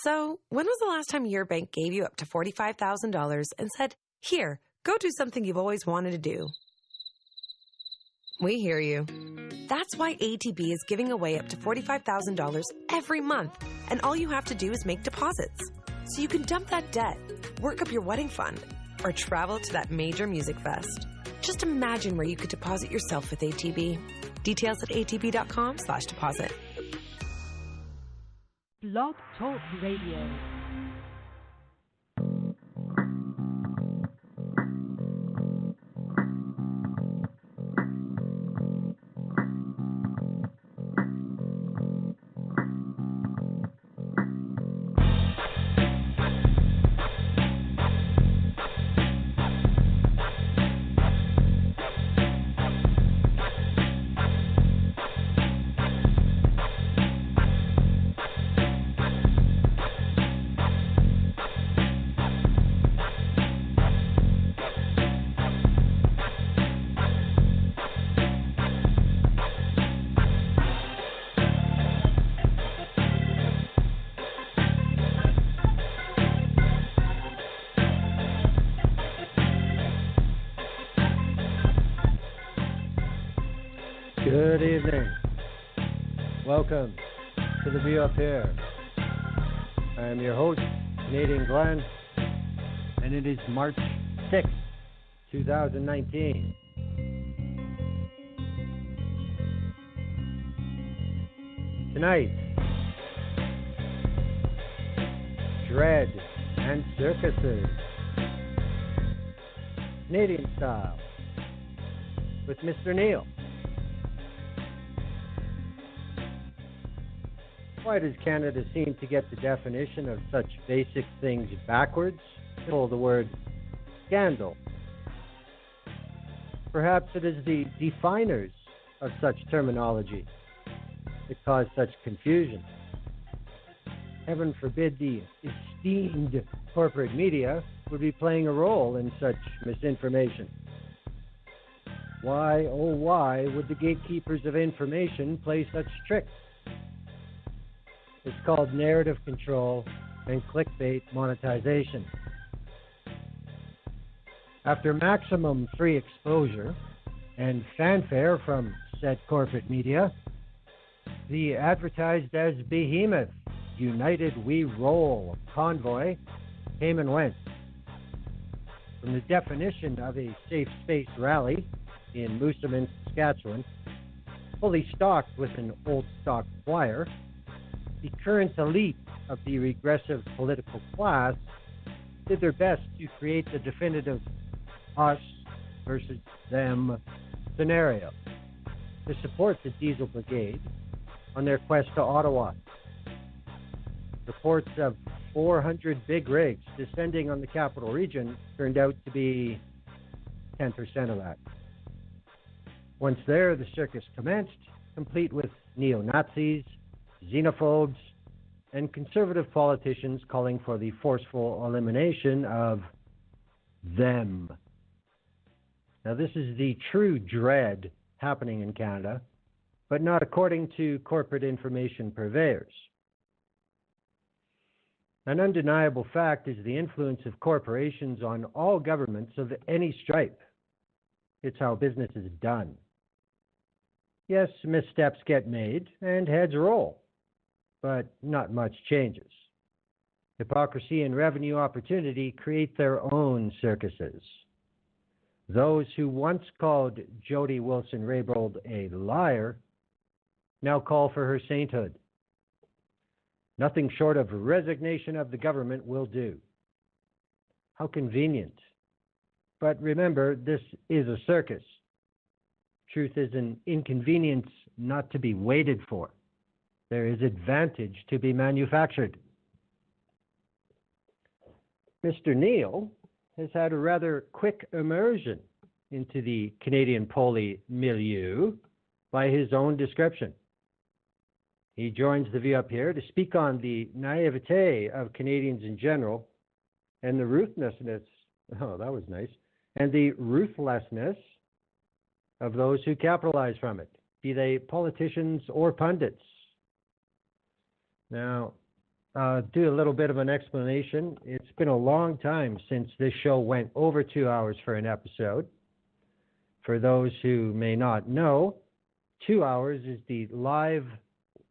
So, when was the last time your bank gave you up to $45,000 and said, "Here, go do something you've always wanted to do"? We hear you. That's why ATB is giving away up to $45,000 every month, and all you have to do is make deposits. So you can dump that debt, work up your wedding fund, or travel to that major music fest. Just imagine where you could deposit yourself with ATB. Details at atb.com/deposit. Blog Talk Radio. Good evening. Welcome to the View Up Here. I am your host, Canadian Glenn, and it is March 6th, 2019. Tonight, Dread and Circuses, Canadian style, with Mr. Neil. Why does Canada seem to get the definition of such basic things backwards? Pull the word scandal. Perhaps it is the definers of such terminology that cause such confusion. Heaven forbid the esteemed corporate media would be playing a role in such misinformation. Why, oh why, would the gatekeepers of information play such tricks? It's called narrative control and clickbait monetization. After maximum free exposure and fanfare from said corporate media, the advertised as behemoth, united we roll convoy came and went. From the definition of a safe space rally in Moosomin, Saskatchewan, fully stocked with an old stock choir, the current elite of the regressive political class did their best to create the definitive us versus them scenario to support the Diesel Brigade on their quest to Ottawa. Reports of 400 big rigs descending on the capital region turned out to be 10% of that. Once there, the circus commenced, complete with neo-Nazis, xenophobes, and conservative politicians calling for the forceful elimination of them. Now, this is the true dread happening in Canada, but not according to corporate information purveyors. An undeniable fact is the influence of corporations on all governments of any stripe. It's how business is done. Yes, missteps get made and heads roll, but not much changes. Hypocrisy and revenue opportunity create their own circuses. Those who once called Jody Wilson-Raybould a liar now call for her sainthood. Nothing short of resignation of the government will do. How convenient. But remember, this is a circus. Truth is an inconvenience not to be waited for. There is advantage to be manufactured. Mr. Neil has had a rather quick immersion into the Canadian poli milieu by his own description. He joins the View Up Here to speak on the naivete of Canadians in general and the ruthlessness, oh, that was nice, and the ruthlessness of those who capitalize from it, be they politicians or pundits. Now, do a little bit of an explanation. It's been a long time since this show went over 2 hours for an episode. For those who may not know, 2 hours is the live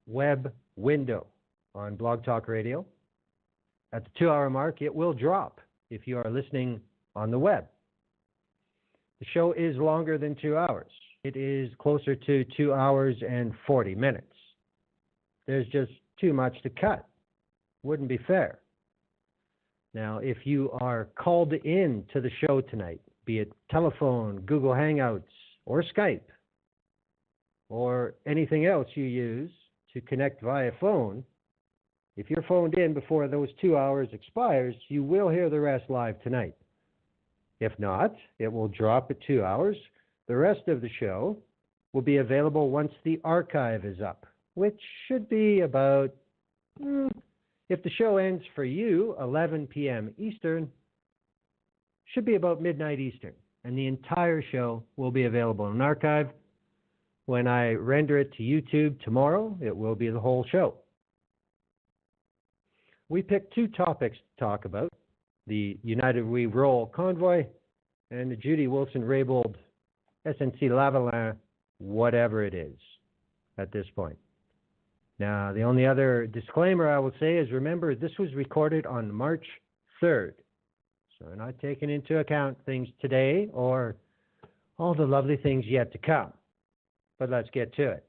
web window on Blog Talk Radio. At the 2 hour mark, it will drop if you are listening on the web. The show is longer than 2 hours. It is closer to 2 hours and 40 minutes. There's just too much to cut. Wouldn't be fair. Now, if you are called in to the show tonight, be it telephone, Google Hangouts, or Skype, or anything else you use to connect via phone, if you're phoned in before those 2 hours expires, you will hear the rest live tonight. If not, it will drop at 2 hours. The rest of the show will be available once the archive is up, which should be about, if the show ends for you, 11 p.m. Eastern, should be about midnight Eastern. And the entire show will be available in an archive. When I render it to YouTube tomorrow, it will be the whole show. We picked two topics to talk about: the United We Roll convoy and the Judy Wilson-Raybould SNC-Lavalin, whatever it is at this point. Now, the only other disclaimer I will say is, remember, this was recorded on March 3rd. So we're not taking into account things today or all the lovely things yet to come. But let's get to it.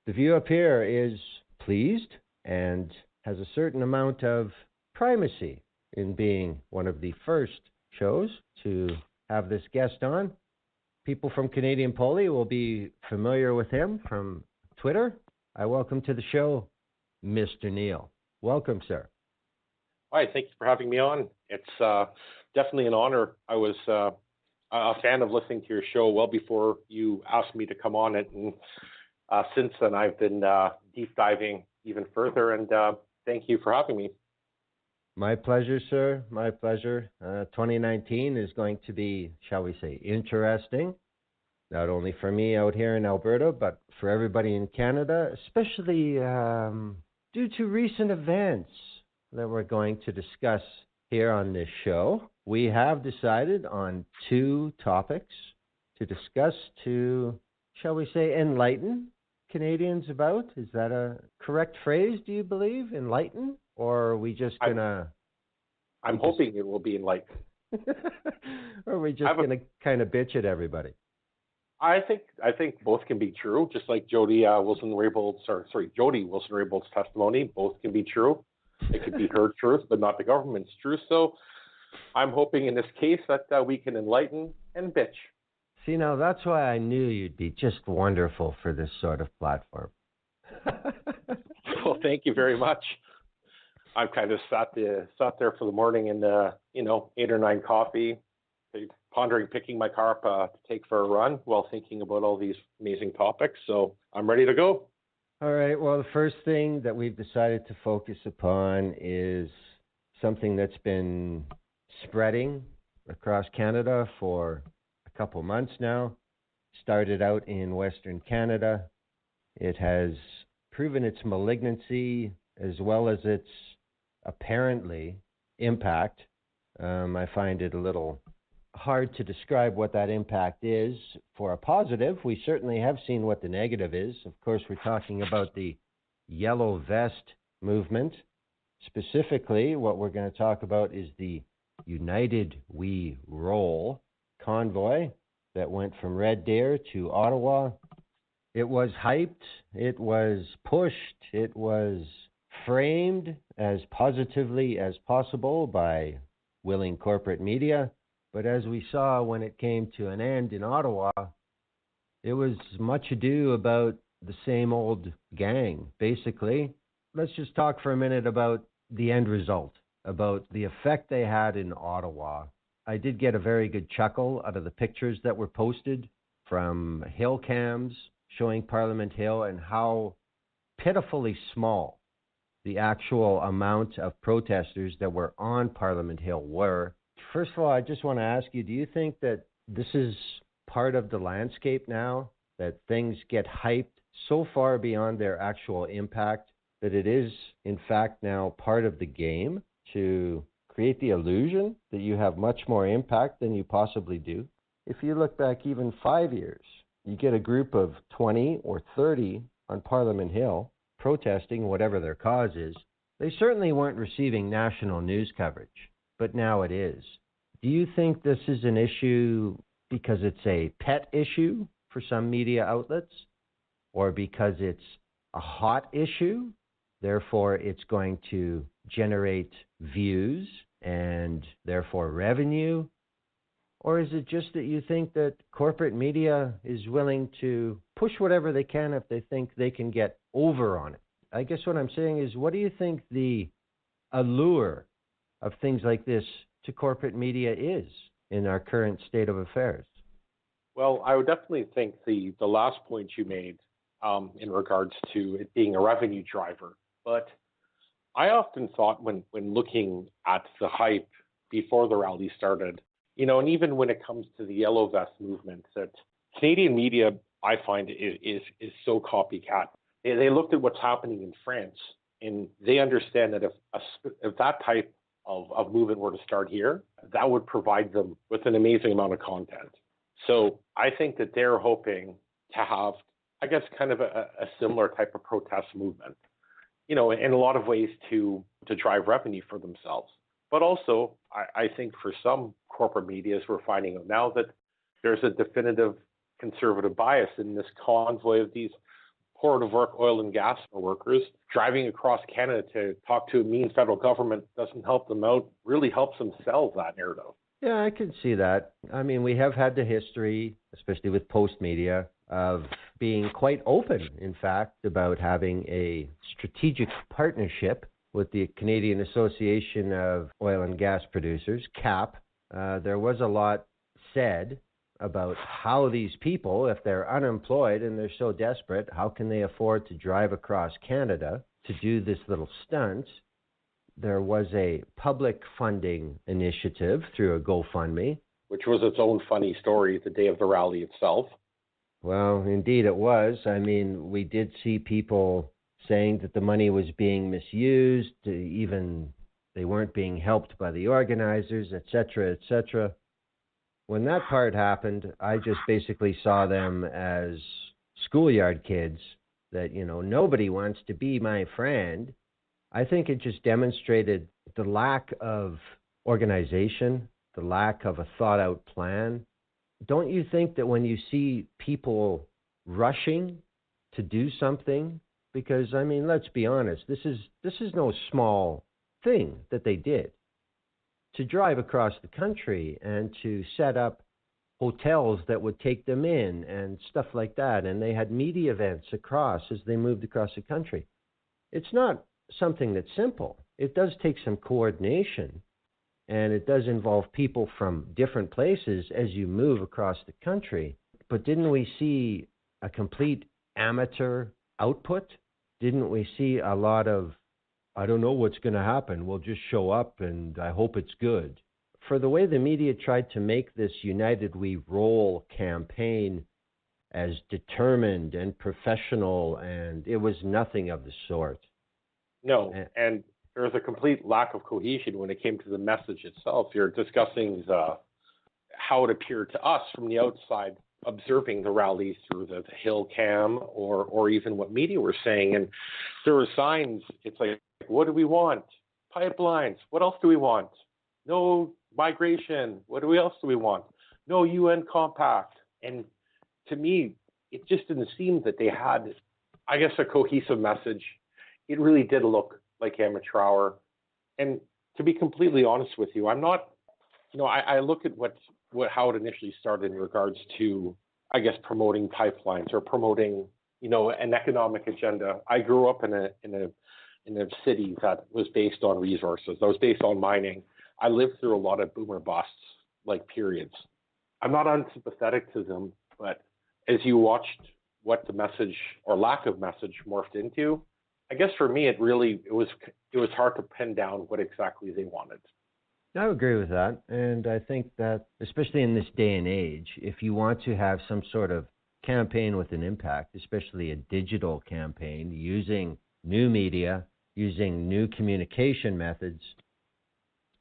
The view up here is pleased and has a certain amount of primacy in being one of the first shows to have this guest on. People from Canadian Poly will be familiar with him from Twitter. I welcome to the show Mr. Neil. Welcome, sir. Hi, thanks for having me on. It's definitely an honor. I was a fan of listening to your show well before you asked me to come on it, and since then I've been deep diving even further, and thank you for having me. My pleasure, sir. My pleasure. 2019 is going to be, shall we say, interesting, not only for me out here in Alberta, but for everybody in Canada, especially due to recent events that we're going to discuss here on this show. We have decided on two topics to discuss to, shall we say, enlighten Canadians about. Is that a correct phrase, do you believe? Enlighten? Or are we just going to... I'm hoping it will be enlightened. Or are we just going to kind of bitch at everybody? I think both can be true, just like Jody Wilson-Raybould's testimony. Both can be true. It could be her truth, but not the government's truth. So I'm hoping in this case that we can enlighten and bitch. See, now that's why I knew you'd be just wonderful for this sort of platform. Well, thank you very much. I've kind of sat there for the morning and 8 or 9 coffee, pondering picking my car up to take for a run while thinking about all these amazing topics. So I'm ready to go. All right. Well, the first thing that we've decided to focus upon is something that's been spreading across Canada for a couple months now. Started out in Western Canada. It has proven its malignancy as well as its apparently impact. I find it a little hard to describe what that impact is. For a positive, we certainly have seen what the negative is. Of course, we're talking about the yellow vest movement. Specifically, what we're going to talk about is the United We Roll convoy that went from Red Deer to Ottawa. It was hyped, it was pushed, it was framed as positively as possible by willing corporate media. But as we saw when it came to an end in Ottawa, it was much ado about the same old gang, basically. Let's just talk for a minute about the end result, about the effect they had in Ottawa. I did get a very good chuckle out of the pictures that were posted from hill cams showing Parliament Hill and how pitifully small the actual amount of protesters that were on Parliament Hill were. First of all, I just want to ask you, do you think that this is part of the landscape now, that things get hyped so far beyond their actual impact that it is, in fact, now part of the game to create the illusion that you have much more impact than you possibly do? If you look back even 5 years, you get a group of 20 or 30 on Parliament Hill protesting whatever their cause is. They certainly weren't receiving national news coverage, but now it is. Do you think this is an issue because it's a pet issue for some media outlets, or because it's a hot issue, therefore it's going to generate views and therefore revenue? Or is it just that you think that corporate media is willing to push whatever they can if they think they can get over on it? I guess what I'm saying is, what do you think the allure of things like this to corporate media is in our current state of affairs? Well, I would definitely think the last point you made in regards to it being a revenue driver. But I often thought when looking at the hype before the rally started, and even when it comes to the yellow vest movement, that Canadian media, I find, is so copycat. They looked at what's happening in France, and they understand that if that type of movement were to start here, that would provide them with an amazing amount of content. So I think that they're hoping to have, I guess, kind of a similar type of protest movement, in a lot of ways to drive revenue for themselves. But also, I think for some corporate media, as we're finding out now, that there's a definitive conservative bias in this convoy of these port of work oil and gas workers driving across Canada to talk to a mean federal government doesn't help them out, really helps them sell that narrative. Yeah, I can see that. I mean, we have had the history, especially with Post Media, of being quite open, in fact, about having a strategic partnership with the Canadian Association of Oil and Gas Producers, CAP. There was a lot said about how these people, if they're unemployed and they're so desperate, how can they afford to drive across Canada to do this little stunt? There was a public funding initiative through a GoFundMe, which was its own funny story the day of the rally itself. Well, indeed it was. I mean, we did see people saying that the money was being misused, even they weren't being helped by the organizers, et cetera, et cetera. When that part happened, I just basically saw them as schoolyard kids that, nobody wants to be my friend. I think it just demonstrated the lack of organization, the lack of a thought-out plan. Don't you think that when you see people rushing to do something, because, I mean, let's be honest, this is no small thing that they did. To drive across the country and to set up hotels that would take them in and stuff like that, and they had media events across as they moved across the country. It's not something that's simple. It does take some coordination, and it does involve people from different places as you move across the country. But didn't we see a complete amateur output? Didn't we see a lot of, I don't know what's going to happen, we'll just show up and I hope it's good? For the way the media tried to make this United We Roll campaign as determined and professional, and it was nothing of the sort. No, and there was a complete lack of cohesion when it came to the message itself. You're discussing how it appeared to us from the outside, observing the rallies through the Hill cam or even what media were saying. And there were signs. It's like, what do we want? Pipelines. What else do we want? No migration. What else do we want? No UN compact. And to me, it just didn't seem that they had, I guess, a cohesive message. It really did look like amateur hour. And to be completely honest with you, I'm not, I look at how it initially started in regards to, I guess, promoting pipelines or promoting, an economic agenda. I grew up in a city that was based on resources, that was based on mining. I lived through a lot of boomer busts, periods. I'm not unsympathetic to them, but as you watched what the message or lack of message morphed into, I guess for me, it was hard to pin down what exactly they wanted. I would agree with that. And I think that, especially in this day and age, if you want to have some sort of campaign with an impact, especially a digital campaign using new media, using new communication methods,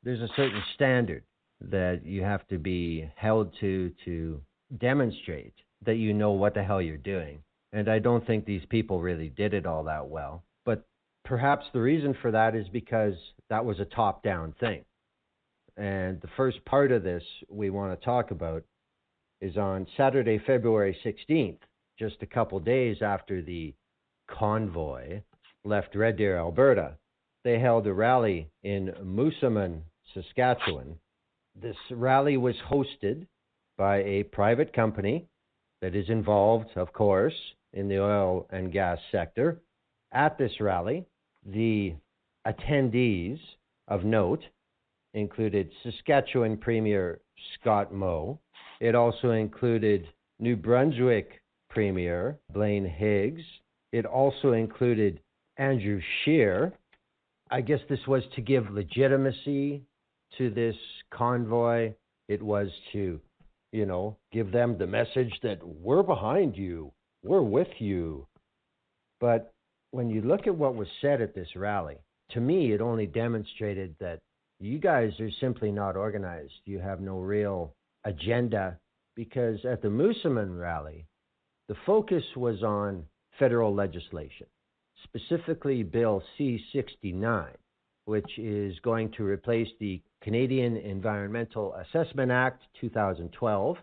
there's a certain standard that you have to be held to demonstrate that you know what the hell you're doing. And I don't think these people really did it all that well. But perhaps the reason for that is because that was a top-down thing. And the first part of this we want to talk about is on Saturday, February 16th, just a couple days after the convoy left Red Deer, Alberta. They held a rally in Moosomin, Saskatchewan. This rally was hosted by a private company that is involved, of course, in the oil and gas sector. At this rally, the attendees of note included Saskatchewan Premier Scott Moe. It also included New Brunswick Premier Blaine Higgs. It also included Andrew Scheer. I guess this was to give legitimacy to this convoy. It was to, give them the message that we're behind you, we're with you. But when you look at what was said at this rally, to me, it only demonstrated that you guys are simply not organized. You have no real agenda, because at the Moosomin rally, the focus was on federal legislation, specifically Bill C-69, which is going to replace the Canadian Environmental Assessment Act 2012,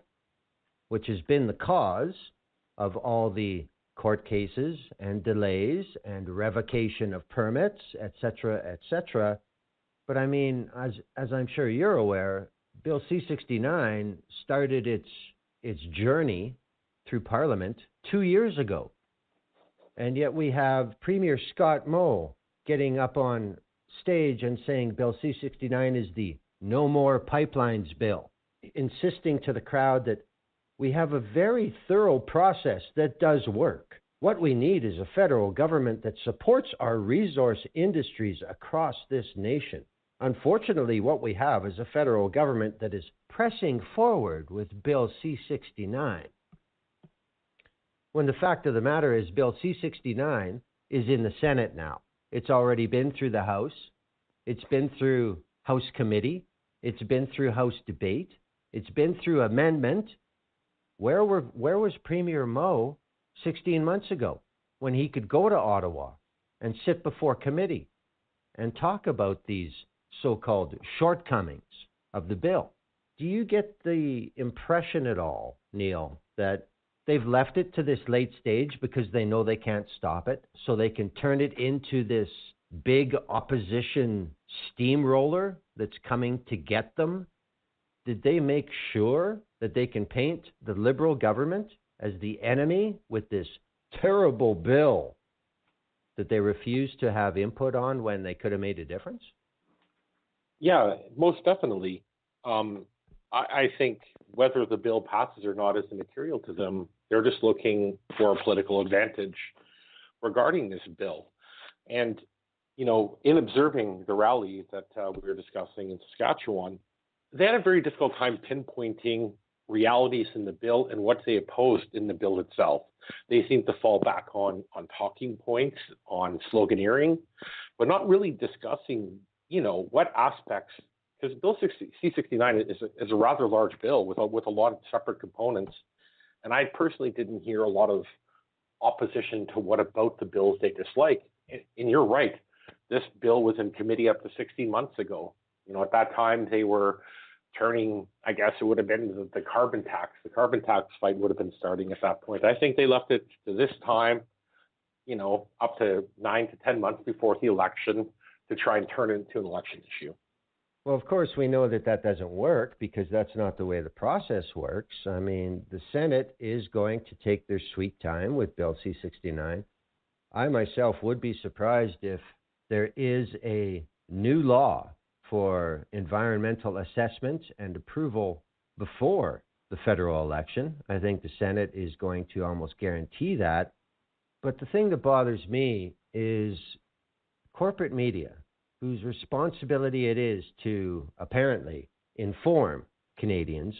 which has been the cause of all the court cases and delays and revocation of permits, et cetera. But I mean, as I'm sure you're aware, Bill C-69 started its journey through Parliament 2 years ago. And yet we have Premier Scott Moe getting up on stage and saying Bill C-69 is the No More Pipelines bill, insisting to the crowd that we have a very thorough process that does work. What we need is a federal government that supports our resource industries across this nation. Unfortunately, what we have is a federal government that is pressing forward with Bill C-69, when the fact of the matter is Bill C-69 is in the Senate now. It's already been through the House. It's been through House committee. It's been through House debate. It's been through amendment. Where was Premier Moe 16 months ago when he could go to Ottawa and sit before committee and talk about these so-called shortcomings of the bill? Do you get the impression at all, Neil, that they've left it to this late stage because they know they can't stop it, so they can turn it into this big opposition steamroller that's coming to get them? Did they make sure that they can paint the Liberal government as the enemy with this terrible bill that they refused to have input on when they could have made a difference? Yeah, most definitely. I think whether the bill passes or not is immaterial to them. They're just looking for a political advantage regarding this bill. And, in observing the rally that we were discussing in Saskatchewan, they had a very difficult time pinpointing realities in the bill and what they opposed in the bill itself. They seem to fall back on talking points, on sloganeering, but not really discussing, what aspects, because Bill C-69 is a rather large bill with a lot of separate components. And I personally didn't hear a lot of opposition to what about the bills they dislike. And you're right, this bill was in committee up to 16 months ago. At that time, they were turning, I guess it would have been the carbon tax. The carbon tax fight would have been starting at that point. I think they left it to this time, up to 9 to 10 months before the election to try and turn it into an election issue. Well, of course, we know that doesn't work because that's not the way the process works. I mean, the Senate is going to take their sweet time with Bill C-69. I myself would be surprised if there is a new law for environmental assessment and approval before the federal election. I think the Senate is going to almost guarantee that. But the thing that bothers me is corporate media, whose responsibility it is to apparently inform Canadians,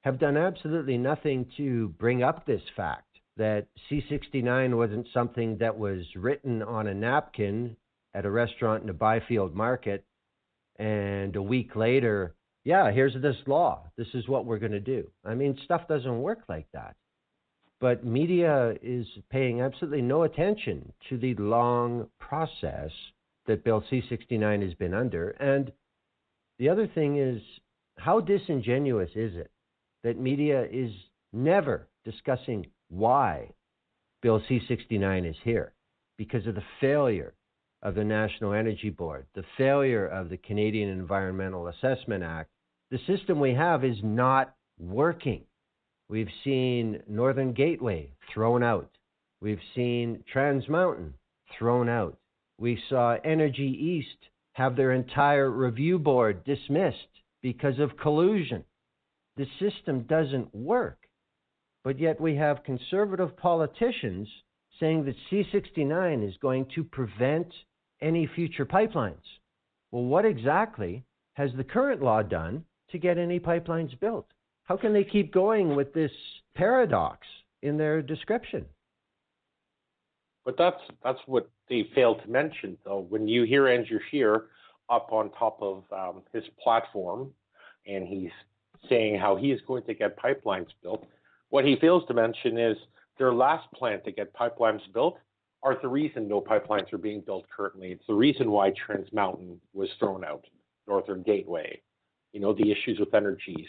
have done absolutely nothing to bring up this fact that C69 wasn't something that was written on a napkin at a restaurant in a Byfield market, and a week later, yeah, here's this law. This is what we're going to do. I mean, stuff doesn't work like that. But media is paying absolutely no attention to the long process that Bill C69 has been under. And the other thing is, how disingenuous is it that media is never discussing why Bill C69 is here? Because of the failure of the National Energy Board, the failure of the Canadian Environmental Assessment Act. The system we have is not working. We've seen Northern Gateway thrown out. We've seen Trans Mountain thrown out. We saw Energy East have their entire review board dismissed because of collusion. The system doesn't work. But yet we have conservative politicians saying that C69 is going to prevent any future pipelines. Well, what exactly has the current law done to get any pipelines built? How can they keep going with this paradox in their description? But that's what they fail to mention, though. When you hear Andrew Scheer up on top of his platform, and he's saying how he is going to get pipelines built, what he fails to mention is their last plan to get pipelines built are the reason no pipelines are being built currently. It's the reason why Trans Mountain was thrown out, Northern Gateway, the issues with energies,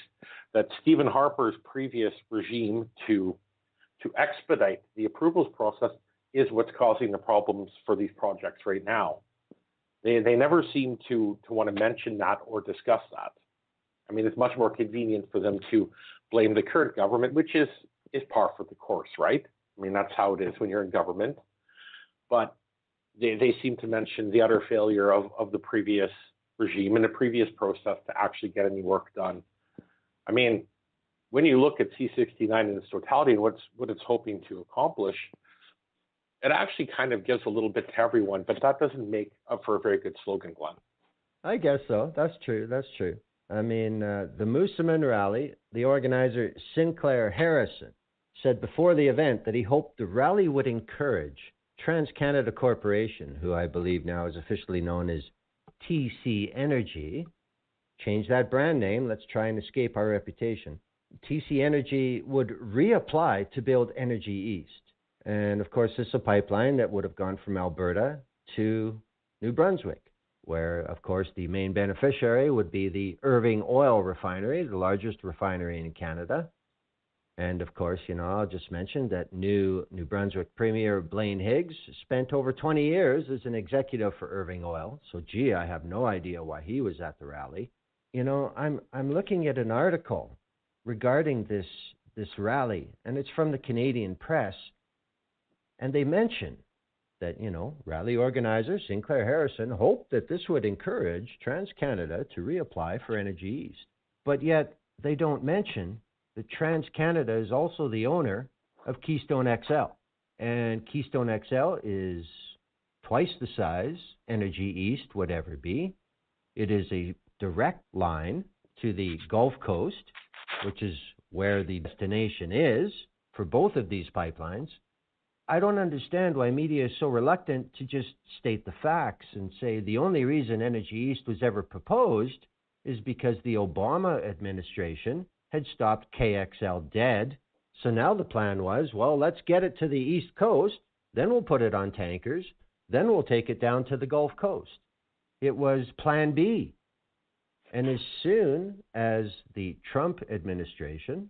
that Stephen Harper's previous regime to expedite the approvals process is what's causing the problems for these projects right now. They never seem to want to mention that or discuss that. I mean, it's much more convenient for them to blame the current government, which is par for the course, right? I mean, that's how it is when you're in government. But they seem to mention the utter failure of the previous regime and the previous process to actually get any work done. I mean, when you look at C69 in its totality and what it's hoping to accomplish, it actually kind of gives a little bit to everyone, but that doesn't make up for a very good slogan, Glenn. I guess so. That's true. I mean, the Moosomin rally, the organizer Sinclair Harrison said before the event that he hoped the rally would encourage TransCanada Corporation, who I believe now is officially known as TC Energy, change that brand name, let's try and escape our reputation. TC Energy would reapply to build Energy East. And of course, this is a pipeline that would have gone from Alberta to New Brunswick, where, of course, the main beneficiary would be the Irving Oil Refinery, the largest refinery in Canada. And, of course, I'll just mention that New Brunswick Premier Blaine Higgs spent over 20 years as an executive for Irving Oil. So, gee, I have no idea why he was at the rally. I'm looking at an article regarding this rally, and it's from the Canadian Press, and they mention that, rally organizer Sinclair Harrison hoped that this would encourage TransCanada to reapply for Energy East. But yet they don't mention that TransCanada is also the owner of Keystone XL. And Keystone XL is twice the size Energy East would ever be. It is a direct line to the Gulf Coast, which is where the destination is for both of these pipelines. I don't understand why media is so reluctant to just state the facts and say the only reason Energy East was ever proposed is because the Obama administration had stopped KXL dead. So now the plan was, well, let's get it to the East Coast, then we'll put it on tankers, then we'll take it down to the Gulf Coast. It was Plan B. And as soon as the Trump administration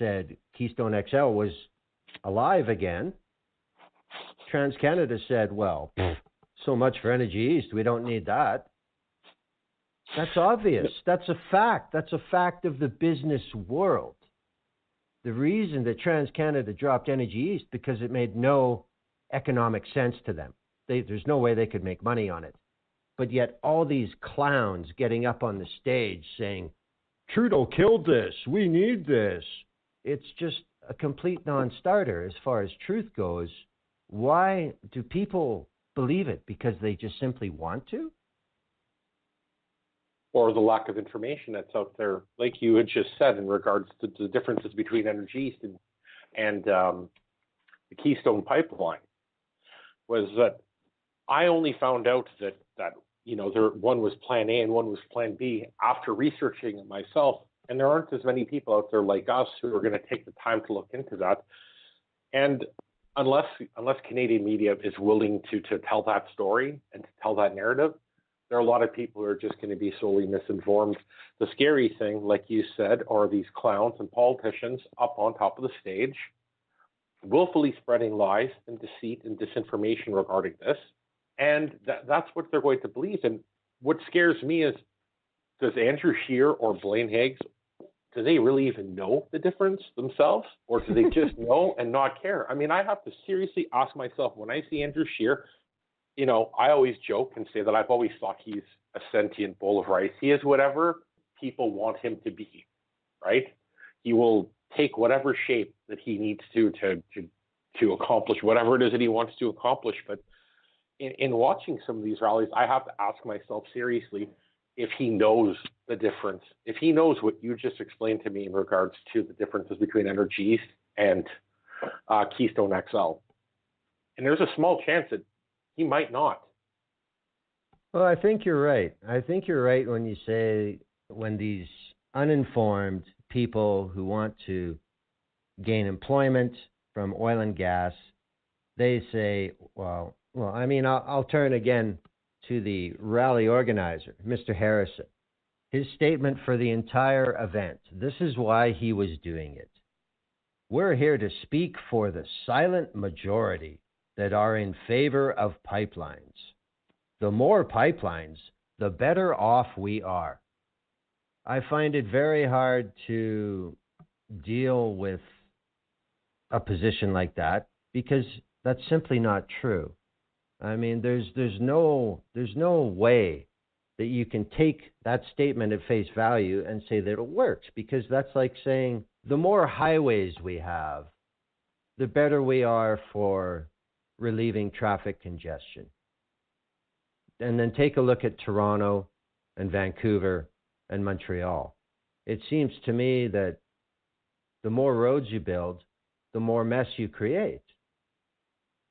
said Keystone XL was alive again, TransCanada said, well, so much for Energy East, we don't need that. That's obvious. That's a fact. That's a fact of the business world. The reason that TransCanada dropped Energy East because it made no economic sense to them. There's no way they could make money on it. But yet all these clowns getting up on the stage saying, Trudeau killed this, we need this. It's just a complete non-starter as far as truth goes. Why do people believe it? Because they just simply want to? Or the lack of information that's out there, like you had just said, in regards to the differences between Energy East and the Keystone Pipeline was that I only found out that one was Plan A and one was Plan B after researching it myself. And there aren't as many people out there like us who are going to take the time to look into that. And unless Canadian media is willing to tell that story and to tell that narrative, there are a lot of people who are just going to be solely misinformed. The scary thing, like you said, are these clowns and politicians up on top of the stage, willfully spreading lies and deceit and disinformation regarding this. And that's what they're going to believe. And what scares me is, does Andrew Scheer or Blaine Higgs, do they really even know the difference themselves? Or do they just know and not care? I mean, I have to seriously ask myself, when I see Andrew Scheer, I always joke and say that I've always thought he's a sentient bowl of rice. He is whatever people want him to be, right? He will take whatever shape that he needs to accomplish whatever it is that he wants to accomplish. But in watching some of these rallies, I have to ask myself seriously if he knows the difference, if he knows what you just explained to me in regards to the differences between Energy East and Keystone XL. And there's a small chance that he might not. Well, I think you're right. I think you're right when you say when these uninformed people who want to gain employment from oil and gas, they say, well, I mean, I'll turn again to the rally organizer, Mr. Harrison. His statement for the entire event, this is why he was doing it. We're here to speak for the silent majority that are in favor of pipelines. The more pipelines, the better off we are. I find it very hard to deal with a position like that because that's simply not true. I mean, there's no way that you can take that statement at face value and say that it works, because that's like saying the more highways we have, the better we are for relieving traffic congestion. And then take a look at Toronto and Vancouver and Montreal. It seems to me that the more roads you build, the more mess you create.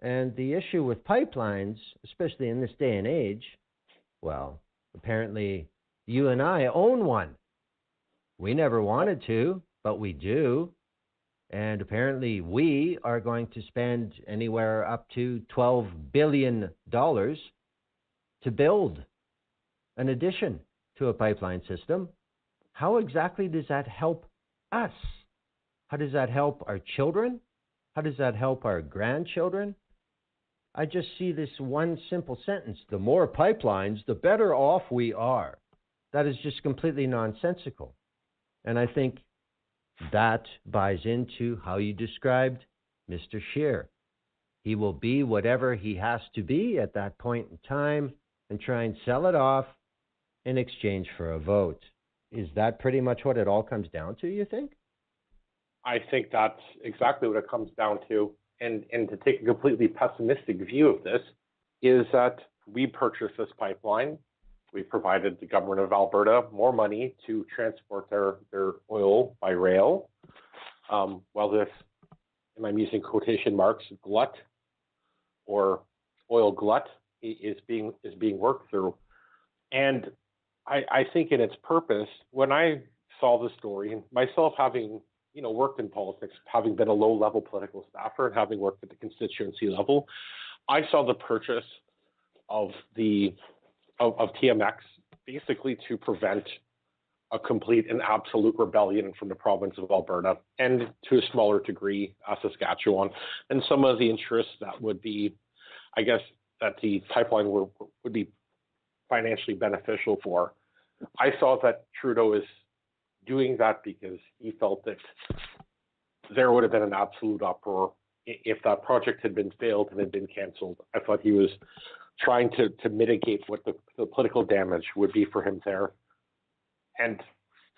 And the issue with pipelines, especially in this day and age, well, apparently you and I own one. We never wanted to, but we do. And apparently we are going to spend anywhere up to $12 billion to build an addition to a pipeline system. How exactly does that help us? How does that help our children? How does that help our grandchildren? I just see this one simple sentence: the more pipelines, the better off we are. That is just completely nonsensical. And I think that buys into how you described Mr. Scheer. He will be whatever he has to be at that point in time and try and sell it off in exchange for a vote. Is that pretty much what it all comes down to, you think? I think that's exactly what it comes down to. And to take a completely pessimistic view of this is that we purchased this pipeline. We provided the government of Alberta more money to transport their oil by rail. While this, and I'm using quotation marks, glut or oil glut is being worked through. And I think in its purpose, when I saw the story, and myself having worked in politics, having been a low-level political staffer and having worked at the constituency level, I saw the purchase of TMX basically to prevent a complete and absolute rebellion from the province of Alberta, and to a smaller degree, Saskatchewan, and some of the interests that would be, I guess, that the pipeline would be financially beneficial for. I saw that Trudeau is doing that because he felt that there would have been an absolute uproar if that project had been failed and had been canceled. I thought he was trying to mitigate what the political damage would be for him there. And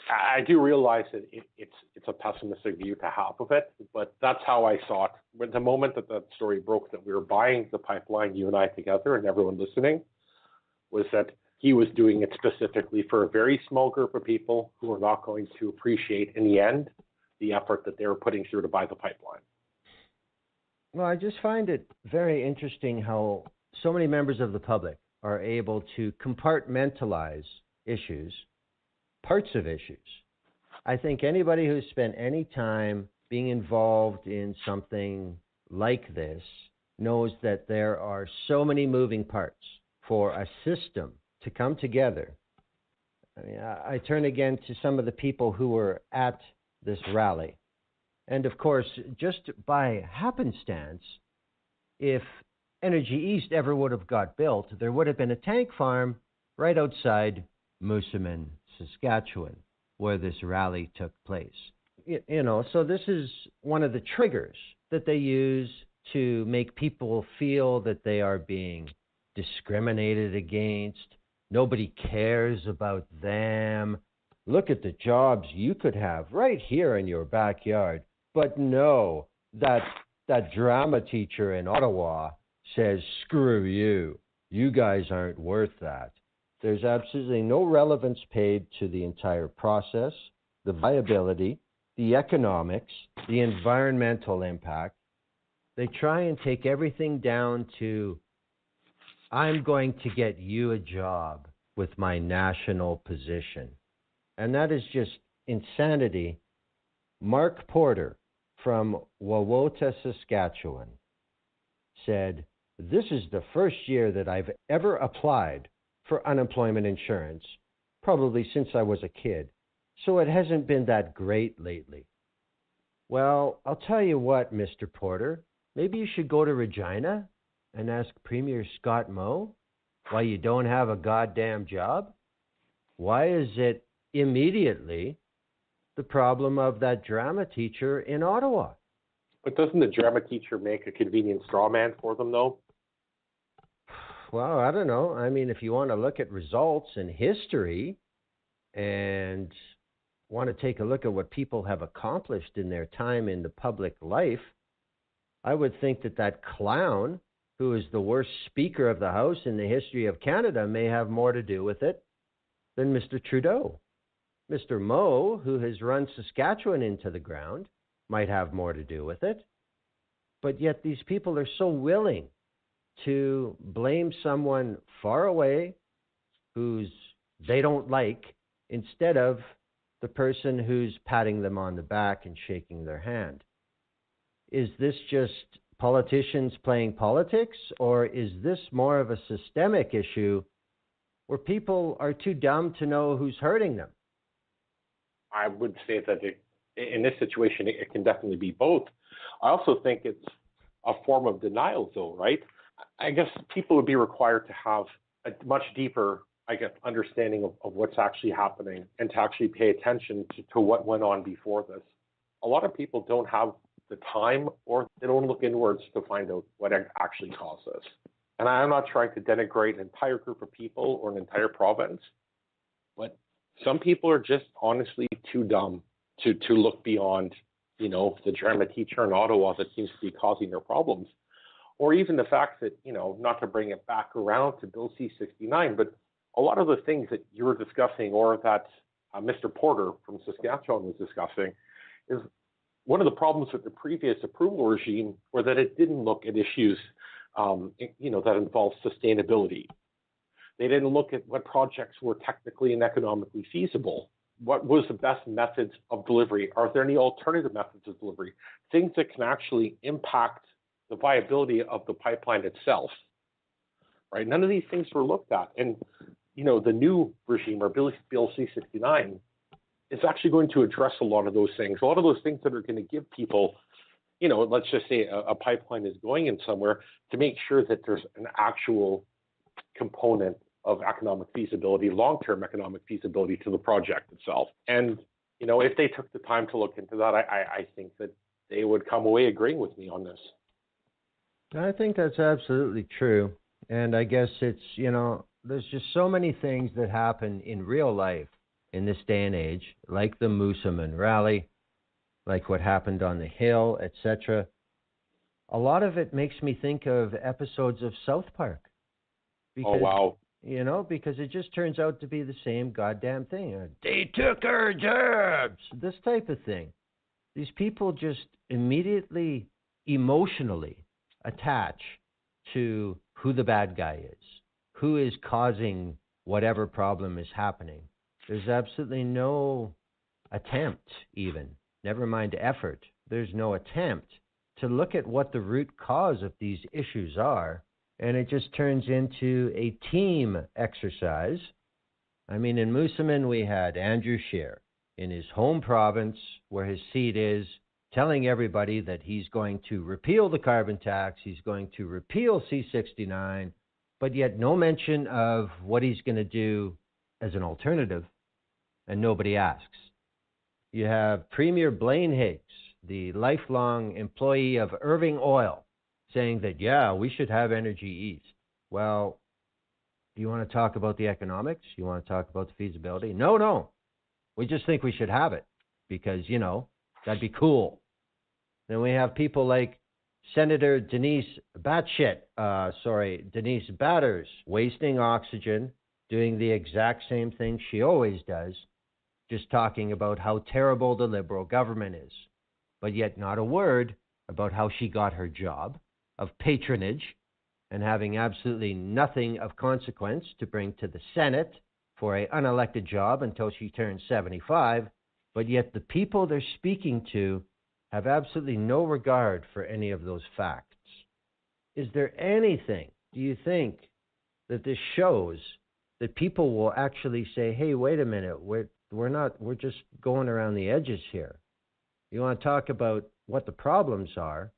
I do realize that it's a pessimistic view to have of it, but that's how I saw it. When the moment that story broke that we were buying the pipeline, you and I together, and everyone listening, was that he was doing it specifically for a very small group of people who are not going to appreciate, in the end, the effort that they were putting through to buy the pipeline. Well, I just find it very interesting how so many members of the public are able to compartmentalize issues, parts of issues. I think anybody who's spent any time being involved in something like this knows that there are so many moving parts for a system to come together. I mean, I turn again to some of the people who were at this rally. And of course, just by happenstance, if Energy East ever would have got built, there would have been a tank farm right outside Moosomin, Saskatchewan, where this rally took place. So this is one of the triggers that they use to make people feel that they are being discriminated against. Nobody cares about them. Look at the jobs you could have right here in your backyard. But no, that drama teacher in Ottawa says, screw you. You guys aren't worth that. There's absolutely no relevance paid to the entire process, the viability, the economics, the environmental impact. They try and take everything down to, I'm going to get you a job with my national position. And that is just insanity. Mark Porter from Wawota, Saskatchewan, said, this is the first year that I've ever applied for unemployment insurance, probably since I was a kid. So it hasn't been that great lately. Well, I'll tell you what, Mr. Porter, maybe you should go to Regina and ask Premier Scott Moe why you don't have a goddamn job. Why is it immediately the problem of that drama teacher in Ottawa? But doesn't the drama teacher make a convenient straw man for them, though? Well, I don't know. I mean, if you want to look at results and history and want to take a look at what people have accomplished in their time in the public life, I would think that clown, who is the worst speaker of the House in the history of Canada, may have more to do with it than Mr. Trudeau. Mr. Moe, who has run Saskatchewan into the ground, might have more to do with it. But yet these people are so willing to blame someone far away who's they don't like instead of the person who's patting them on the back and shaking their hand. Is this just politicians playing politics, or is this more of a systemic issue where people are too dumb to know who's hurting them? I would say that in this situation, it can definitely be both. I also think it's a form of denial, though, right? I guess people would be required to have a much deeper, understanding of what's actually happening and to actually pay attention to what went on before this. A lot of people don't have the time, or they don't look inwards to find out what actually caused this. And I'm not trying to denigrate an entire group of people or an entire province, but some people are just honestly too dumb to look beyond, the drama teacher in Ottawa that seems to be causing their problems. Or even the fact that, not to bring it back around to Bill C-69, but a lot of the things that you were discussing, or that Mr. Porter from Saskatchewan was discussing, is one of the problems with the previous approval regime were that it didn't look at issues, that involved sustainability. They didn't look at what projects were technically and economically feasible. What was the best methods of delivery? Are there any alternative methods of delivery? Things that can actually impact the viability of the pipeline itself, right? None of these things were looked at. And, the new regime, or Bill C-69, is actually going to address a lot of those things. A lot of those things that are going to give people, let's just say a pipeline is going in somewhere, to make sure that there's an actual component of economic feasibility, long-term economic feasibility to the project itself. And, if they took the time to look into that, I think that they would come away agreeing with me on this. I think that's absolutely true. And I guess it's, there's just so many things that happen in real life in this day and age, like the Moosomin rally, like what happened on the Hill, etc. A lot of it makes me think of episodes of South Park. Because, oh, wow. Because it just turns out to be the same goddamn thing. They took our jobs. This type of thing. These people just immediately, emotionally attach to who the bad guy is, who is causing whatever problem is happening. There's absolutely no attempt, even, never mind effort. There's no attempt to look at what the root cause of these issues are, and it just turns into a team exercise. I mean, in Moosomin, we had Andrew Scheer in his home province, where his seat is, telling everybody that he's going to repeal the carbon tax, he's going to repeal C-69, but yet no mention of what he's going to do as an alternative, and nobody asks. You have Premier Blaine Higgs, the lifelong employee of Irving Oil, saying that, yeah, we should have Energy East. Well, do you want to talk about the economics? You want to talk about the feasibility? No. We just think we should have it because, that'd be cool. Then we have people like Senator Denise Batters, wasting oxygen, doing the exact same thing she always does, just talking about how terrible the Liberal government is, but yet not a word about how she got her job of patronage and having absolutely nothing of consequence to bring to the Senate for an unelected job until she turns 75, but yet the people they're speaking to have absolutely no regard for any of those facts. Is there anything, do you think, that this shows that people will actually say, hey, wait a minute, we're just going around the edges here. You want to talk about what the problems are?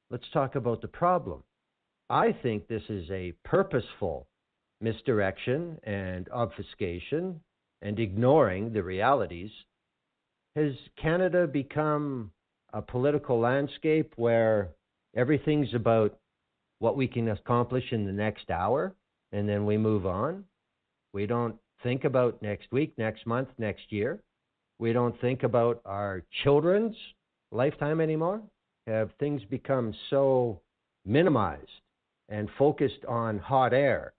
Let's talk about the problem. I think this is a purposeful misdirection and obfuscation and ignoring the realities. Has Canada become a political landscape where everything's about what we can accomplish in the next hour and then we move on? We don't think about next week, next month, next year. We don't think about our children's lifetime anymore. Have things become so minimized and focused on hot air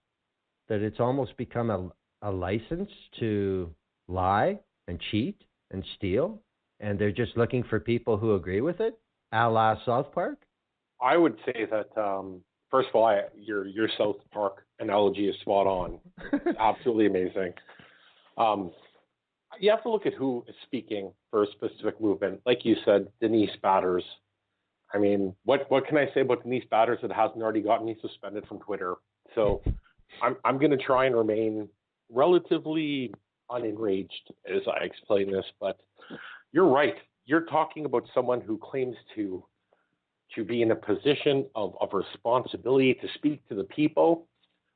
that it's almost become a license to lie and cheat and steal, and they're just looking for people who agree with it, a la South Park? I would say that, first of all, your South Park analogy is spot on. It's absolutely amazing. You have to look at who is speaking for a specific movement. Like you said, Denise Batters. I mean, what can I say about Denise Batters that hasn't already gotten me suspended from Twitter? So I'm going to try and remain relatively unenraged as I explain this, but you're right. You're talking about someone who claims to be in a position of responsibility to speak to the people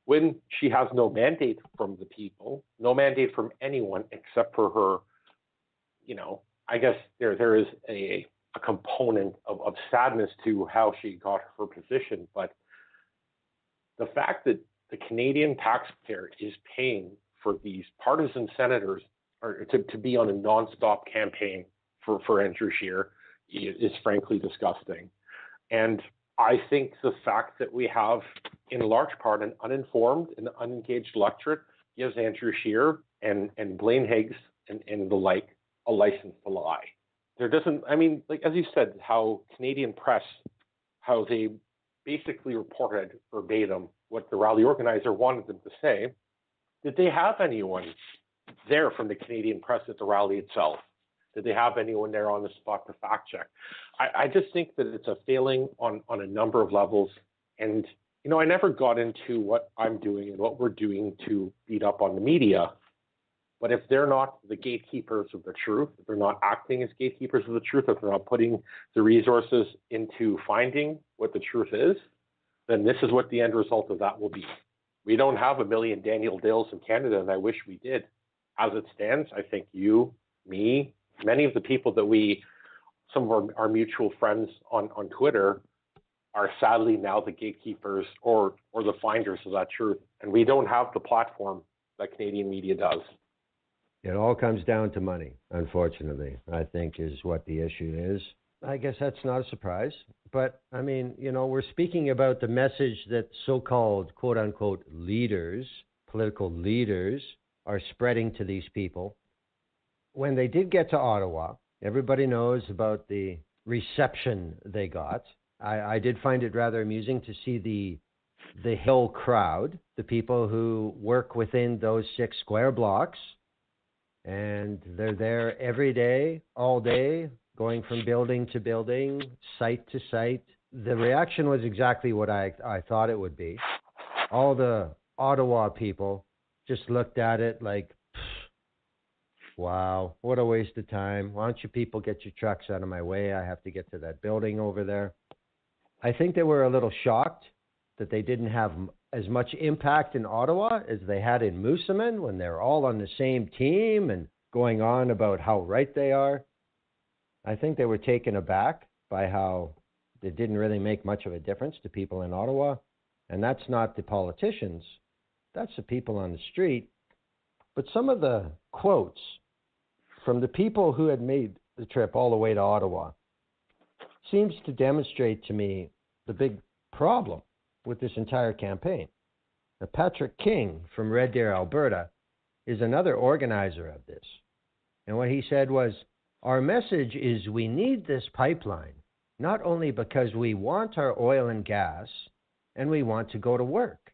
when she has no mandate from the people, no mandate from anyone except for her. I guess there is a component of sadness to how she got her position, but the fact that the Canadian taxpayer is paying for these partisan senators or to be on a nonstop campaign for Andrew Scheer is frankly disgusting. And I think the fact that we have, in large part, an uninformed and unengaged electorate gives Andrew Scheer and Blaine Higgs and the like a license to lie. There doesn't, like as you said, how Canadian press, how they basically reported verbatim what the rally organizer wanted them to say. Did they have anyone there from the Canadian press at the rally itself? Did they have anyone there on the spot to fact check? I just think that it's a failing on a number of levels. And, I never got into what I'm doing and what we're doing to beat up on the media. But if they're not the gatekeepers of the truth, if they're not acting as gatekeepers of the truth, if they're not putting the resources into finding what the truth is, then this is what the end result of that will be. We don't have a million Daniel Dales in Canada, and I wish we did. As it stands, I think you, me, many of the people that some of our mutual friends on Twitter are sadly now the gatekeepers or the finders of that truth. And we don't have the platform that Canadian media does. It all comes down to money, unfortunately, I think is what the issue is. I guess that's not a surprise. But, we're speaking about the message that so-called, quote-unquote, leaders, political leaders, are spreading to these people. When they did get to Ottawa, everybody knows about the reception they got. I did find it rather amusing to see the Hill crowd, the people who work within those 6 square blocks, and they're there every day, all day, going from building to building, site to site. The reaction was exactly what I thought it would be. All the Ottawa people just looked at it like, wow, what a waste of time. Why don't you people get your trucks out of my way? I have to get to that building over there. I think they were a little shocked that they didn't have as much impact in Ottawa as they had in Moosomin when they're all on the same team and going on about how right they are. I think they were taken aback by how it didn't really make much of a difference to people in Ottawa. And that's not the politicians. That's the people on the street. But some of the quotes from the people who had made the trip all the way to Ottawa seems to demonstrate to me the big problem with this entire campaign. Now, Patrick King from Red Deer, Alberta, is another organizer of this. And what he said was, our message is we need this pipeline, not only because we want our oil and gas and we want to go to work,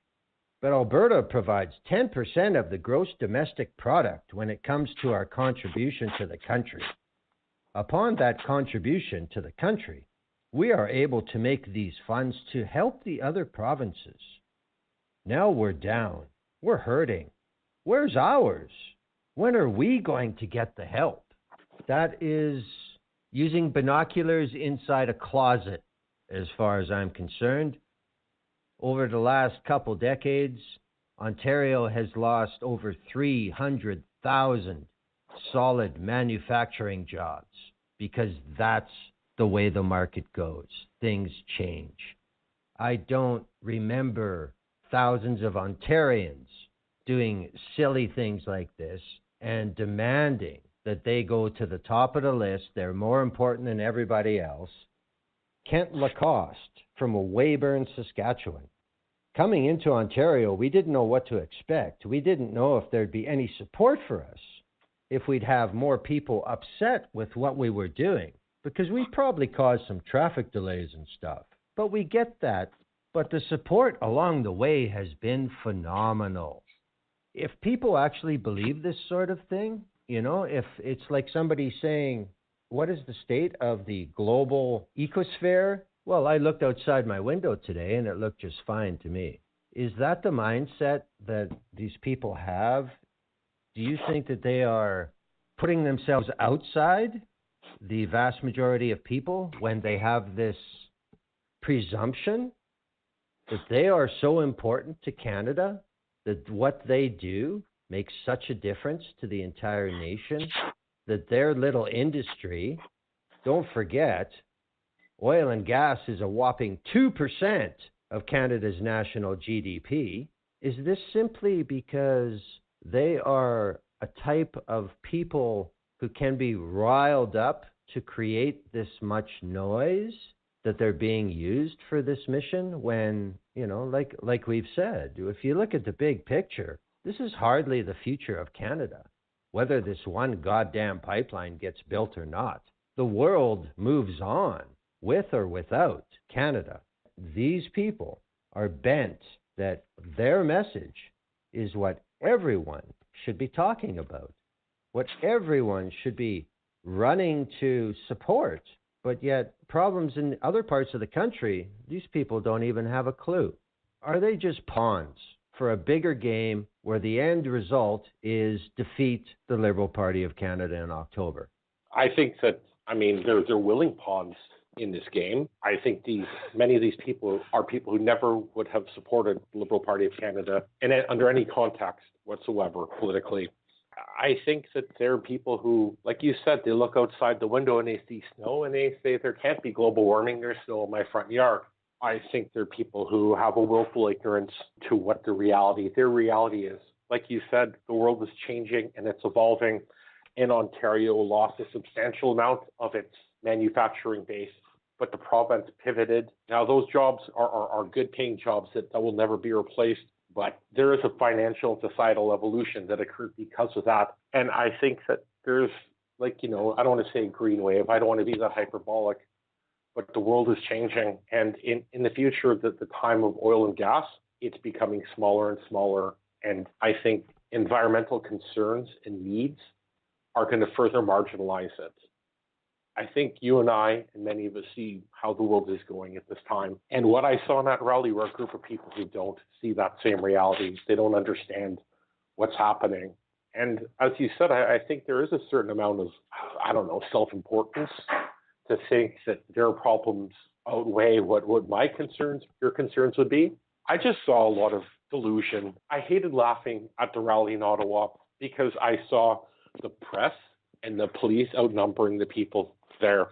but Alberta provides 10% of the gross domestic product when it comes to our contribution to the country. Upon that contribution to the country, we are able to make these funds to help the other provinces. Now we're down. We're hurting. Where's ours? When are we going to get the help? That is using binoculars inside a closet, as far as I'm concerned. Over the last couple decades, Ontario has lost over 300,000 solid manufacturing jobs because that's the way the market goes. Things change. I don't remember thousands of Ontarians doing silly things like this and demanding that they go to the top of the list. They're more important than everybody else. Kent Lacoste from Weyburn, Saskatchewan. Coming into Ontario, we didn't know what to expect. We didn't know if there'd be any support for us, if we'd have more people upset with what we were doing, because we probably caused some traffic delays and stuff. But we get that. But the support along the way has been phenomenal. If people actually believe this sort of thing, you know, if it's like somebody saying, what is the state of the global ecosphere? Well, I looked outside my window today and it looked just fine to me. Is that the mindset that these people have? Do you think that they are putting themselves outside the vast majority of people when they have this presumption that they are so important to Canada, that what they do makes such a difference to the entire nation, that their little industry, don't forget, oil and gas is a whopping 2% of Canada's national GDP. Is this simply because they are a type of people who can be riled up to create this much noise, that they're being used for this mission when, you know, like we've said, if you look at the big picture, this is hardly the future of Canada, whether this one goddamn pipeline gets built or not. The world moves on, with or without Canada. These people are bent that their message is what everyone should be talking about, what everyone should be running to support. But yet, problems in other parts of the country, these people don't even have a clue. Are they just pawns for a bigger game where the end result is defeat the Liberal Party of Canada in October? I think that, they're willing pawns in this game. I think many of these people are people who never would have supported the Liberal Party of Canada under any context whatsoever politically. I think that there are people who, like you said, they look outside the window and they see snow and they say there can't be global warming, there's snow in my front yard. I think there are people who have a willful ignorance to what their reality is. Like you said, the world is changing and it's evolving, and Ontario lost a substantial amount of its manufacturing base, but the province pivoted. Now, those jobs are good paying jobs that will never be replaced. But there is a financial and societal evolution that occurred because of that. And I think that there's, I don't want to say green wave. I don't want to be that hyperbolic. but the world is changing. And in the future, the time of oil and gas, it's becoming smaller and smaller. And I think environmental concerns and needs are going to further marginalize it. I think you and I and many of us see how the world is going at this time. And what I saw in that rally were a group of people who don't see that same reality. They don't understand what's happening. And as you said, I think there is a certain amount of, self-importance to think that their problems outweigh what my concerns, your concerns would be. I just saw a lot of delusion. I hated laughing at the rally in Ottawa because I saw the press and the police outnumbering the people there.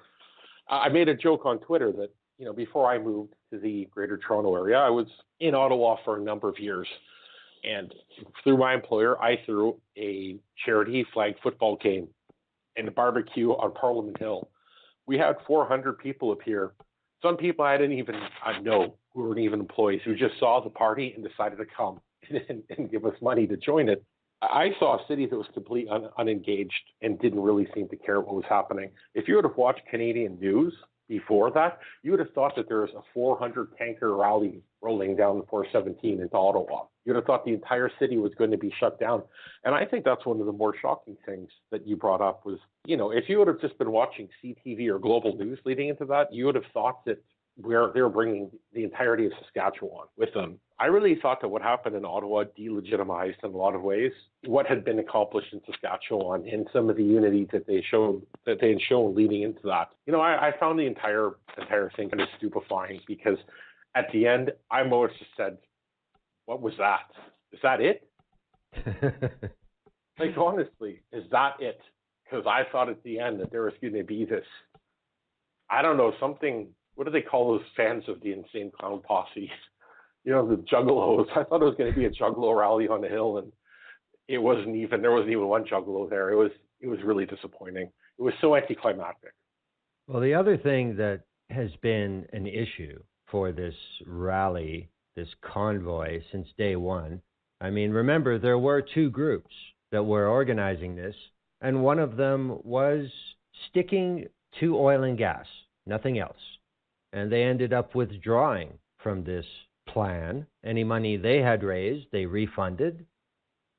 I made a joke on Twitter that, before I moved to the Greater Toronto Area, I was in Ottawa for a number of years. And through my employer, I threw a charity flag football game and a barbecue on Parliament Hill. We had 400 people appear. Some people I didn't even know who weren't even employees, who just saw the party and decided to come and give us money to join it. I saw a city that was completely unengaged and didn't really seem to care what was happening. If you would have watched Canadian news before that, you would have thought that there was a 400 tanker rally rolling down the 417 into Ottawa. You would have thought the entire city was going to be shut down. And I think that's one of the more shocking things that you brought up was, if you would have just been watching CTV or Global News leading into that, you would have thought that they were bringing the entirety of Saskatchewan with them. I really thought that what happened in Ottawa delegitimized in a lot of ways what had been accomplished in Saskatchewan and some of the unity that they had shown leading into that. I found the entire thing kind of stupefying because at the end, I almost just said, "What was that? Is that it?" Like honestly, is that it? Because I thought at the end that there was going to be this, I don't know, something. What do they call those fans of the Insane Clown Posse? The juggalos. I thought it was going to be a juggalo rally on the hill, and there wasn't even one juggalo there. It was really disappointing. It was so anticlimactic. Well, the other thing that has been an issue for this rally, this convoy, since day one, remember, there were two groups that were organizing this, and one of them was sticking to oil and gas, nothing else. And they ended up withdrawing from this plan. Any money they had raised, they refunded.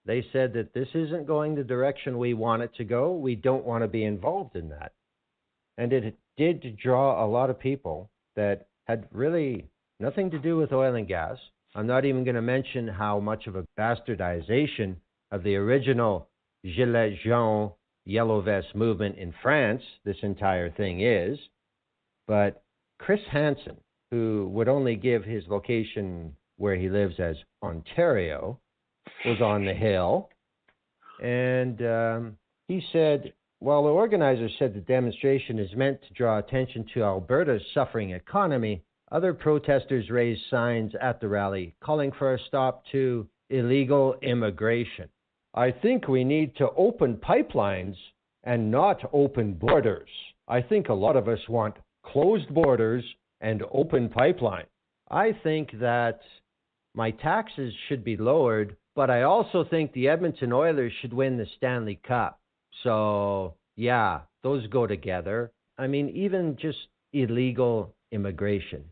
They said that this isn't going the direction we want it to go. We don't want to be involved in that. And it did draw a lot of people that had really nothing to do with oil and gas. I'm not even going to mention how much of a bastardization of the original Gilets jaunes, yellow vest movement in France this entire thing is. But Chris Hansen, who would only give his location where he lives as Ontario, was on the Hill. And he said, while the organizers said the demonstration is meant to draw attention to Alberta's suffering economy, other protesters raised signs at the rally calling for a stop to illegal immigration. I think we need to open pipelines and not open borders. I think a lot of us want closed borders and open pipeline. I think that my taxes should be lowered, but I also think the Edmonton Oilers should win the Stanley Cup. So, yeah, those go together. Even just illegal immigration.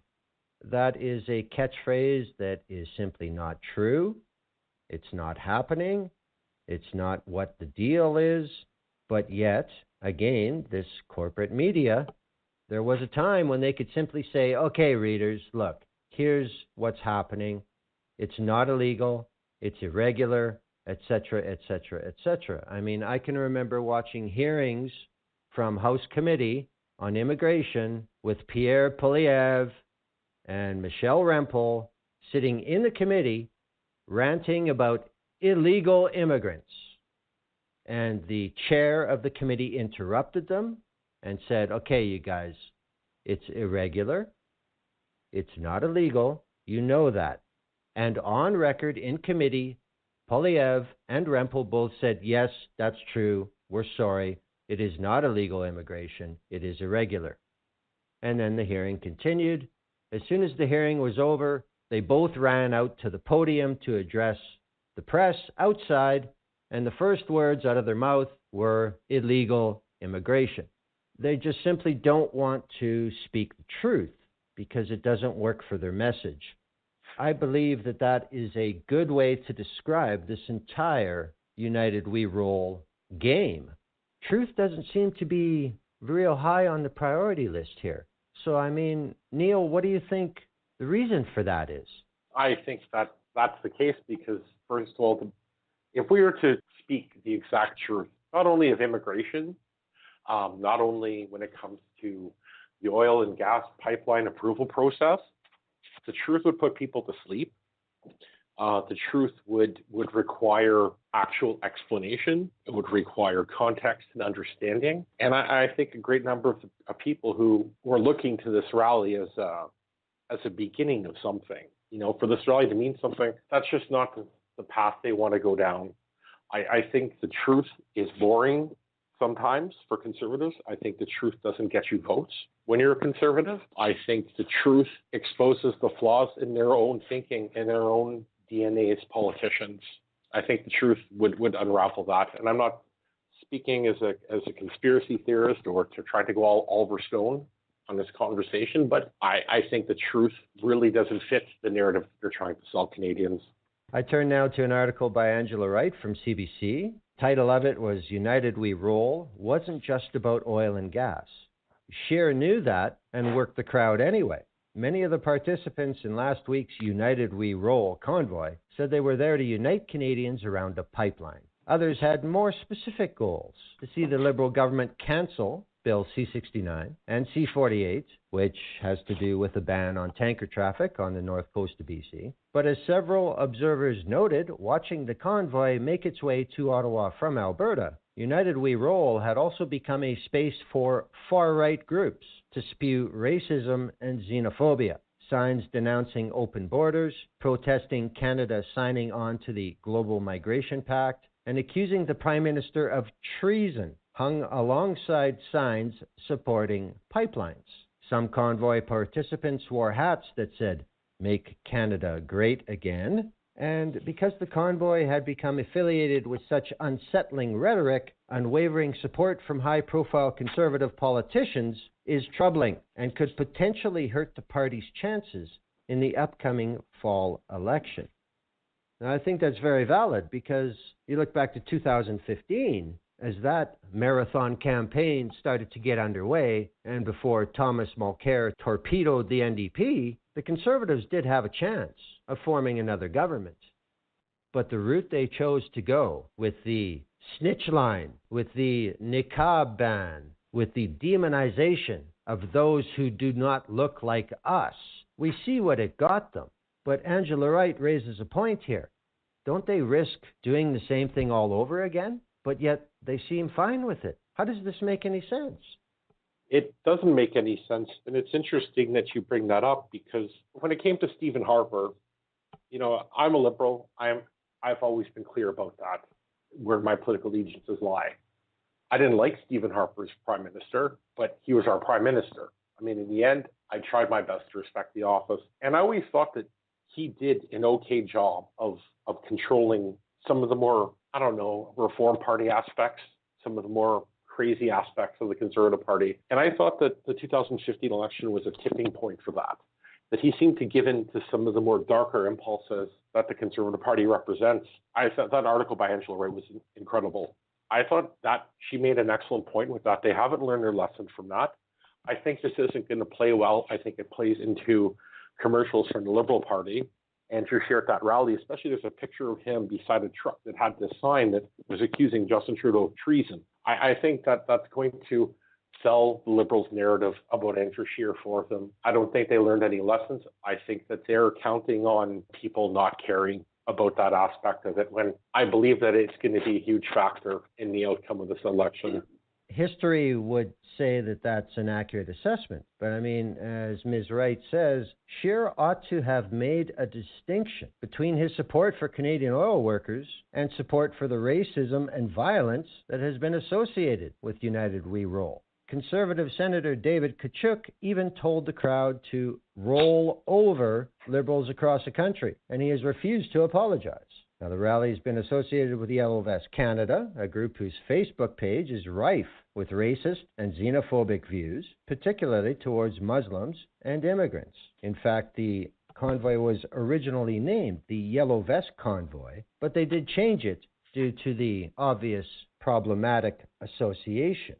That is a catchphrase that is simply not true. It's not happening. It's not what the deal is. But yet, again, this corporate media, there was a time when they could simply say, okay, readers, look, here's what's happening. It's not illegal. It's irregular, etc., etc., etc. I can remember watching hearings from House Committee on Immigration with Pierre Poilievre and Michelle Rempel sitting in the committee ranting about illegal immigrants. And the chair of the committee interrupted them and said, okay, you guys, it's irregular. It's not illegal. You know that. And on record in committee, Poilievre and Rempel both said, yes, that's true. We're sorry. It is not illegal immigration. It is irregular. And then the hearing continued. As soon as the hearing was over, they both ran out to the podium to address the press outside, and the first words out of their mouth were illegal immigration. They just simply don't want to speak the truth because it doesn't work for their message. I believe that that is a good way to describe this entire United We Roll game. Truth doesn't seem to be real high on the priority list here. So, I mean, Neil, what do you think the reason for that is? I think that that's the case because, first of all, if we were to speak the exact truth, not only of immigration, not only when it comes to the oil and gas pipeline approval process, the truth would put people to sleep. The truth would require actual explanation. It would require context and understanding. And I think a great number of people who were looking to this rally as a beginning of something, for this rally to mean something, that's just not the path they want to go down. I think the truth is boring sometimes for conservatives. I think the truth doesn't get you votes when you're a conservative. I think the truth exposes the flaws in their own thinking and their own DNA as politicians. I think the truth would unravel that. And I'm not speaking as a conspiracy theorist or to try to go all Oliver Stone on this conversation, but I think the truth really doesn't fit the narrative they're trying to sell Canadians. I turn now to an article by Angela Wright from CBC. Title of it was United We Roll wasn't just about oil and gas. Scheer knew that and worked the crowd anyway. Many of the participants in last week's United We Roll convoy said they were there to unite Canadians around a pipeline. Others had more specific goals: to see the Liberal government cancel Bill C-69 and C-48, which has to do with a ban on tanker traffic on the north coast of BC. But as several observers noted, watching the convoy make its way to Ottawa from Alberta, United We Roll had also become a space for far-right groups to spew racism and xenophobia. Signs denouncing open borders, protesting Canada signing on to the Global Migration Pact, and accusing the Prime Minister of treason hung alongside signs supporting pipelines. Some convoy participants wore hats that said, "Make Canada Great Again." And because the convoy had become affiliated with such unsettling rhetoric, unwavering support from high-profile conservative politicians is troubling and could potentially hurt the party's chances in the upcoming fall election. Now, I think that's very valid because you look back to 2015, as that marathon campaign started to get underway, and before Thomas Mulcair torpedoed the NDP, the Conservatives did have a chance of forming another government. But the route they chose to go, with the snitch line, with the niqab ban, with the demonization of those who do not look like us, we see what it got them. But Angela Wright raises a point here. Don't they risk doing the same thing all over again? But yet they seem fine with it. How does this make any sense? It doesn't make any sense. And it's interesting that you bring that up because when it came to Stephen Harper, I'm a Liberal. I've always been clear about that, where my political allegiances lie. I didn't like Stephen Harper as Prime Minister, but he was our Prime Minister. I mean, in the end, I tried my best to respect the office. And I always thought that he did an okay job of controlling some of the more, Reform Party aspects, some of the more crazy aspects of the Conservative Party. And I thought that the 2015 election was a tipping point for that he seemed to give in to some of the more darker impulses that the Conservative Party represents. I thought that article by Angela Wright was incredible. I thought that she made an excellent point with that. They haven't learned their lesson from that. I think this isn't going to play well. I think it plays into commercials from the Liberal Party. Andrew Scheer at that rally, especially there's a picture of him beside a truck that had this sign that was accusing Justin Trudeau of treason. I think that that's going to sell the Liberals' narrative about Andrew Scheer for them. I don't think they learned any lessons. I think that they're counting on people not caring about that aspect of it, when I believe that it's going to be a huge factor in the outcome of this election. History would say that that's an accurate assessment. But I mean, as Ms. Wright says, Scheer ought to have made a distinction between his support for Canadian oil workers and support for the racism and violence that has been associated with United We Roll. Conservative Senator David Kachuk even told the crowd to roll over Liberals across the country, and he has refused to apologize. Now, the rally has been associated with Yellow Vest Canada, a group whose Facebook page is rife with racist and xenophobic views, particularly towards Muslims and immigrants. In fact, the convoy was originally named the Yellow Vest Convoy, but they did change it due to the obvious problematic association.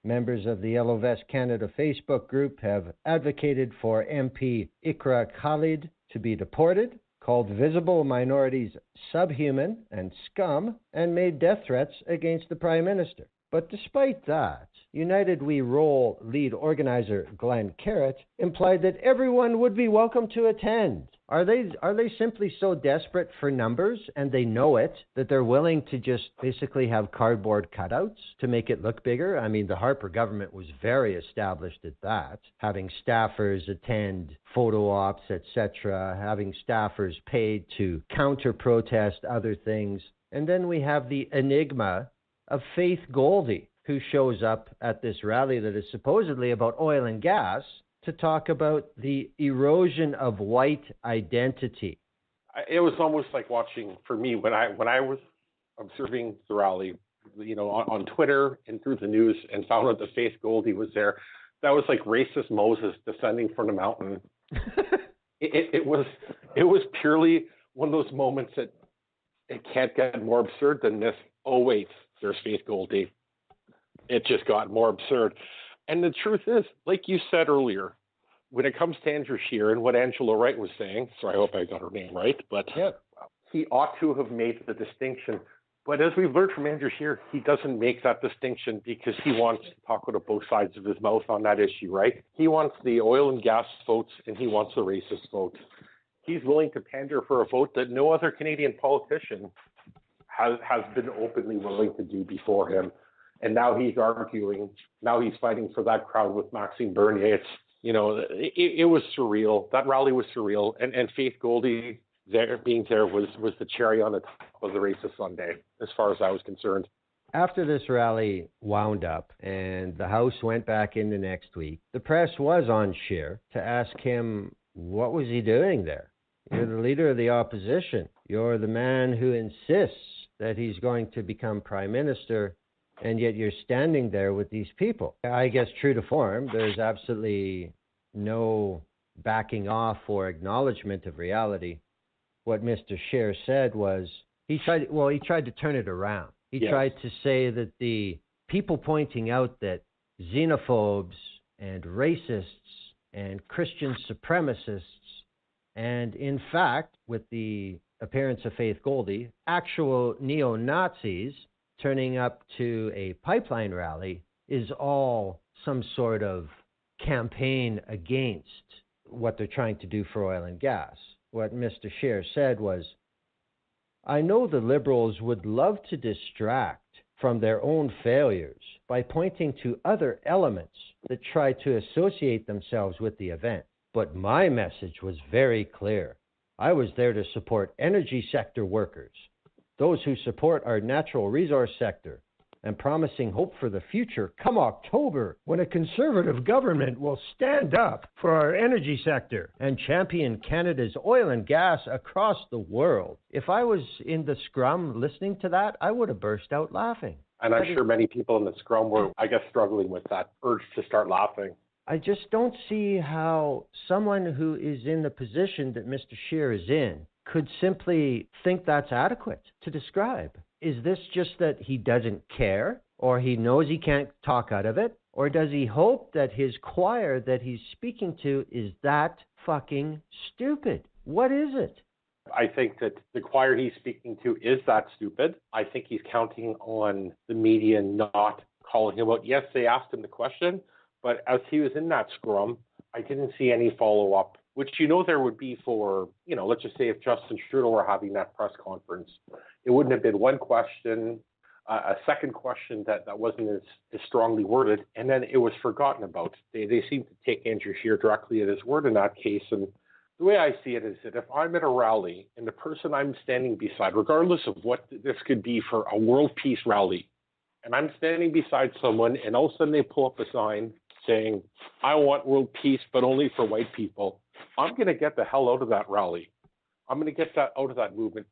Members of the Yellow Vest Canada Facebook group have advocated for MP Ikra Khalid to be deported, called visible minorities subhuman and scum, and made death threats against the Prime Minister. But despite that, United We Roll lead organizer Glenn Carrott implied that everyone would be welcome to attend. Are they simply so desperate for numbers, and they know it, that they're willing to just basically have cardboard cutouts to make it look bigger? I mean, the Harper government was very established at that, having staffers attend photo ops, etc., having staffers paid to counter-protest other things. And then we have the enigma of Faith Goldie, who shows up at this rally that is supposedly about oil and gas to talk about the erosion of white identity. It was almost like watching, for me, when I was observing the rally, on Twitter and through the news, and found out that Faith Goldie was there. That was like racist Moses descending from the mountain. It was purely one of those moments that it can't get more absurd than this. Oh wait, there's Faith Goldie. It just got more absurd. And the truth is, like you said earlier, when it comes to Andrew Scheer and what Angela Wright was saying, sorry, I hope I got her name right, but he ought to have made the distinction. But as we've learned from Andrew Scheer, he doesn't make that distinction because he wants to talk out of both sides of his mouth on that issue, right? He wants the oil and gas votes, and he wants the racist votes. He's willing to pander for a vote that no other Canadian politician has been openly willing to do before him. And now he's arguing, now he's fighting for that crowd with Maxime Bernier. It was surreal. That rally was surreal. And Faith Goldie being there was the cherry on the top of the racist sundae, as far as I was concerned. After this rally wound up and the House went back in the next week, the press was on Scheer to ask him, what was he doing there? You're the leader of the opposition. You're the man who insists that he's going to become prime minister, and yet you're standing there with these people. I guess true to form, there's absolutely no backing off or acknowledgement of reality. What Mr. Scheer said was, he tried to turn it around. He tried to say that the people pointing out that xenophobes and racists and Christian supremacists, and in fact, with the appearance of Faith Goldie, actual neo-Nazis turning up to a pipeline rally is all some sort of campaign against what they're trying to do for oil and gas. What Mr. Scheer said was, I know the Liberals would love to distract from their own failures by pointing to other elements that try to associate themselves with the event. But my message was very clear. I was there to support energy sector workers, those who support our natural resource sector, and promising hope for the future come October, when a conservative government will stand up for our energy sector and champion Canada's oil and gas across the world. If I was in the scrum listening to that, I would have burst out laughing. And I'm sure many people in the scrum were, struggling with that urge to start laughing. I just don't see how someone who is in the position that Mr. Scheer is in could simply think that's adequate to describe. Is this just that he doesn't care, or he knows he can't talk out of it, or does he hope that his choir that he's speaking to is that fucking stupid? What is it? I think that the choir he's speaking to is that stupid. I think he's counting on the media not calling him out. Yes, they asked him the question, but as he was in that scrum, I didn't see any follow-up, which there would be for, let's just say if Justin Trudeau were having that press conference. It wouldn't have been one question, a second question that wasn't as strongly worded, and then it was forgotten about. They seem to take Andrew Scheer directly at his word in that case. And the way I see it is that if I'm at a rally and the person I'm standing beside, regardless of what this could be for a world peace rally, and I'm standing beside someone and all of a sudden they pull up a sign saying, I want world peace, but only for white people, I'm going to get the hell out of that rally. I'm going to get that out of that movement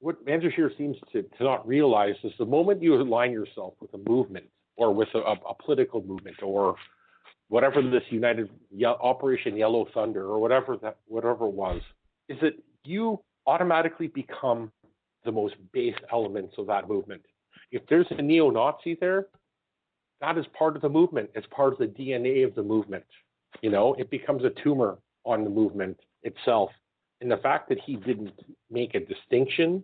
what Andrew Scheer seems to not realize is the moment you align yourself with a movement or with a political movement or whatever this Operation Yellow Thunder or whatever it was, is that you automatically become the most base elements of that movement. If there's a neo-Nazi there, that is part of the movement. It's part of the DNA of the movement. It becomes a tumor on the movement itself. And the fact that he didn't make a distinction,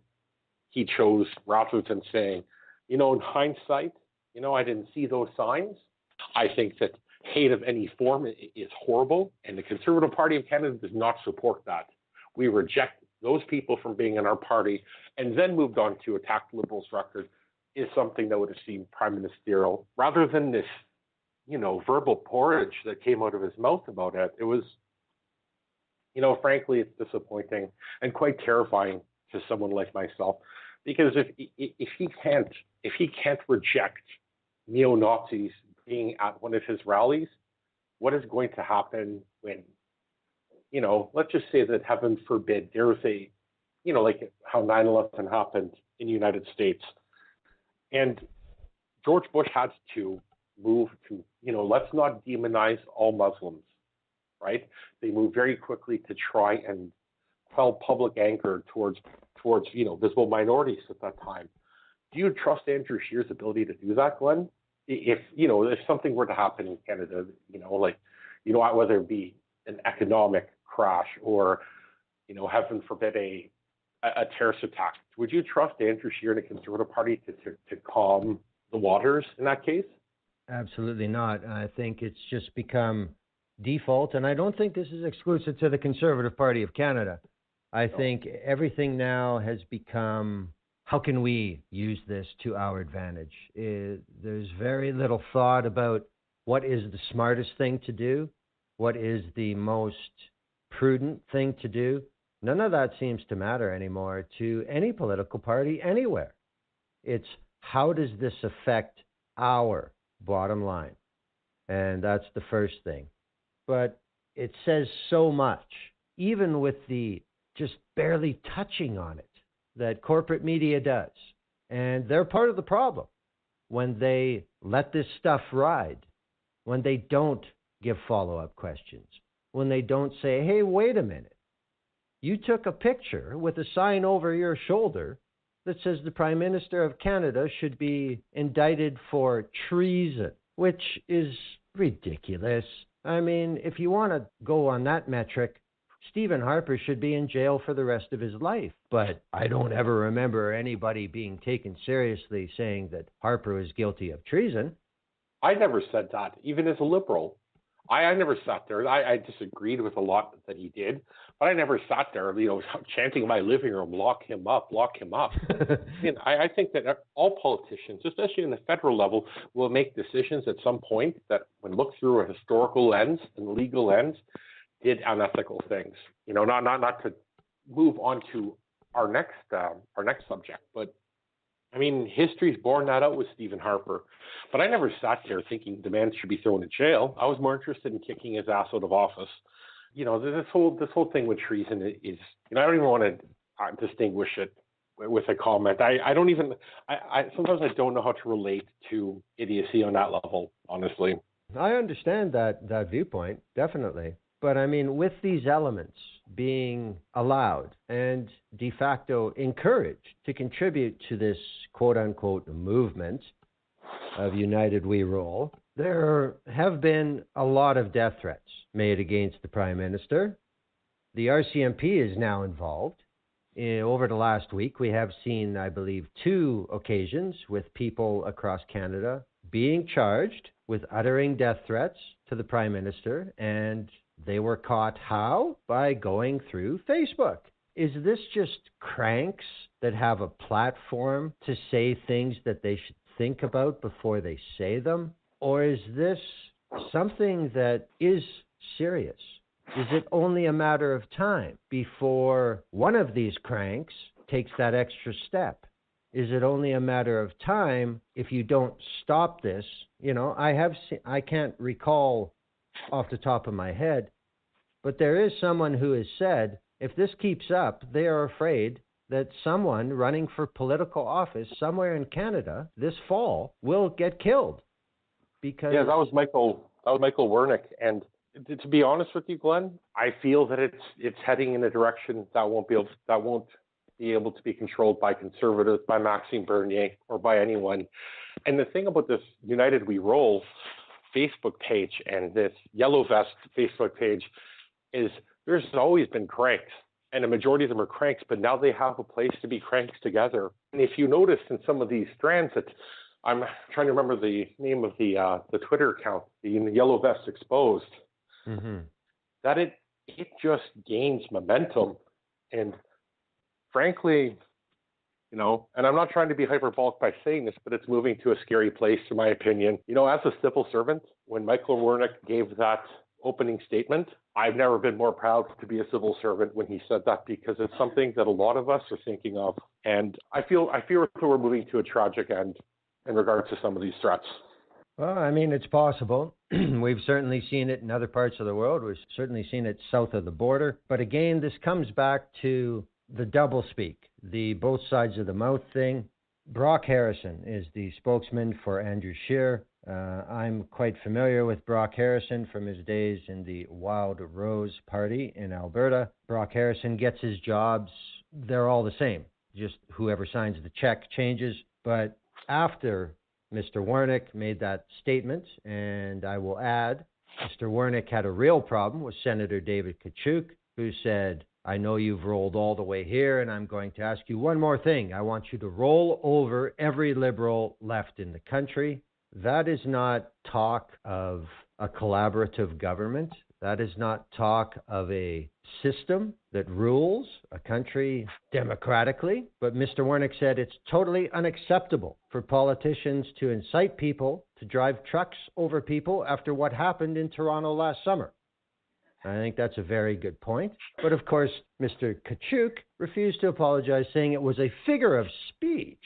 he chose, rather than saying, in hindsight, I didn't see those signs. I think that hate of any form is horrible, and the Conservative Party of Canada does not support that. We reject those people from being in our party, and then moved on to attack the Liberals' record is something that would have seemed prime ministerial, rather than this, verbal porridge that came out of his mouth about it. It was, frankly, it's disappointing and quite terrifying to someone like myself, because if he can't reject neo-Nazis being at one of his rallies, what is going to happen when, let's just say that, heaven forbid, there's a, like how 9/11 happened in the United States, and George Bush had to move to, let's not demonize all Muslims, right? They moved very quickly to try and quell public anger towards visible minorities at that time. Do you trust Andrew Scheer's ability to do that, Glenn? If something were to happen in Canada, whether it be an economic crash or, heaven forbid, a terrorist attack, would you trust Andrew Scheer and the Conservative Party to calm the waters in that case? Absolutely not. I think it's just become default, and I don't think this is exclusive to the Conservative Party of Canada. I think everything now has become, how can we use this to our advantage? There's very little thought about what is the smartest thing to do, what is the most prudent thing to do. None of that seems to matter anymore to any political party anywhere. It's how does this affect our bottom line? And that's the first thing. But it says so much, even with the just barely touching on it, that corporate media does. And they're part of the problem when they let this stuff ride, when they don't give follow-up questions, when they don't say, hey, wait a minute. You took a picture with a sign over your shoulder that says the Prime Minister of Canada should be indicted for treason, which is ridiculous. I mean, if you want to go on that metric, Stephen Harper should be in jail for the rest of his life. But I don't ever remember anybody being taken seriously saying that Harper was guilty of treason. I never said that, even as a Liberal. I never sat there. I disagreed with a lot that he did, but I never sat there, chanting in my living room, lock him up, lock him up. I think that all politicians, especially in the federal level, will make decisions at some point that, when looked through a historical lens and legal lens, did unethical things. Not to move on to our next subject, but I mean, history's borne that out with Stephen Harper. But I never sat there thinking the man should be thrown in jail. I was more interested in kicking his ass out of office. This whole thing with treason is, I don't even want to distinguish it with a comment. I don't even, sometimes I don't know how to relate to idiocy on that level, honestly. I understand that viewpoint, definitely. But I mean, with these elements being allowed and de facto encouraged to contribute to this quote-unquote movement of United We Roll, there have been a lot of death threats made against the Prime Minister. The RCMP is now involved. Over the last week, we have seen, I believe, 2 occasions with people across Canada being charged with uttering death threats to the Prime Minister, and they were caught how? By going through Facebook. Is this just cranks that have a platform to say things that they should think about before they say them? Or is this something that is serious? Is it only a matter of time before one of these cranks takes that extra step? Is it only a matter of time if you don't stop this? I can't recall off the top of my head, but there is someone who has said, if this keeps up, they are afraid that someone running for political office somewhere in Canada this fall will get killed. Because that was Michael Wernick. And to be honest with you, Glenn, I feel that it's heading in a direction that won't be able to be controlled by conservatives, by Maxime Bernier, or by anyone. And the thing about this United We Roll Facebook page and this Yellow Vest Facebook page is there's always been cranks, and a majority of them are cranks, but now they have a place to be cranks together. And if you notice in some of these strands that I'm trying to remember the name of the Twitter account, the Yellow Vest Exposed, that it just gains momentum. And frankly, and I'm not trying to be hyperbolic by saying this, but it's moving to a scary place, in my opinion. As a civil servant, when Michael Wernick gave that opening statement, I've never been more proud to be a civil servant when he said that, because it's something that a lot of us are thinking of. And I feel that we're moving to a tragic end in regards to some of these threats. Well, I mean, it's possible. We've certainly seen it in other parts of the world. We've certainly seen it south of the border. But again, this comes back to the doublespeak, the both sides of the mouth thing. Brock Harrison is the spokesman for Andrew Scheer. I'm quite familiar with Brock Harrison from his days in the Wild Rose Party in Alberta. Brock Harrison gets his jobs. They're all the same. Just whoever signs the check changes. But after Mr. Wernick made that statement, and I will add, Mr. Wernick had a real problem with Senator David Kachuk, who said, I know you've rolled all the way here, and I'm going to ask you one more thing. I want you to roll over every liberal left in the country. That is not talk of a collaborative government. That is not talk of a system that rules a country democratically. But Mr. Wernick said it's totally unacceptable for politicians to incite people to drive trucks over people after what happened in Toronto last summer. I think that's a very good point. But of course, Mr. Kachuk refused to apologize, saying it was a figure of speech.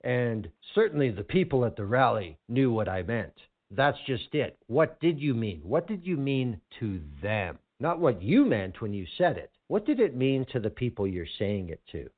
And certainly the people at the rally knew what I meant. That's just it. What did you mean? What did you mean to them? Not what you meant when you said it. What did it mean to the people you're saying it to?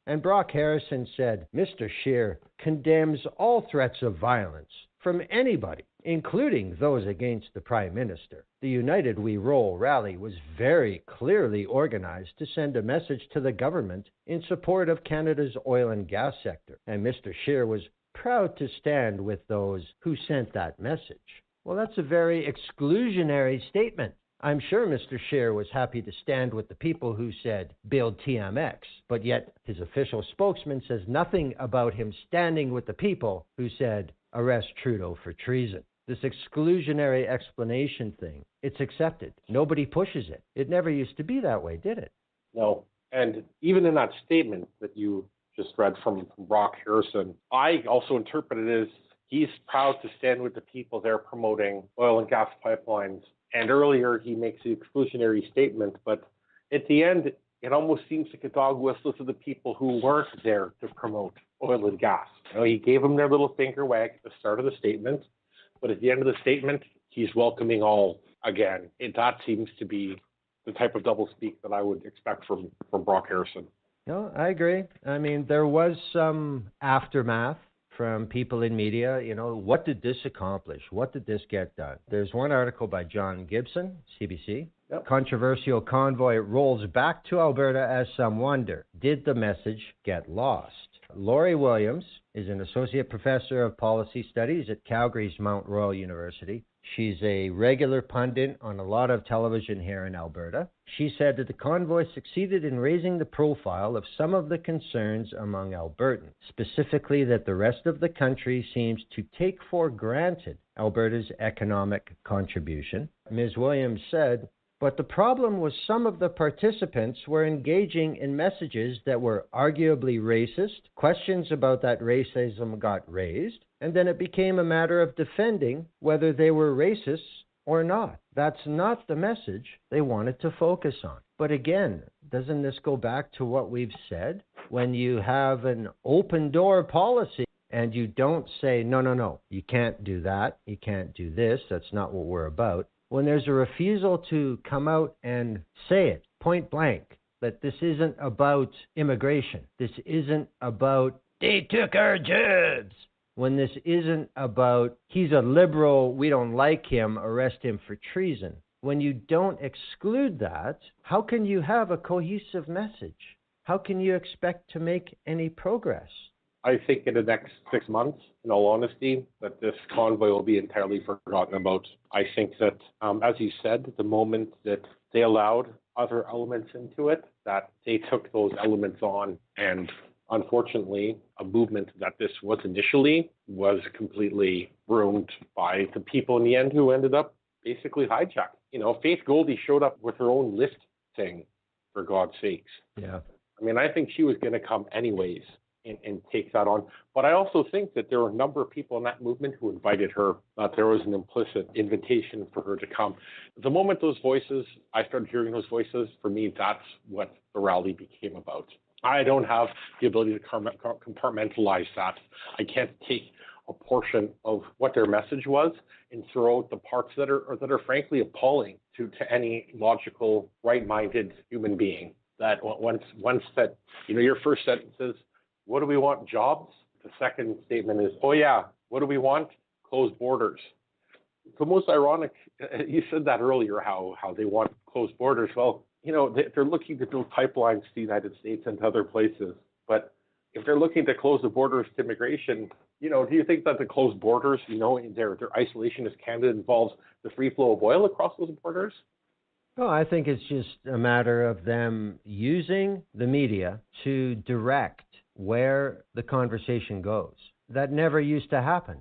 And Brock Harrison said, Mr. Scheer condemns all threats of violence from anybody, including those against the Prime Minister. The United We Roll rally was very clearly organized to send a message to the government in support of Canada's oil and gas sector. And Mr. Scheer was proud to stand with those who sent that message. Well, that's a very exclusionary statement. I'm sure Mr. Scheer was happy to stand with the people who said, build TMX, but yet his official spokesman says nothing about him standing with the people who said, arrest Trudeau for treason. This exclusionary explanation thing, it's accepted. Nobody pushes it. It never used to be that way, did it? No. And even in that statement that you just read from Brock Harrison, I also interpret it as he's proud to stand with the people there promoting oil and gas pipelines. And earlier he makes the exclusionary statement, but at the end, it almost seems like a dog whistle to the people who weren't there to promote oil and gas. He gave them their little finger wag at the start of the statement, but at the end of the statement, he's welcoming all again. And that seems to be the type of doublespeak that I would expect from Brock Harrison. No, I agree. I mean, there was some aftermath from people in media. What did this accomplish? What did this get done? There's one article by John Gibson, CBC. Yep. Controversial convoy rolls back to Alberta as some wonder. Did the message get lost? Laurie Williams is an associate professor of policy studies at Calgary's Mount Royal University. She's a regular pundit on a lot of television here in Alberta. She said that the convoy succeeded in raising the profile of some of the concerns among Albertans, specifically that the rest of the country seems to take for granted Alberta's economic contribution. Ms. Williams said, but the problem was some of the participants were engaging in messages that were arguably racist. Questions about that racism got raised, and then it became a matter of defending whether they were racists or not. That's not the message they wanted to focus on. But again, doesn't this go back to what we've said? When you have an open door policy and you don't say, no, you can't do that, you can't do this, that's not what we're about. When there's a refusal to come out and say it, point blank, that this isn't about immigration. This isn't about, they took our jobs. When this isn't about, he's a liberal, we don't like him, arrest him for treason. When you don't exclude that, how can you have a cohesive message? How can you expect to make any progress? I think in the next 6 months, in all honesty, that this convoy will be entirely forgotten about. I think that, as you said, the moment that they allowed other elements into it, that they took those elements on, and unfortunately, a movement that this was initially was completely ruined by the people in the end who ended up basically hijacked. You know, Faith Goldie showed up with her own lift thing, for God's sakes. Yeah. I mean, I think she was going to come anyways and take that on. But I also think that there were a number of people in that movement who invited her, that there was an implicit invitation for her to come. The moment those voices, I started hearing those voices, for me, that's what the rally became about. I don't have the ability to compartmentalize that. I can't take a portion of what their message was and throw out the parts that are frankly appalling to any logical, right-minded human being. That once that, you know, your first sentence is, what do we want? Jobs? The second statement is, oh yeah, what do we want? Closed borders. The most ironic, you said that earlier, how they want closed borders. Well, you know, they're looking to build pipelines to the United States and to other places. But if they're looking to close the borders to immigration, you know, do you think that the closed borders, you know, in their isolation as Canada involves the free flow of oil across those borders? Well, I think it's just a matter of them using the media to direct where the conversation goes. That never used to happen.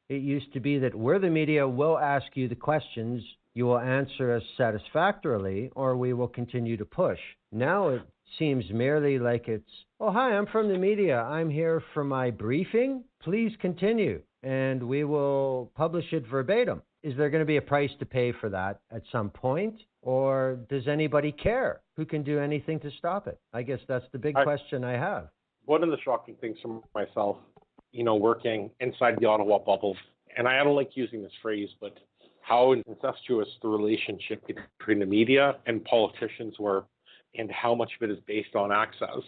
It used to be that we're the media, we'll ask you the questions, you will answer us satisfactorily, or we will continue to push. Now it seems merely like it's, oh, hi, I'm from the media. I'm here for my briefing. Please continue, and we will publish it verbatim. Is there going to be a price to pay for that at some point? Or does anybody care? Who can do anything to stop it? I guess that's the big question I have. One of the shocking things for myself, you know, working inside the Ottawa bubble, and I don't like using this phrase, but how incestuous the relationship between the media and politicians were, and how much of it is based on access.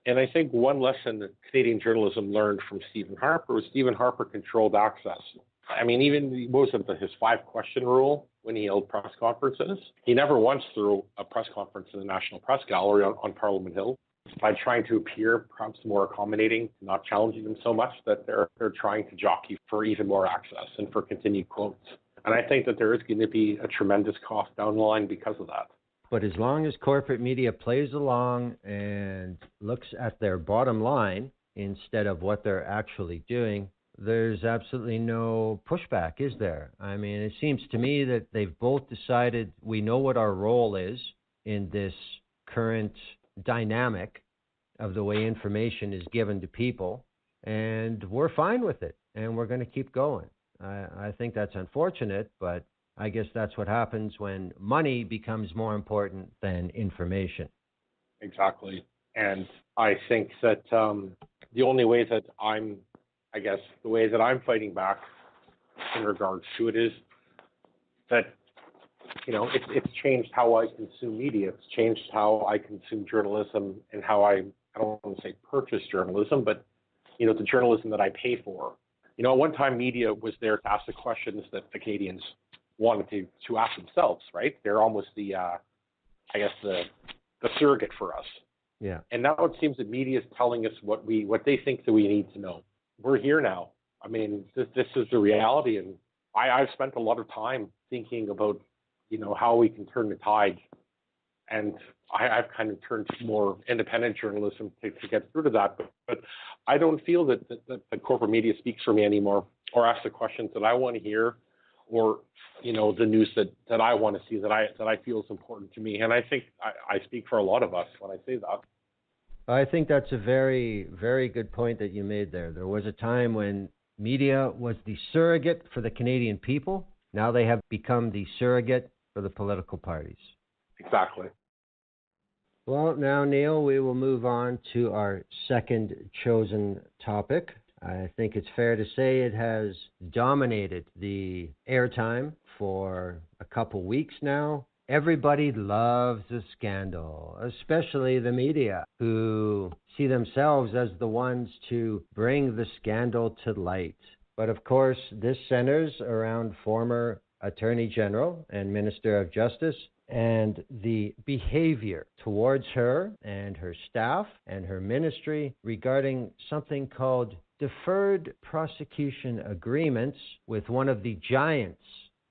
And I think one lesson that Canadian journalism learned from Stephen Harper was Stephen Harper controlled access. I mean, even most of his 5-question rule when he held press conferences, he never once threw a press conference in the National Press Gallery on Parliament Hill by trying to appear perhaps more accommodating, not challenging them so much that they're trying to jockey for even more access and for continued quotes. And I think that there is going to be a tremendous cost down the line because of that. But as long as corporate media plays along and looks at their bottom line instead of what they're actually doing, there's absolutely no pushback, is there? I mean, it seems to me that they've both decided we know what our role is in this current dynamic of the way information is given to people, and we're fine with it, and we're going to keep going. I think that's unfortunate, but I guess that's what happens when money becomes more important than information. Exactly. And I think that the only way that I'm fighting back in regards to it is that, you know, it's changed how I consume media. It's changed how I consume journalism and how I don't want to say purchase journalism, but, you know, the journalism that I pay for. You know, at one time, media was there to ask the questions that the Canadians wanted to ask themselves, right? They're almost the surrogate for us. Yeah. And now it seems that media is telling us what they think that we need to know. We're here now. I mean, this is the reality, and I've spent a lot of time thinking about, you know, how we can turn the tide. And I've kind of turned to more independent journalism to get through to that. But I don't feel that the corporate media speaks for me anymore, or asks the questions that I want to hear, or, you know, the news that I want to see, that I feel is important to me. And I think I speak for a lot of us when I say that. I think that's a very, very good point that you made there. There was a time when media was the surrogate for the Canadian people. Now they have become the surrogate for the political parties. Exactly. Well, now, Neil, we will move on to our second chosen topic. I think it's fair to say it has dominated the airtime for a couple weeks now, Everybody loves a scandal, especially the media, who see themselves as the ones to bring the scandal to light. But of course, this centers around former Attorney General and Minister of Justice and the behavior towards her and her staff and her ministry regarding something called deferred prosecution agreements with one of the giants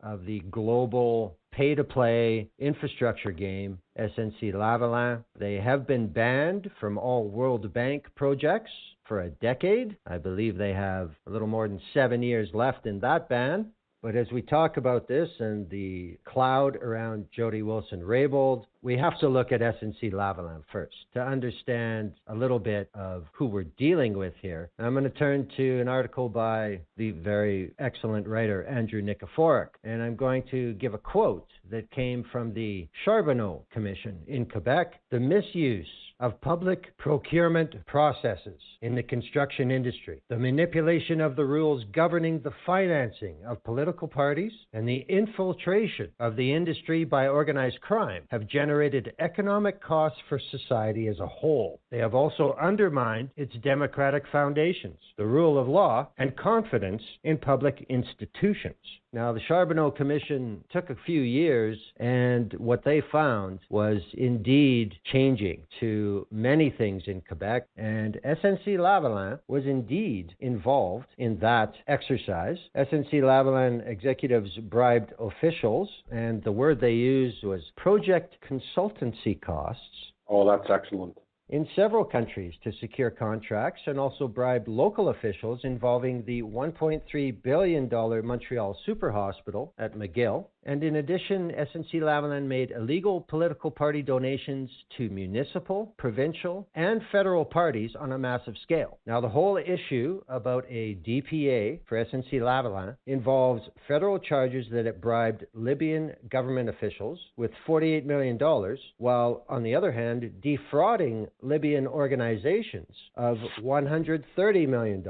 of the global pay-to-play infrastructure game, SNC-Lavalin. They have been banned from all World Bank projects for a decade. I believe they have a little more than 7 years left in that ban. But as we talk about this and the cloud around Jody Wilson-Raybould, we have to look at SNC-Lavalin first to understand a little bit of who we're dealing with here. And I'm going to turn to an article by the very excellent writer Andrew Nikiforuk, and I'm going to give a quote that came from the Charbonneau Commission in Quebec: "The misuse of public procurement processes in the construction industry, the manipulation of the rules governing the financing of political parties, and the infiltration of the industry by organized crime have generated economic costs for society as a whole. They have also undermined its democratic foundations, the rule of law, and confidence in public institutions." Now, the Charbonneau Commission took a few years, and what they found was indeed changing to many things in Quebec, and SNC-Lavalin was indeed involved in that exercise. SNC-Lavalin executives bribed officials, and the word they used was project consultancy costs. Oh, that's excellent. In several countries to secure contracts, and also bribed local officials involving the $1.3 billion Montreal Super Hospital at McGill. And in addition, SNC-Lavalin made illegal political party donations to municipal, provincial, and federal parties on a massive scale. Now, the whole issue about a DPA for SNC-Lavalin involves federal charges that it bribed Libyan government officials with $48 million, while, on the other hand, defrauding Libyan organizations of $130 million.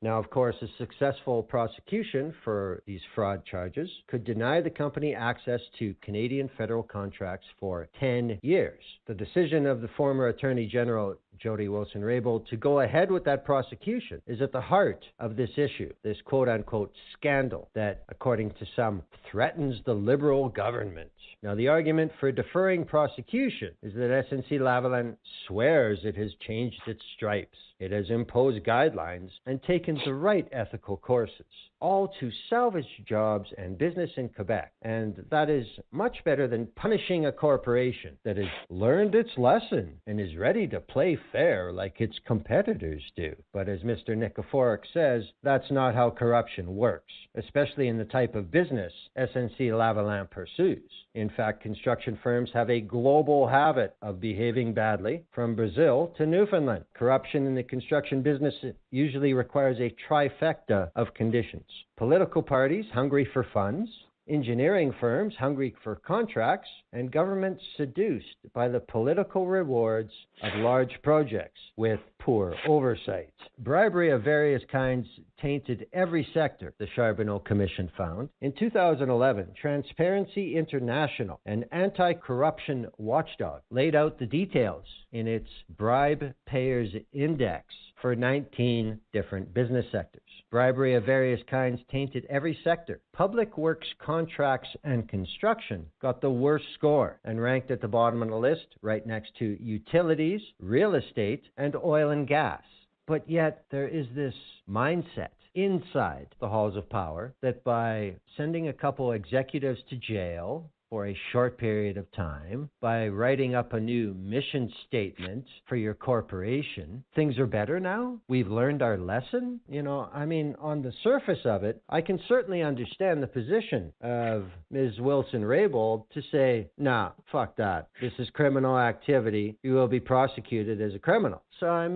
Now, of course, a successful prosecution for these fraud charges could deny the company access to Canadian federal contracts for 10 years. The decision of the former Attorney General Jody Wilson-Raybould to go ahead with that prosecution is at the heart of this issue, this quote-unquote scandal that, according to some, threatens the Liberal government. Now, the argument for deferring prosecution is that SNC-Lavalin swears it has changed its stripes. It has imposed guidelines and taken the right ethical courses, all to salvage jobs and business in Quebec. And that is much better than punishing a corporation that has learned its lesson and is ready to play fair like its competitors do. But as Mr. Nikiforuk says, that's not how corruption works, especially in the type of business SNC-Lavalin pursues. In fact, construction firms have a global habit of behaving badly, from Brazil to Newfoundland. Corruption in the construction business usually requires a trifecta of conditions: political parties hungry for funds, engineering firms hungry for contracts, and governments seduced by the political rewards of large projects with poor oversight. Bribery of various kinds tainted every sector, the Charbonneau Commission found. In 2011, Transparency International, an anti-corruption watchdog, laid out the details in its Bribe Payers Index for 19 different business sectors. Bribery of various kinds tainted every sector. Public works contracts and construction got the worst score and ranked at the bottom of the list, right next to utilities, real estate, and oil and gas. But yet there is this mindset inside the halls of power that by sending a couple executives to jail for a short period of time, by writing up a new mission statement for your corporation, things are better now? We've learned our lesson? On the surface of it, I can certainly understand the position of Ms. Wilson-Raybould to say, nah, fuck that. This is criminal activity. You will be prosecuted as a criminal. So,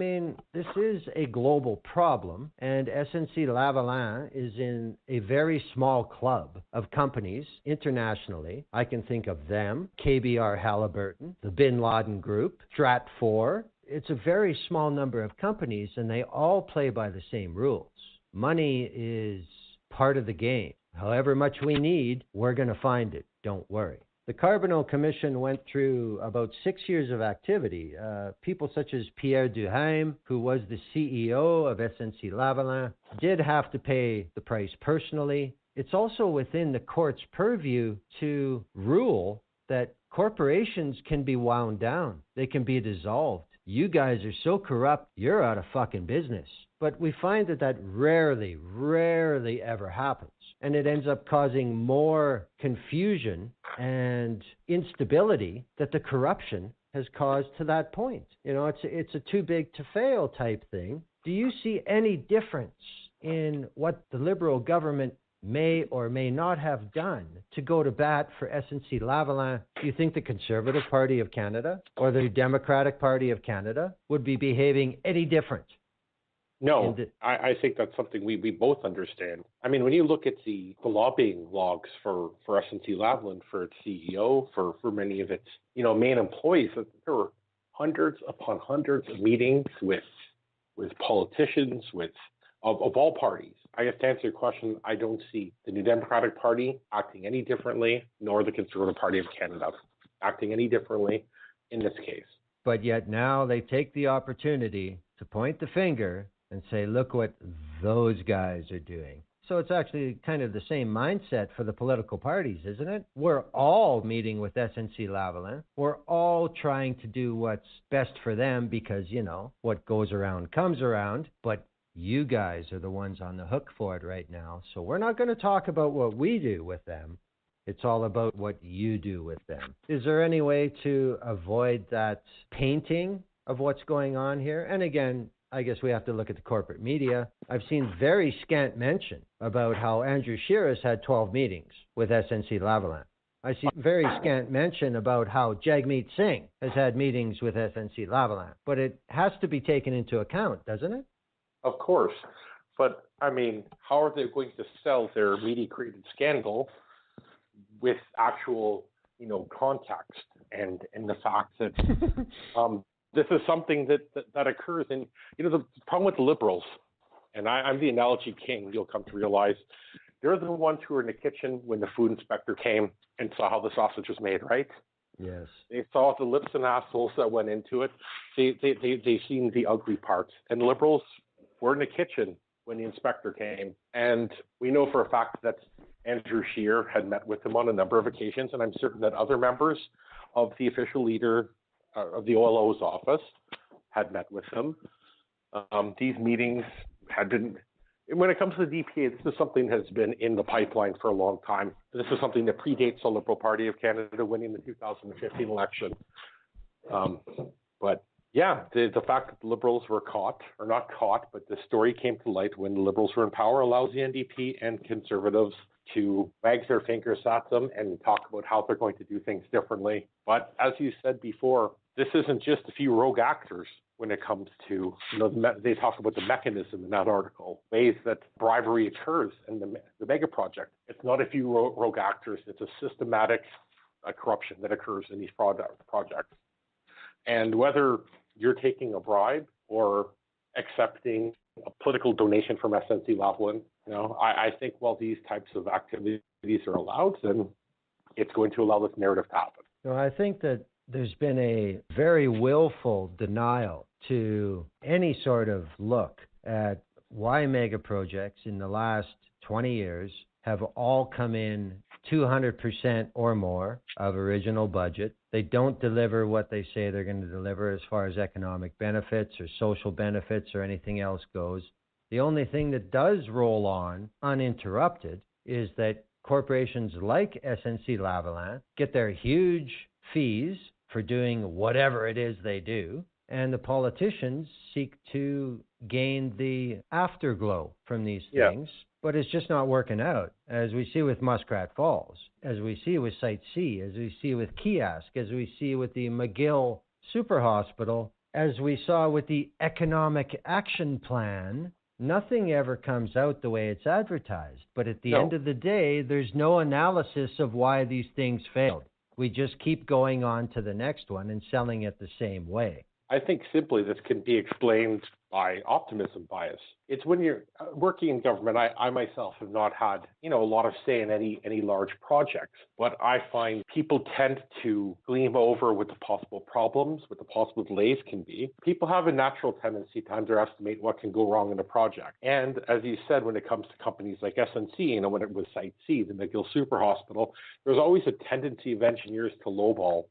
this is a global problem, and SNC-Lavalin is in a very small club of companies internationally. I can think of them, KBR Halliburton, the Bin Laden Group, Stratfor. It's a very small number of companies, and they all play by the same rules. Money is part of the game. However much we need, we're going to find it. Don't worry. The Carbonell Commission went through about 6 years of activity. People such as Pierre Duhaime, who was the CEO of SNC-Lavalin, did have to pay the price personally. It's also within the court's purview to rule that corporations can be wound down. They can be dissolved. You guys are so corrupt, you're out of fucking business. But we find that rarely ever happens. And it ends up causing more confusion and instability that the corruption has caused to that point. You know, it's a too big to fail type thing. Do you see any difference in what the Liberal government may or may not have done to go to bat for SNC-Lavalin? Do you think the Conservative Party of Canada or the Democratic Party of Canada would be behaving any different? No, I think that's something we both understand. I mean, when you look at the lobbying logs for SNC-Lavalin, for its CEO, for many of its main employees, there were hundreds upon hundreds of meetings with politicians, of all parties. I guess to answer your question, I don't see the New Democratic Party acting any differently, nor the Conservative Party of Canada acting any differently in this case. But yet now they take the opportunity to point the finger and say, look what those guys are doing. So it's actually kind of the same mindset for the political parties, isn't it? We're all meeting with SNC-Lavalin. We're all trying to do what's best for them because, what goes around comes around. But you guys are the ones on the hook for it right now. So we're not going to talk about what we do with them. It's all about what you do with them. Is there any way to avoid that painting of what's going on here? And again, I guess we have to look at the corporate media. I've seen very scant mention about how Andrew Scheer has had 12 meetings with SNC-Lavalin. I see very scant mention about how Jagmeet Singh has had meetings with SNC-Lavalin. But it has to be taken into account, doesn't it? Of course. But, I mean, how are they going to sell their media-created scandal with actual, context and the fact that this is something that occurs in, the problem with the Liberals, and I'm the analogy king, you'll come to realize, they're the ones who were in the kitchen when the food inspector came and saw how the sausage was made, right? Yes. They saw the lips and assholes that went into it. They seen the ugly parts. And Liberals were in the kitchen when the inspector came. And we know for a fact that Andrew Scheer had met with him on a number of occasions, and I'm certain that other members of the official leader of the OLO's office had met with him. These meetings had been, when it comes to the DPA, this is something that has been in the pipeline for a long time. This is something that predates the Liberal Party of Canada winning the 2015 election. But yeah, the fact that the Liberals were caught, or not caught, but the story came to light when the Liberals were in power allows the NDP and Conservatives to wag their fingers at them and talk about how they're going to do things differently. But as you said before, this isn't just a few rogue actors when it comes to, they talk about the mechanism in that article, ways that bribery occurs in the mega project. It's not a few rogue actors, it's a systematic corruption that occurs in these projects. And whether you're taking a bribe or accepting a political donation from SNC-Lavalin, I think while these types of activities are allowed, then it's going to allow this narrative to happen. I think that there's been a very willful denial to any sort of look at why mega projects in the last 20 years have all come in 200% or more of original budget. They don't deliver what they say they're going to deliver as far as economic benefits or social benefits or anything else goes. The only thing that does roll on uninterrupted is that corporations like SNC-Lavalin get their huge fees for doing whatever it is they do, and the politicians seek to gain the afterglow from these things. But it's just not working out, as we see with Muskrat Falls, as we see with Site C, as we see with Kiosk, as we see with the McGill Super Hospital, as we saw with the Economic Action Plan. Nothing ever comes out the way it's advertised. But at the end of the day, there's no analysis of why these things failed. We just keep going on to the next one and selling it the same way. I think simply this can be explained by optimism bias. It's when you're working in government. I myself have not had, a lot of say in any large projects, but I find people tend to gleam over what the possible problems, what the possible delays can be. People have a natural tendency to underestimate what can go wrong in a project. And as you said, when it comes to companies like SNC, when it was Site C, the McGill Super Hospital, there's always a tendency of engineers to lowball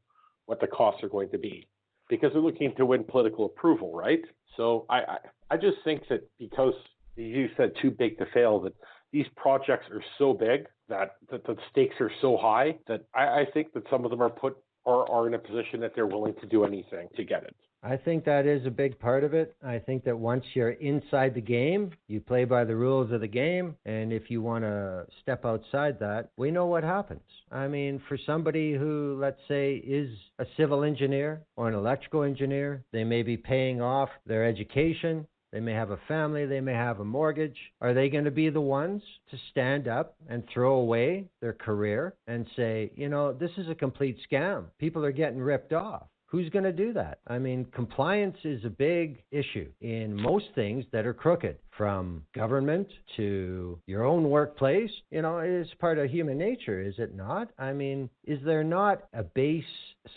what the costs are going to be, because they're looking to win political approval, right? So I just think that because you said too big to fail, that these projects are so big that the stakes are so high that I think that some of them are in a position that they're willing to do anything to get it. I think that is a big part of it. I think that once you're inside the game, you play by the rules of the game. And if you want to step outside that, we know what happens. I mean, for somebody who, let's say, is a civil engineer or an electrical engineer, they may be paying off their education. They may have a family, they may have a mortgage. Are they going to be the ones to stand up and throw away their career and say, this is a complete scam. People are getting ripped off. Who's going to do that? I mean, compliance is a big issue in most things that are crooked, from government to your own workplace. It's part of human nature, is it not? I mean, is there not a base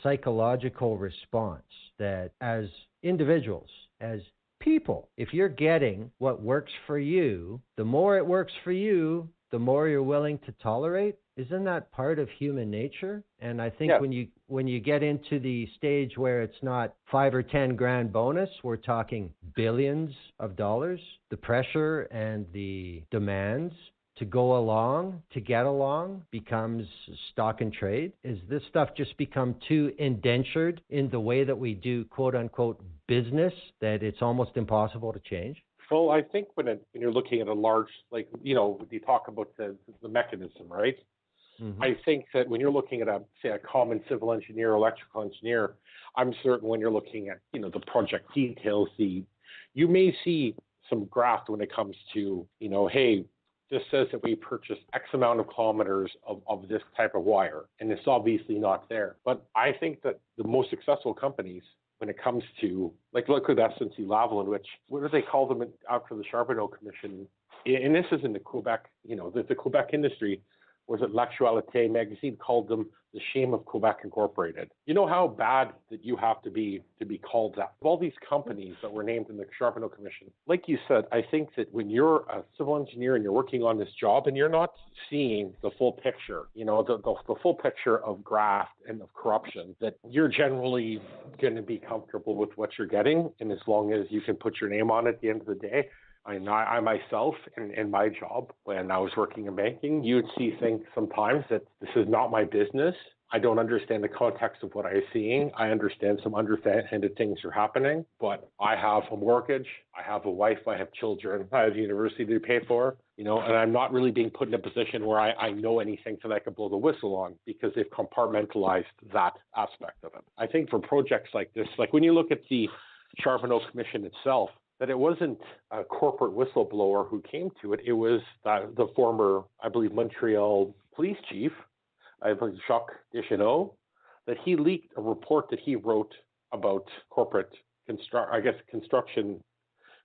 psychological response that as individuals, as people, if you're getting what works for you, the more it works for you, the more you're willing to tolerate? Isn't that part of human nature? And I think when you get into the stage where it's not $5 or $10 grand bonus, we're talking billions of dollars. The pressure and the demands to go along, to get along, becomes stock and trade. Is this stuff just become too indentured in the way that we do quote unquote business that it's almost impossible to change? Well, I think when you're looking at a large, you talk about the mechanism, right? Mm-hmm. I think that when you're looking at a common civil engineer, electrical engineer, I'm certain when you're looking at, the project details, you may see some graft when it comes to, hey, this says that we purchased X amount of kilometers of this type of wire, and it's obviously not there. But I think that the most successful companies, when it comes to, look at SNC-Lavalin, what do they call them after the Charbonneau Commission? And this is in the Quebec, the Quebec industry. Was it L'Actualité magazine called them the shame of Quebec Incorporated? You know how bad that you have to be called that. Of all these companies that were named in the Charbonneau Commission, like you said, I think that when you're a civil engineer and you're working on this job and you're not seeing the full picture, the full picture of graft and of corruption, that you're generally going to be comfortable with what you're getting. And as long as you can put your name on it at the end of the day, I myself, in my job, when I was working in banking, you would see things sometimes that this is not my business. I don't understand the context of what I'm seeing. I understand some underhanded things are happening, but I have a mortgage, I have a wife, I have children, I have university to pay for, and I'm not really being put in a position where I know anything that I can blow the whistle on because they've compartmentalized that aspect of it. I think for projects like this, like when you look at the Charbonneau Commission itself, that it wasn't a corporate whistleblower who came to it. It was the former, I believe, Montreal police chief, I believe Jacques Deschenaux, that he leaked a report that he wrote about corporate construction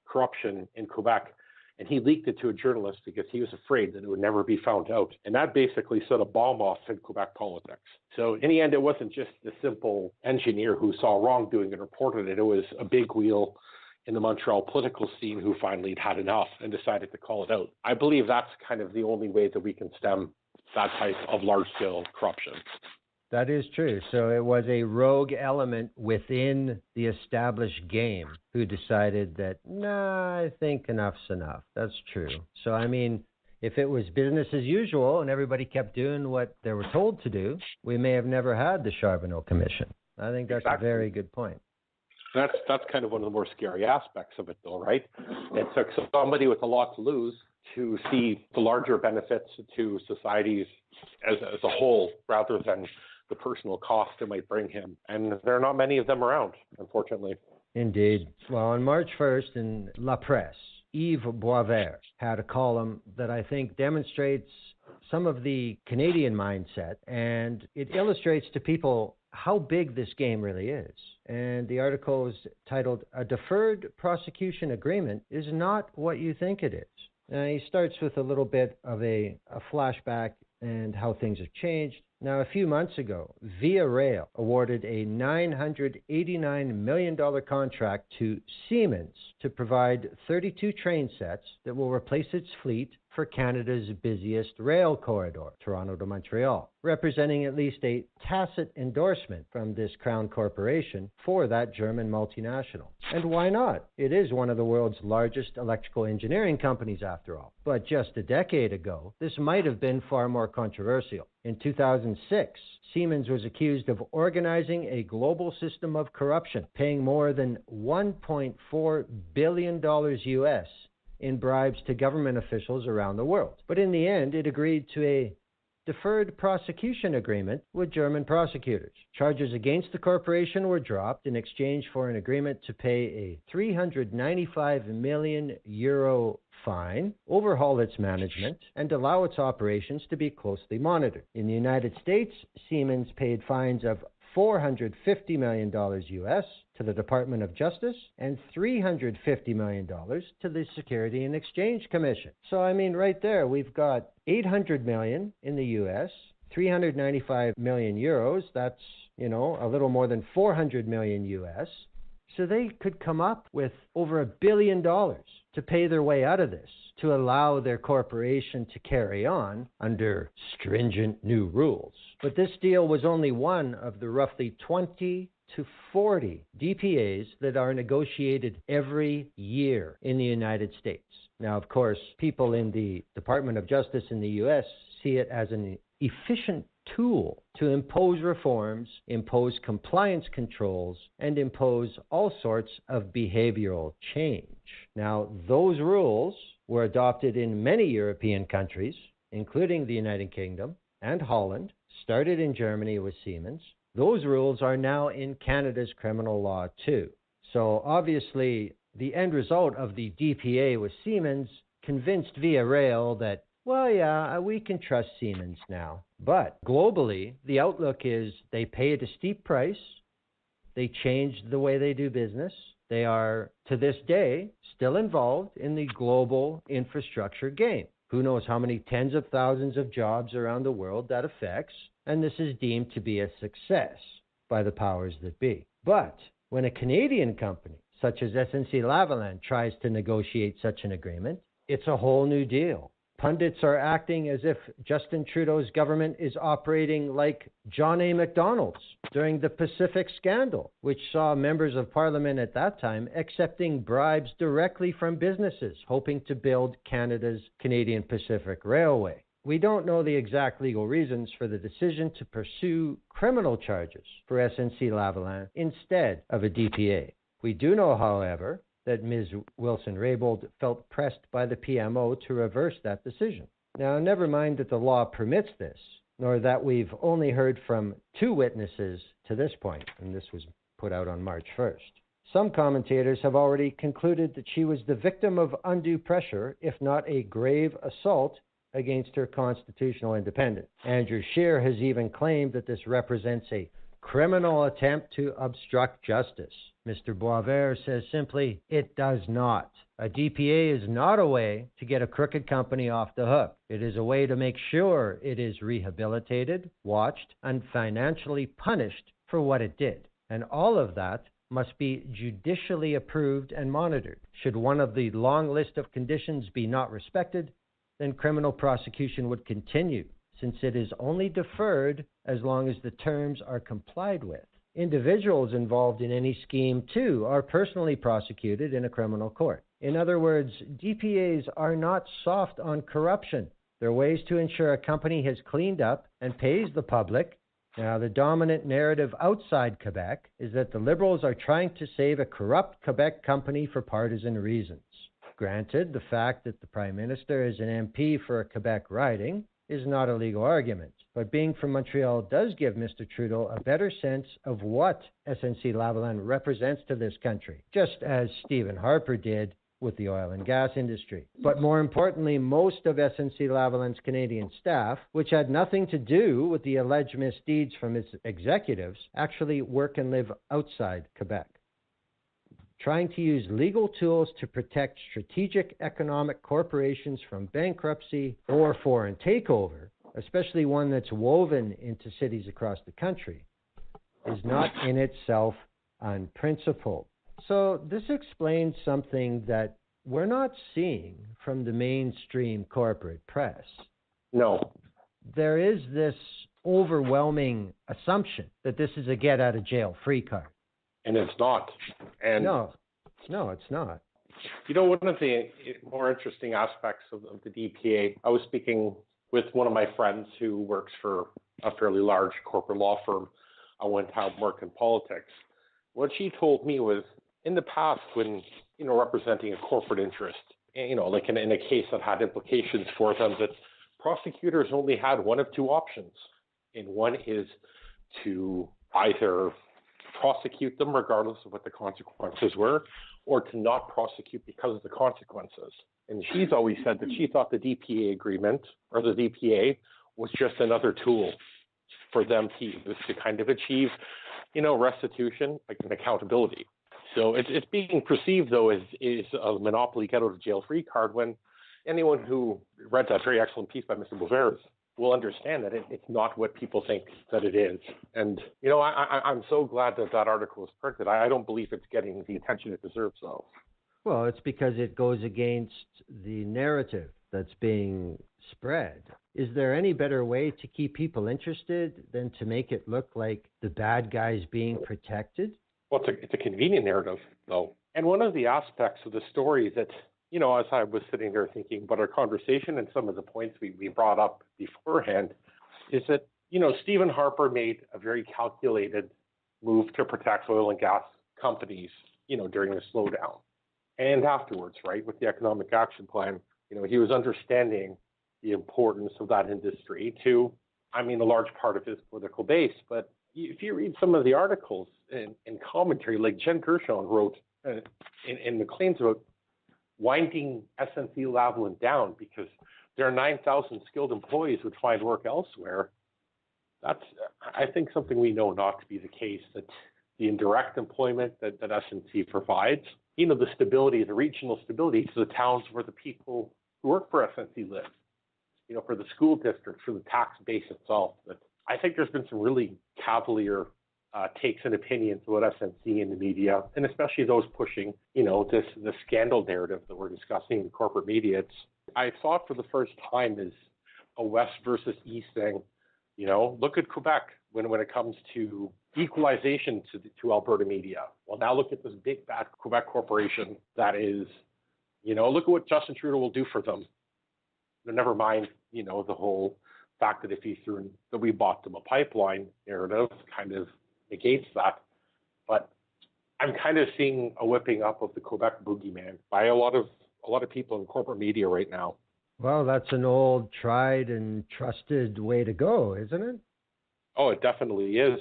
corruption in Quebec. And he leaked it to a journalist because he was afraid that it would never be found out. And that basically set a bomb off in Quebec politics. So in the end, it wasn't just the simple engineer who saw wrongdoing and reported it. It was a big wheel in the Montreal political scene who finally had enough and decided to call it out. I believe that's kind of the only way that we can stem that type of large-scale corruption. That is true. So it was a rogue element within the established game who decided that, I think enough's enough. That's true. So, I mean, if it was business as usual and everybody kept doing what they were told to do, we may have never had the Charbonneau Commission. I think that's exactly. A very good point. That's kind of one of the more scary aspects of it, though, right? It took somebody with a lot to lose to see the larger benefits to societies as a whole, rather than the personal cost it might bring him. And there are not many of them around, unfortunately. Indeed. Well, on March 1st in La Presse, Yves Boisvert had a column that I think demonstrates some of the Canadian mindset, and it illustrates to people how big this game really is. And the article is titled, "A Deferred Prosecution Agreement is Not What You Think It Is." Now, he starts with a little bit of a flashback and how things have changed. Now, a few months ago, Via Rail awarded a $989 million contract to Siemens to provide 32 train sets that will replace its fleet for Canada's busiest rail corridor, Toronto to Montreal, representing at least a tacit endorsement from this crown corporation for that German multinational. And why not? It is one of the world's largest electrical engineering companies, after all. But just a decade ago, this might have been far more controversial. In 2006, Siemens was accused of organizing a global system of corruption, paying more than $1.4 billion US in bribes to government officials around the world. But in the end, it agreed to a deferred prosecution agreement with German prosecutors. Charges against the corporation were dropped in exchange for an agreement to pay a 395 million euro fine, overhaul its management, and allow its operations to be closely monitored. In the United States, Siemens paid fines of $450 million US to the Department of Justice and $350 million to the Security and Exchange Commission. So, I mean, right there, we've got $800 million in the US, 395 million euros. That's, a little more than 400 million US. So they could come up with over $1 billion to pay their way out of this, to allow their corporation to carry on under stringent new rules. But this deal was only one of the roughly 20 to 40 DPAs that are negotiated every year in the United States. Now, of course, people in the Department of Justice in the U.S. see it as an efficient tool to impose reforms, impose compliance controls, and impose all sorts of behavioral change. Now, those rules were adopted in many European countries, including the United Kingdom and Holland, started in Germany with Siemens. Those rules are now in Canada's criminal law too. So obviously, the end result of the DPA with Siemens convinced Via Rail that, well, yeah, we can trust Siemens now. But globally, the outlook is they paid a steep price. They changed the way they do business. They are, to this day, still involved in the global infrastructure game. Who knows how many tens of thousands of jobs around the world that affects, and this is deemed to be a success by the powers that be. But when a Canadian company, such as SNC-Lavalin, tries to negotiate such an agreement, it's a whole new deal. Pundits are acting as if Justin Trudeau's government is operating like John A. Macdonald's during the Pacific scandal, which saw members of Parliament at that time accepting bribes directly from businesses hoping to build Canada's Canadian Pacific Railway. We don't know the exact legal reasons for the decision to pursue criminal charges for SNC-Lavalin instead of a DPA. We do know, however, that Ms. Wilson-Raybould felt pressed by the PMO to reverse that decision. Now, never mind that the law permits this, nor that we've only heard from 2 witnesses to this point, and this was put out on March 1st. Some commentators have already concluded that she was the victim of undue pressure, if not a grave assault against her constitutional independence. Andrew Scheer has even claimed that this represents a criminal attempt to obstruct justice. Mr. Boisvert says simply, it does not. A DPA is not a way to get a crooked company off the hook. It is a way to make sure it is rehabilitated, watched, and financially punished for what it did. And all of that must be judicially approved and monitored. Should one of the long list of conditions be not respected, then criminal prosecution would continue, since it is only deferred as long as the terms are complied with. Individuals involved in any scheme, too, are personally prosecuted in a criminal court. In other words, DPAs are not soft on corruption. They're ways to ensure a company has cleaned up and pays the public. Now, the dominant narrative outside Quebec is that the Liberals are trying to save a corrupt Quebec company for partisan reasons. Granted, the fact that the Prime Minister is an MP for a Quebec riding is not a legal argument, but being from Montreal does give Mr. Trudeau a better sense of what SNC-Lavalin represents to this country, just as Stephen Harper did with the oil and gas industry. But more importantly, most of SNC-Lavalin's Canadian staff, which had nothing to do with the alleged misdeeds from its executives, actually work and live outside Quebec. Trying to use legal tools to protect strategic economic corporations from bankruptcy or foreign takeover, especially one that's woven into cities across the country, is not in itself unprincipled. So this explains something that we're not seeing from the mainstream corporate press. No. There is this overwhelming assumption that this is a get-out-of-jail-free card. And it's not. And No, it's not. you know, one of the more interesting aspects of the DPA, I was speaking with one of my friends who works for a fairly large corporate law firm. I went to work in politics. What she told me was, in the past, when, you know, representing a corporate interest, you know, like in a case that had implications for them, that prosecutors only had one of two options. And one is to either prosecute them regardless of what the consequences were, or to not prosecute because of the consequences. And she's always said that she thought the DPA agreement, or the DPA, was just another tool for them to use to kind of achieve, you know, restitution, like an accountability. So it's being perceived, though, as a monopoly get-out-of-jail-free card, when anyone who read that very excellent piece by Mr. Purveyors will understand that it's not what people think that it is. And, you know, I'm so glad that that article was printed. I don't believe it's getting the attention it deserves, though. Well, it's because it goes against the narrative that's being spread. Is there any better way to keep people interested than to make it look like the bad guy's being protected? Well, it's a convenient narrative, though. And one of the aspects of the story that, you know, as I was sitting there thinking about our conversation and some of the points we brought up beforehand, is that, you know, Stephen Harper made a very calculated move to protect oil and gas companies, you know, during the slowdown. And afterwards, right, with the economic action plan, you know, he was understanding the importance of that industry to, I mean, a large part of his political base. But if you read some of the articles and commentary, like Jen Gershon wrote in the claims about winding SNC-Lavalin down because their 9,000 skilled employees would find work elsewhere, that's, I think, something we know not to be the case, that the indirect employment that SNC provides, you know, the stability, the regional stability to the towns where the people who work for SNC live, you know, for the school district, for the tax base itself. That I think there's been some really cavalier takes and opinions about SNC in the media, and especially those pushing, you know, the scandal narrative that we're discussing in corporate media. I saw it for the first time as a West versus East thing. You know, look at Quebec when it comes to equalization to Alberta media. Well, now look at this big bad Quebec corporation that is, you know, look at what Justin Trudeau will do for them. Never mind, you know, the whole fact that if he threw in that we bought them a pipeline narrative kind of negates that. But I'm kind of seeing a whipping up of the Quebec boogeyman by a lot of people in corporate media right now. Well, that's an old, tried and trusted way to go, isn't it? Oh, it definitely is.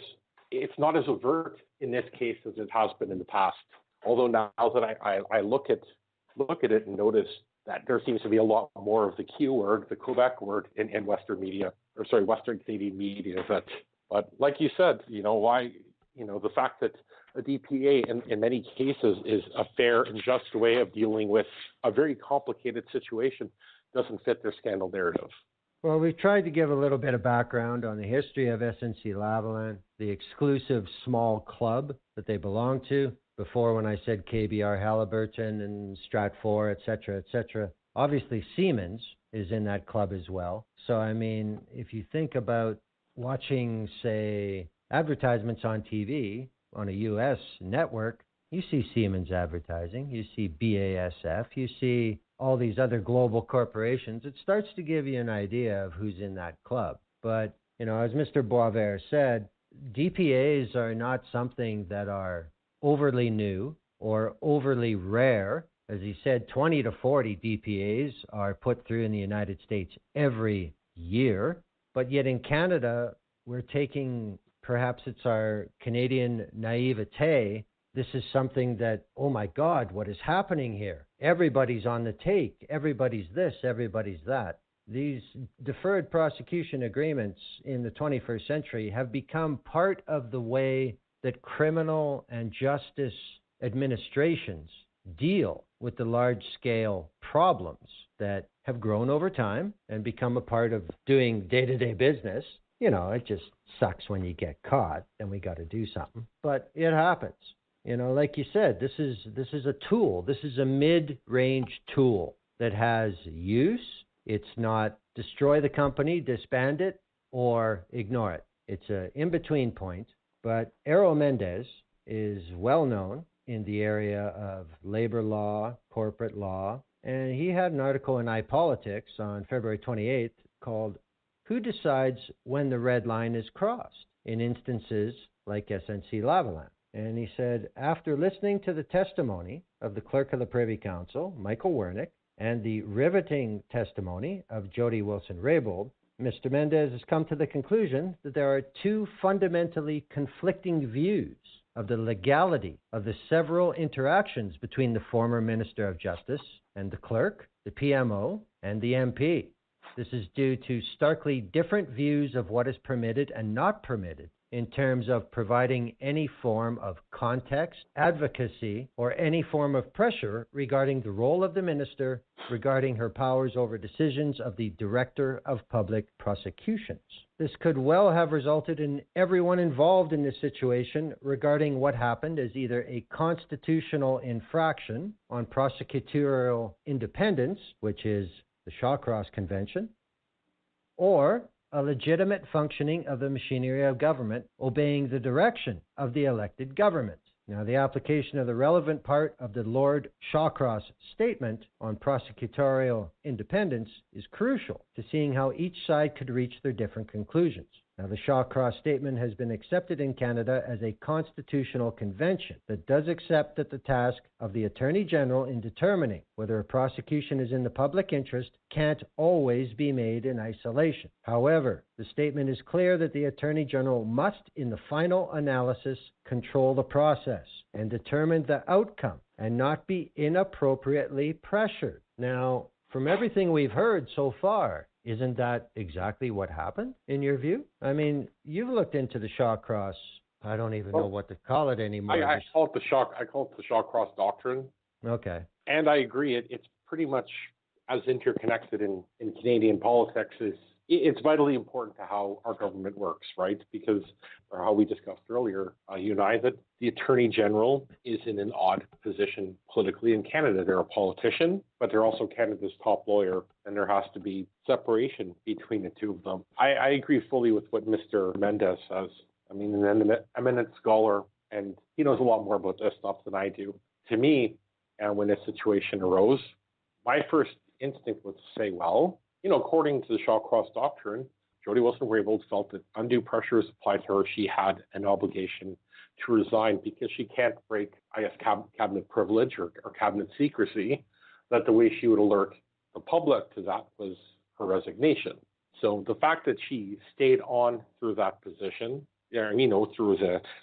It's not as overt in this case as it has been in the past. Although now that I look at it and notice that there seems to be a lot more of the Q word, the Quebec word in Western media, Western Canadian media. But like you said, you know, why, you know, the fact that the DPA in many cases is a fair and just way of dealing with a very complicated situation doesn't fit their scandal narrative. Well, we've tried to give a little bit of background on the history of SNC-Lavalin, the exclusive small club that they belong to. Before, when I said KBR Halliburton and Stratfor, et cetera, obviously Siemens is in that club as well. So, I mean, if you think about watching, say, advertisements on TV on a U.S. network, you see Siemens advertising, you see BASF, you see all these other global corporations. It starts to give you an idea of who's in that club. But, you know, as Mr. Boisvert said, DPAs are not something that are overly new or overly rare. As he said, 20 to 40 DPAs are put through in the United States every year. But yet in Canada, we're taking, perhaps it's our Canadian naivete, this is something that, oh my God, what is happening here? everybody's on the take, everybody's this, everybody's that. These deferred prosecution agreements in the 21st century have become part of the way that criminal and justice administrations deal with the large-scale problems that have grown over time and become a part of doing day-to-day business. You know, it just sucks when you get caught, and we got to do something. But it happens. You know, like you said, this is a tool. This is a mid-range tool that has use. It's not destroy the company, disband it, or ignore it. It's an in-between point. But Errol Mendez is well known in the area of labor law, corporate law, and he had an article in iPolitics on February 28th called "Who Decides When the Red Line is Crossed?" in instances like SNC-Lavalin. And he said, after listening to the testimony of the Clerk of the Privy Council, Michael Wernick, and the riveting testimony of Jody Wilson-Raybould, Mr. Mendez has come to the conclusion that there are two fundamentally conflicting views of the legality of the several interactions between the former Minister of Justice and the clerk, the PMO, and the MP. This is due to starkly different views of what is permitted and not permitted in terms of providing any form of context, advocacy, or any form of pressure regarding the role of the minister regarding her powers over decisions of the Director of Public Prosecutions. This could well have resulted in everyone involved in this situation regarding what happened as either a constitutional infraction on prosecutorial independence, which is the Shawcross Convention, or a legitimate functioning of the machinery of government obeying the direction of the elected government. Now, the application of the relevant part of the Lord Shawcross statement on prosecutorial independence is crucial to seeing how each side could reach their different conclusions. Now, the Shawcross statement has been accepted in Canada as a constitutional convention that does accept that the task of the Attorney General in determining whether a prosecution is in the public interest can't always be made in isolation. However, the statement is clear that the Attorney General must, in the final analysis, control the process and determine the outcome and not be inappropriately pressured. Now, from everything we've heard so far, isn't that exactly what happened, in your view? I mean, you've looked into the Shawcross. I don't even know what to call it anymore. I call it the Shawcross doctrine. Okay. And I agree. It's pretty much as interconnected in Canadian politics. It's vitally important to how our government works, right? Because, or how we discussed earlier, you and I, that the Attorney General is in an odd position politically in Canada. They're a politician, but they're also Canada's top lawyer, and there has to be separation between the two of them. I agree fully with what Mr. Mendez says. I mean, an eminent scholar, and he knows a lot more about this stuff than I do. To me, and when this situation arose, my first instinct was to say, well, you know, according to the Shawcross doctrine, Jody Wilson-Raybould felt that undue pressure was applied to her. She had an obligation to resign because she can't break, I guess, cabinet privilege or cabinet secrecy, that the way she would alert the public to that was her resignation. So the fact that she stayed on through that position, you know, through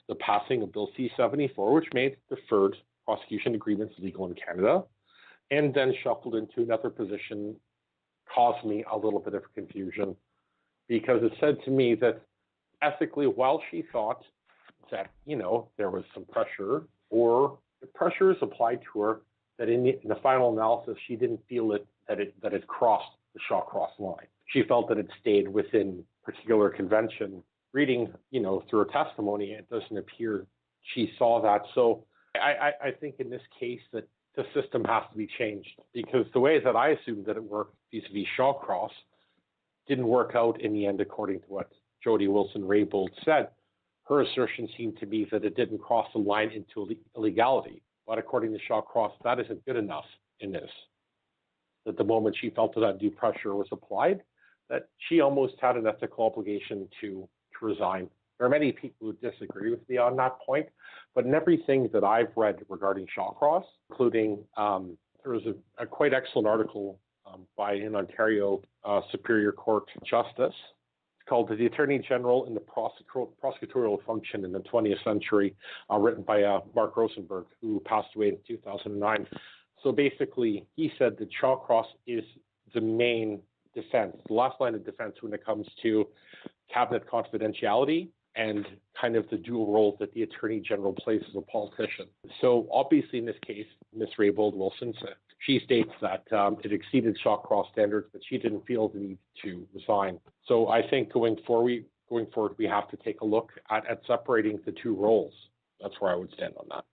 the passing of Bill C-74, which made deferred prosecution agreements legal in Canada, and then shuffled into another position, caused me a little bit of confusion, because it said to me that ethically, while she thought that, you know, there was some pressure or the pressure is applied to her, that in the final analysis, she didn't feel that it crossed the Shawcross line. She felt that it stayed within particular convention. Reading, you know, through her testimony, it doesn't appear she saw that. So I think in this case that the system has to be changed, because the way that I assumed that it worked vis-a-vis Shawcross didn't work out in the end, according to what Jody Wilson-Raybould said. Her assertion seemed to be that it didn't cross the line into illegality. But according to Shawcross, that isn't good enough in this. That the moment she felt that undue pressure was applied, that she almost had an ethical obligation to resign. There are many people who disagree with me on that point, but in everything that I've read regarding Shawcross, including there was a quite excellent article by an Ontario Superior Court Justice. It's called "The Attorney General in the Prosecutorial Function in the 20th Century," written by Mark Rosenberg, who passed away in 2009. So basically, he said that Shawcross is the main defense, the last line of defense when it comes to cabinet confidentiality and kind of the dual roles that the Attorney General plays as a politician. So obviously in this case, Ms. Raybould Wilson, she states that it exceeded Shawcross standards, but she didn't feel the need to resign. So I think going forward, we have to take a look at separating the two roles. That's where I would stand on that.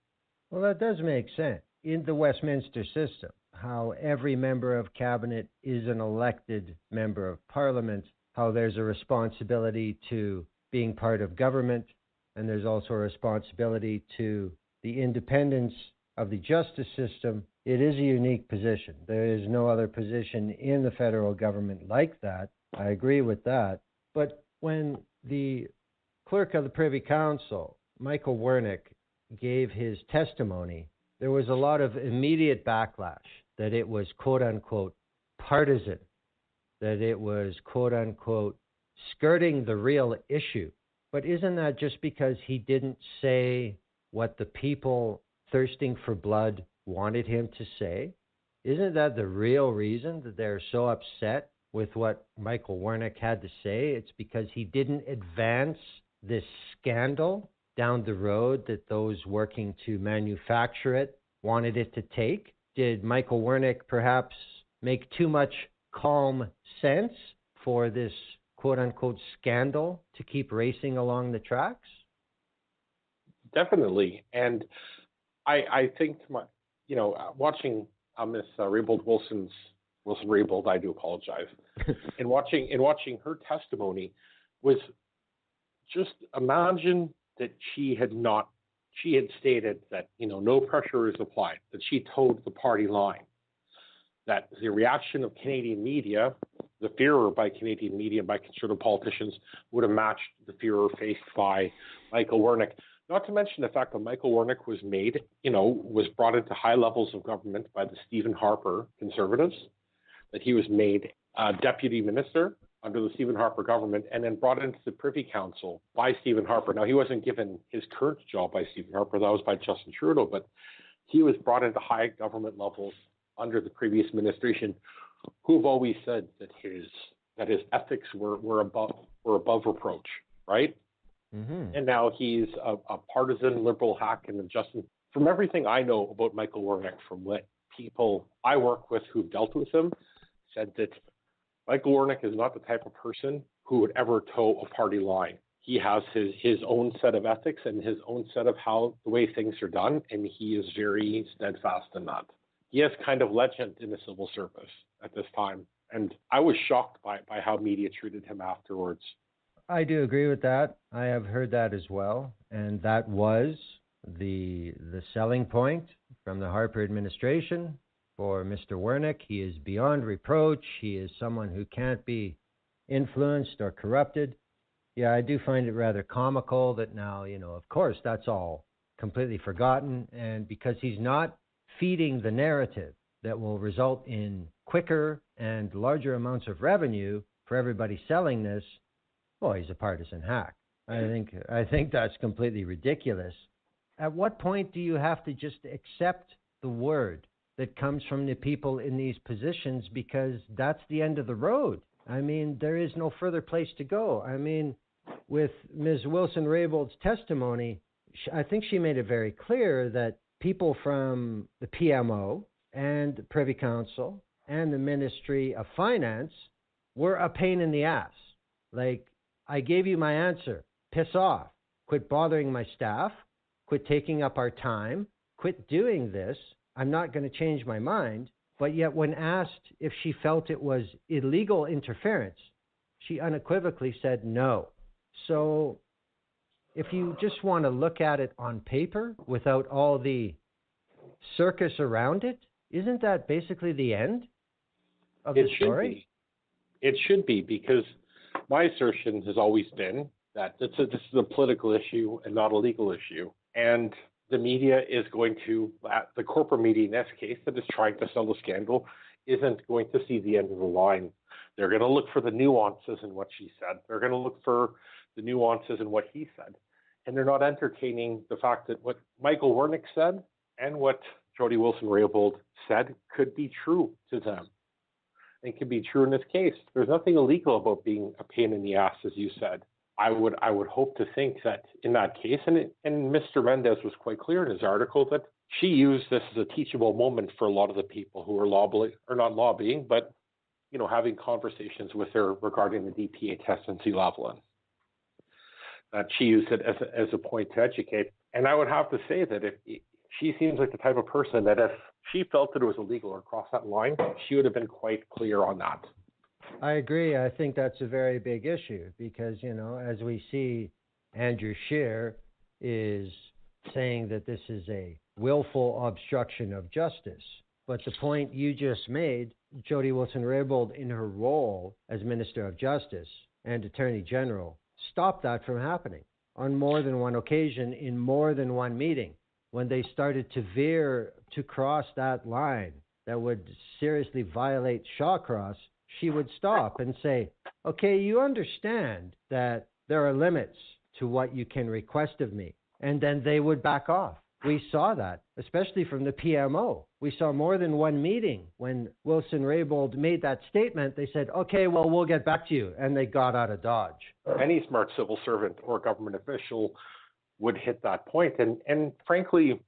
Well, that does make sense. In the Westminster system, how every member of cabinet is an elected member of parliament, how there's a responsibility to being part of government, and there's also a responsibility to the independence of the justice system. It is a unique position. There is no other position in the federal government like that. I agree with that. But when the clerk of the Privy Council, Michael Wernick, gave his testimony, there was a lot of immediate backlash that it was quote-unquote partisan, that it was quote-unquote skirting the real issue. But isn't that just because he didn't say what the people thirsting for blood wanted him to say? Isn't that the real reason that they're so upset with what Michael Wernick had to say? It's because he didn't advance this scandal down the road that those working to manufacture it wanted it to take? Did Michael Wernick perhaps make too much calm sense for this quote-unquote scandal to keep racing along the tracks? Definitely. And I think, watching Ms. Wilson-Raybould, I do apologize, and watching her testimony was just imagine that she had stated that, no pressure is applied, that she toed the party line, that the reaction of Canadian media, the fear by Canadian media, by conservative politicians, would have matched the fear faced by Michael Wernick. Not to mention the fact that Michael Wernick was brought into high levels of government by the Stephen Harper Conservatives, that he was made deputy minister under the Stephen Harper government and then brought into the Privy Council by Stephen Harper. Now, he wasn't given his current job by Stephen Harper, that was by Justin Trudeau, but he was brought into high government levels under the previous administration, who have always said that his ethics were above reproach, right? Mm-hmm. And now he's a partisan liberal hack and Justin. From everything I know about Michael Wernick, from what people I work with who've dealt with him, said that Michael Wernick is not the type of person who would ever toe a party line. He has his own set of ethics and his own set of the way things are done, and he is very steadfast in that. He is kind of legend in the civil service at this time, and I was shocked by how media treated him afterwards. I do agree with that. I have heard that as well, and that was the selling point from the Harper administration for Mr. Wernick. He is beyond reproach. He is someone who can't be influenced or corrupted. Yeah, I do find it rather comical that now, of course, that's all completely forgotten, and because he's not feeding the narrative that will result in quicker and larger amounts of revenue for everybody selling this, well, he's a partisan hack. I think that's completely ridiculous. At what point do you have to just accept the word that comes from the people in these positions, because that's the end of the road? I mean, there is no further place to go. I mean, with Ms. Wilson-Raybould's testimony, I think she made it very clear that people from the PMO and the Privy Council and the Ministry of Finance were a pain in the ass. Like, I gave you my answer. Piss off. Quit bothering my staff. Quit taking up our time. Quit doing this. I'm not going to change my mind. But yet when asked if she felt it was illegal interference, she unequivocally said no. So if you just want to look at it on paper without all the circus around it, isn't that basically the end of the story? It should be, because my assertion has always been that this is a political issue and not a legal issue. And the media is going to, the corporate media in this case that is trying to sell the scandal, isn't going to see the end of the line. They're going to look for the nuances in what she said. They're going to look for the nuances in what he said. And they're not entertaining the fact that what Michael Wernick said and what Jody Wilson-Raybould said could be true to them. And could be true in this case. There's nothing illegal about being a pain in the ass, as you said. I would hope to think that in that case, and Mr. Mendez was quite clear in his article that she used this as a teachable moment for a lot of the people who are not lobbying, but having conversations with her regarding the DPA test in SNC-Lavalin. That she used it as a point to educate. And I would have to say that she seems like the type of person that if she felt that it was illegal or crossed that line, she would have been quite clear on that. I agree. I think that's a very big issue because, as we see, Andrew Scheer is saying that this is a willful obstruction of justice. But the point you just made, Jody Wilson-Raybould, in her role as Minister of Justice and Attorney General, stopped that from happening on more than one occasion in more than one meeting. When they started to veer to cross that line that would seriously violate Shawcross, she would stop and say, okay, you understand that there are limits to what you can request of me. And then they would back off. We saw that, especially from the PMO. We saw more than one meeting when Wilson-Raybould made that statement. They said, okay, well, we'll get back to you. And they got out of Dodge. Any smart civil servant or government official would hit that point. And frankly,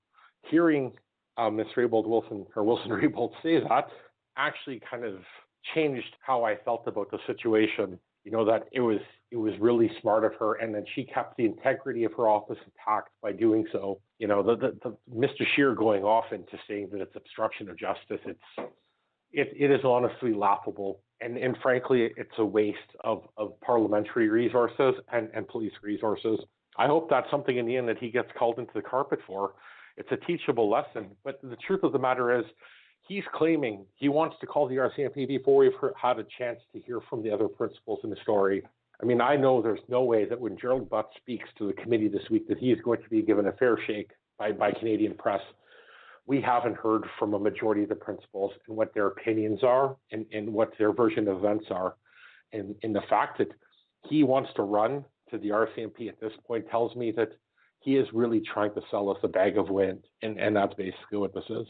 hearing Ms. Wilson-Raybould say that actually kind of changed how I felt about the situation. That it was really smart of her, and then she kept the integrity of her office intact by doing so. The Mr. Scheer going off into saying that it's obstruction of justice, it is honestly laughable. And frankly, it's a waste of parliamentary resources and police resources. I hope that's something in the end that he gets called into the carpet for. It's a teachable lesson. But the truth of the matter is, he's claiming he wants to call the RCMP before we've had a chance to hear from the other principals in the story. I mean, I know there's no way that when Gerald Butt speaks to the committee this week that he is going to be given a fair shake by Canadian press. We haven't heard from a majority of the principals and what their opinions are and what their version of events are. And the fact that he wants to run to the RCMP at this point tells me that he is really trying to sell us a bag of wind. And that's basically what this is.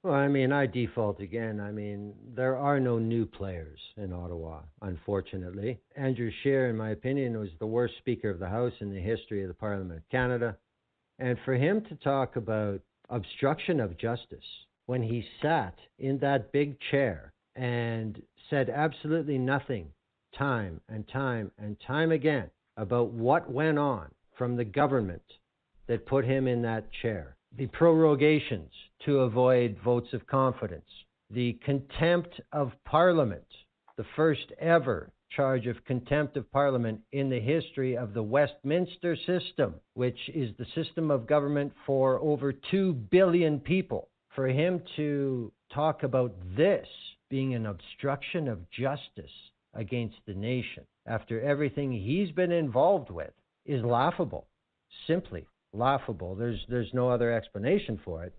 Well, I default again. There are no new players in Ottawa, unfortunately. Andrew Scheer, in my opinion, was the worst Speaker of the House in the history of the Parliament of Canada. And for him to talk about obstruction of justice when he sat in that big chair and said absolutely nothing time and time and time again about what went on from the government that put him in that chair. The prorogations to avoid votes of confidence, the contempt of Parliament, the first ever charge of contempt of Parliament in the history of the Westminster system, which is the system of government for over 2 billion people. For him to talk about this being an obstruction of justice against the nation after everything he's been involved with is laughable, simply laughable. There's no other explanation for it.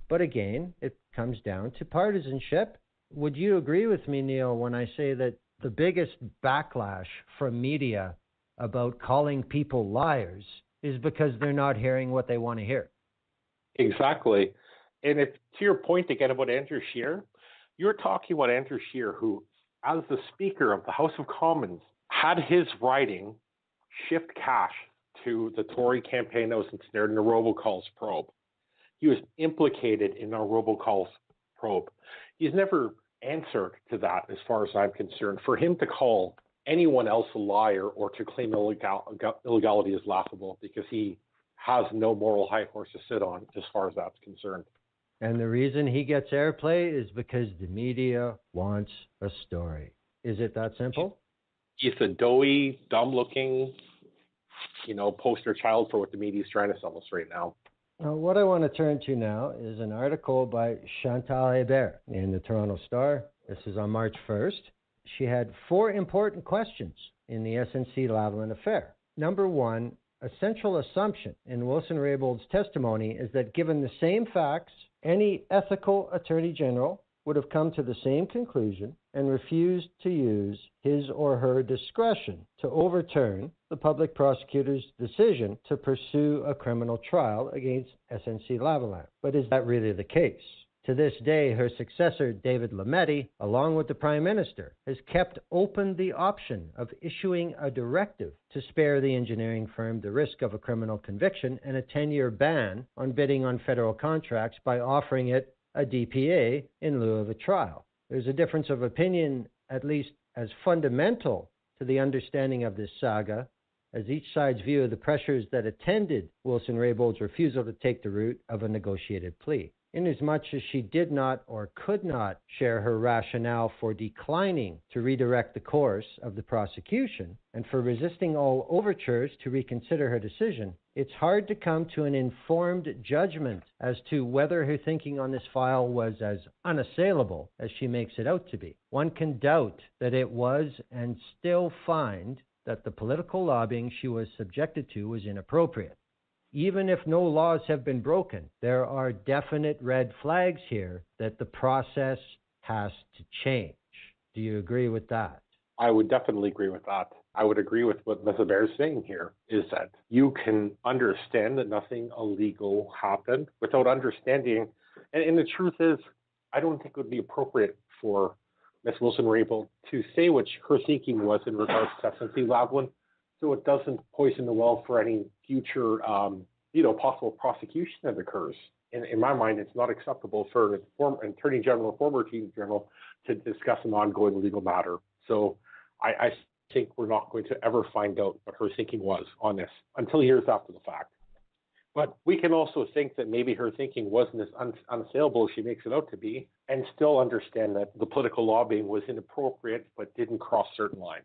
But again, it comes down to partisanship. Would you agree with me, Neil, when I say that the biggest backlash from media about calling people liars is because they're not hearing what they want to hear? Exactly. And to your point again about Andrew Scheer, you're talking about Andrew Scheer, who, as the Speaker of the House of Commons, had his writing shift cash to the Tory campaign that was ensnared in a robocalls probe. He was implicated in a robocalls probe. He's never answered to that as far as I'm concerned. For him to call anyone else a liar or to claim illegality is laughable because he has no moral high horse to sit on as far as that's concerned. And the reason he gets airplay is because the media wants a story. Is it that simple? He's a doughy, dumb-looking, poster child for what the media is trying to sell us right now. What I want to turn to now is an article by Chantal Hébert in the Toronto Star. This is on March 1st. She had 4 important questions in the SNC-Lavalin affair. Number 1, a central assumption in Wilson-Raybould's testimony is that given the same facts, any ethical attorney general would have come to the same conclusion and refused to use his or her discretion to overturn the public prosecutor's decision to pursue a criminal trial against SNC-Lavalin. But is that really the case? To this day, her successor, David Lametti, along with the Prime Minister, has kept open the option of issuing a directive to spare the engineering firm the risk of a criminal conviction and a 10-year ban on bidding on federal contracts by offering it a DPA in lieu of a trial. There's a difference of opinion, at least as fundamental to the understanding of this saga, as each side's view of the pressures that attended Wilson-Raybould's refusal to take the route of a negotiated plea. Inasmuch as she did not or could not share her rationale for declining to redirect the course of the prosecution and for resisting all overtures to reconsider her decision, it's hard to come to an informed judgment as to whether her thinking on this file was as unassailable as she makes it out to be. One can doubt that it was and still find that the political lobbying she was subjected to was inappropriate. Even if no laws have been broken, there are definite red flags here that the process has to change. Do you agree with that? I would definitely agree with that. I would agree with what Ms. Bear is saying here, is that you can understand that nothing illegal happened without understanding. And the truth is, I don't think it would be appropriate for Ms. Wilson-Raybould to say what her thinking was in regards to SNC-Lavalin, so it doesn't poison the well for any future, possible prosecution that occurs. In my mind, it's not acceptable for an Attorney General or former Attorney General to discuss an ongoing legal matter. So I think we're not going to ever find out what her thinking was on this until years after the fact. But we can also think that maybe her thinking wasn't as unassailable as she makes it out to be, and still understand that the political lobbying was inappropriate but didn't cross certain lines.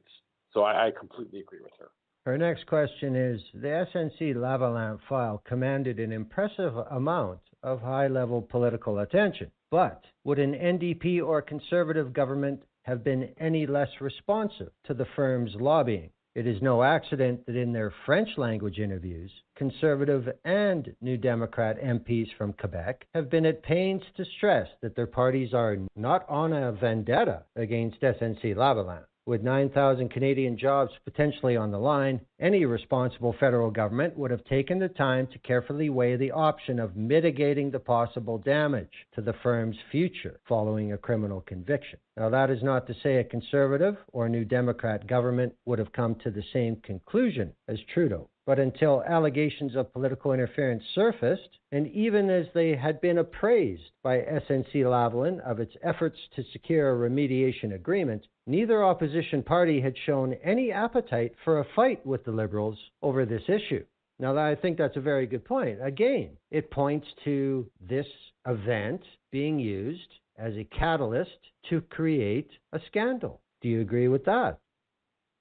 So I completely agree with her. Her next question is, the SNC-Lavalin file commanded an impressive amount of high-level political attention, but would an NDP or Conservative government have been any less responsive to the firm's lobbying? It is no accident that in their French language interviews, Conservative and New Democrat MPs from Quebec have been at pains to stress that their parties are not on a vendetta against SNC-Lavalin. With 9,000 Canadian jobs potentially on the line, any responsible federal government would have taken the time to carefully weigh the option of mitigating the possible damage to the firm's future following a criminal conviction. Now, that is not to say a Conservative or New Democrat government would have come to the same conclusion as Trudeau. But until allegations of political interference surfaced, and even as they had been appraised by SNC-Lavalin of its efforts to secure a remediation agreement, neither opposition party had shown any appetite for a fight with the Liberals over this issue. Now, I think that's a very good point. Again, it points to this event being used as a catalyst to create a scandal. Do you agree with that?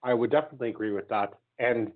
I would definitely agree with that. And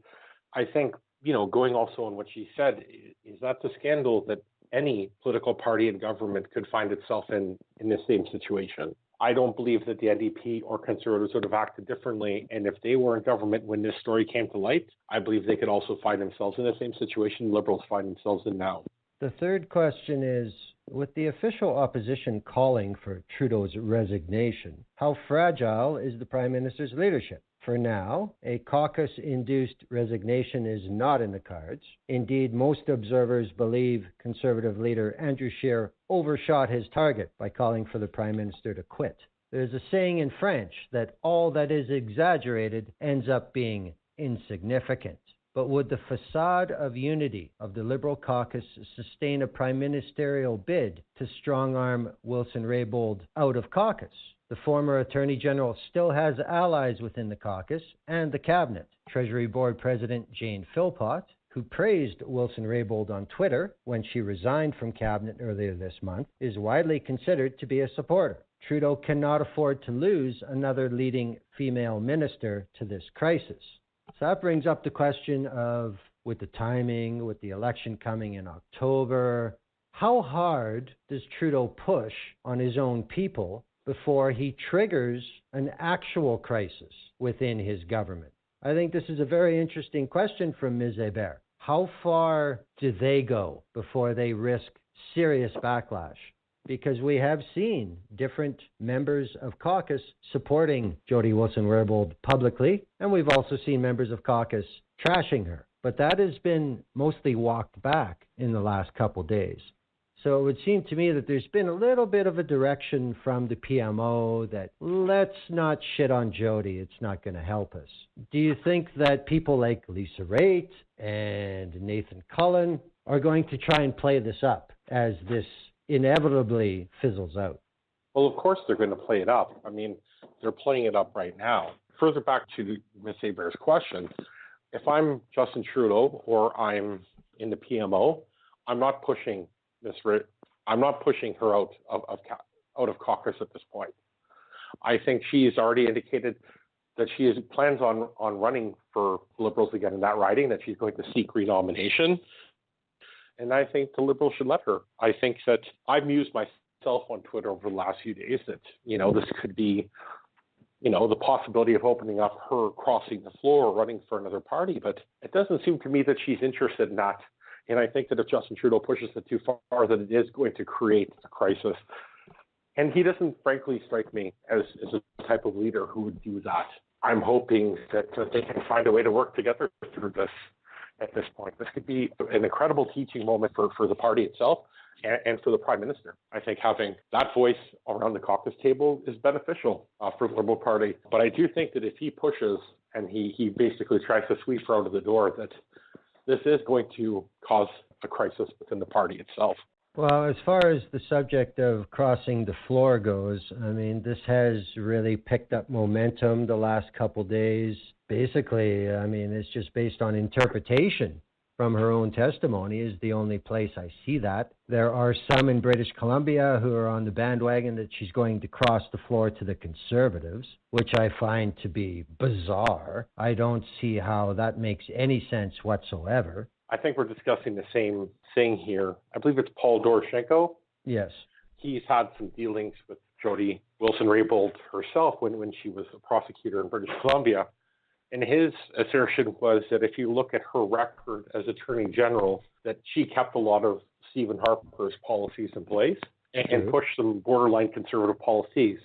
I think, going also on what she said, is that the scandal that any political party in government could find itself in the same situation. I don't believe that the NDP or Conservatives would have acted differently. And if they were in government when this story came to light, I believe they could also find themselves in the same situation Liberals find themselves in now. The third question is, with the official opposition calling for Trudeau's resignation, how fragile is the Prime Minister's leadership? For now, a caucus-induced resignation is not in the cards. Indeed, most observers believe Conservative leader Andrew Scheer overshot his target by calling for the Prime Minister to quit. There's a saying in French that all that is exaggerated ends up being insignificant. But would the facade of unity of the Liberal caucus sustain a prime ministerial bid to strong-arm Wilson-Raybould out of caucus? The former Attorney General still has allies within the caucus and the cabinet. Treasury Board President Jane Philpott, who praised Wilson-Raybould on Twitter when she resigned from cabinet earlier this month, is widely considered to be a supporter. Trudeau cannot afford to lose another leading female minister to this crisis. So that brings up the question of, with the timing, with the election coming in October, how hard does Trudeau push on his own people before he triggers an actual crisis within his government? I think this is a very interesting question from Ms. Hébert. How far do they go before they risk serious backlash? because we have seen different members of caucus supporting Jody Wilson-Raybould publicly, and we've also seen members of caucus trashing her. But that has been mostly walked back in the last couple days. So it would seem to me that there's been a little bit of a direction from the PMO that let's not shit on Jody. It's not going to help us. Do you think that people like Lisa Raitt and Nathan Cullen are going to try and play this up as this inevitably fizzles out? Well, of course they're going to play it up. I mean, they're playing it up right now. Further back to Ms. Hebert's question, if I'm Justin Trudeau or I'm in the PMO, I'm not pushing her out of caucus at this point. I think she's already indicated that she plans on running for Liberals again in that riding, that she's going to seek renomination. And I think the Liberals should let her. I think that I've mused myself on Twitter over the last few days that, this could be, the possibility of opening up her crossing the floor or running for another party. But it doesn't seem to me that she's interested in that. And I think that if Justin Trudeau pushes it too far, that it is going to create a crisis. And he doesn't, frankly, strike me as a type of leader who would do that. I'm hoping that they can find a way to work together through this at this point. This could be an incredible teaching moment for the party itself and for the Prime Minister. I think having that voice around the caucus table is beneficial for the Liberal Party. But I do think that if he pushes and he basically tries to sweep her out of the door, that this is going to cause a crisis within the party itself. Well, as far as the subject of crossing the floor goes, I mean, this has really picked up momentum the last couple days. Basically, I mean, it's just based on interpretation from her own testimony is the only place I see that. There are some in British Columbia who are on the bandwagon that she's going to cross the floor to the Conservatives, which I find to be bizarre. I don't see how that makes any sense whatsoever. I think we're discussing the same thing here. I believe it's Paul Doroshenko. Yes. He's had some dealings with Jody Wilson-Raybould herself when she was a prosecutor in British Columbia. And his assertion was that if you look at her record as Attorney General, that she kept a lot of Stephen Harper's policies in place and pushed some borderline conservative policies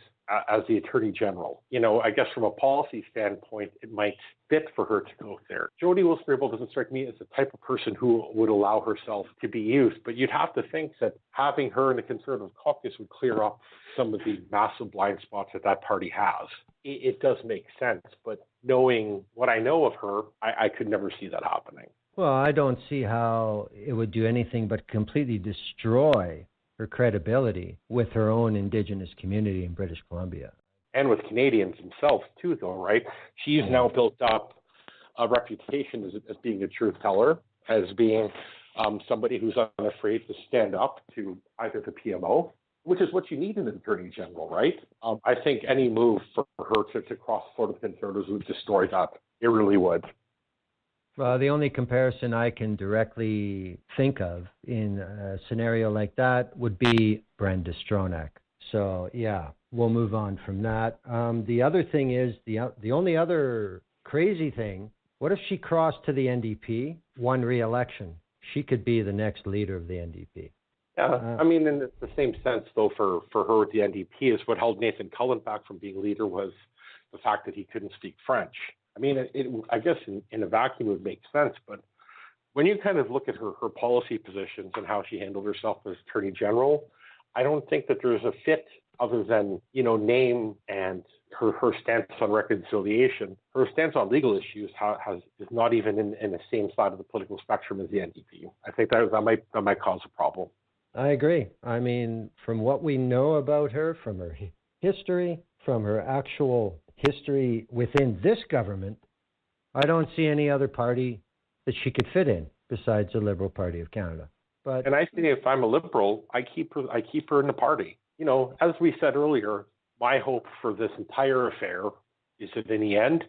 as the Attorney General. I guess from a policy standpoint, it might fit for her to go there. Jody Wilson-Raybould doesn't strike me as the type of person who would allow herself to be used, but you'd have to think that having her in the Conservative caucus would clear up some of the massive blind spots that party has. It does make sense, but knowing what I know of her, I could never see that happening. Well, I don't see how it would do anything but completely destroy her credibility with her own Indigenous community in British Columbia. And with Canadians themselves, too, though, right? She's now built up a reputation as being a truth teller, as being somebody who's unafraid to stand up to either the PMO, which is what you need in an Attorney General, right? I think any move for her to cross the floor to the Conservatives would destroy that. It really would. Well, the only comparison I can directly think of in a scenario like that would be Brenda Stronach. So, yeah, we'll move on from that. The other thing is, the only other crazy thing, what if she crossed to the NDP, won re-election? She could be the next leader of the NDP. Yeah, I mean, in the same sense, though, for her with the NDP, is what held Nathan Cullen back from being leader was the fact that he couldn't speak French. I mean, I guess in a vacuum it would make sense, but when you kind of look at her policy positions and how she handled herself as Attorney General, I don't think that there's a fit other than, name and her stance on reconciliation. Her stance on legal issues is not even in the same side of the political spectrum as the NDP. I think that might cause a problem. I agree. I mean, from what we know about her, from her history, from her actual history within this government, I don't see any other party that she could fit in besides the Liberal Party of Canada. And I think if I'm a Liberal, I keep her in the party. As we said earlier, my hope for this entire affair is that in the end,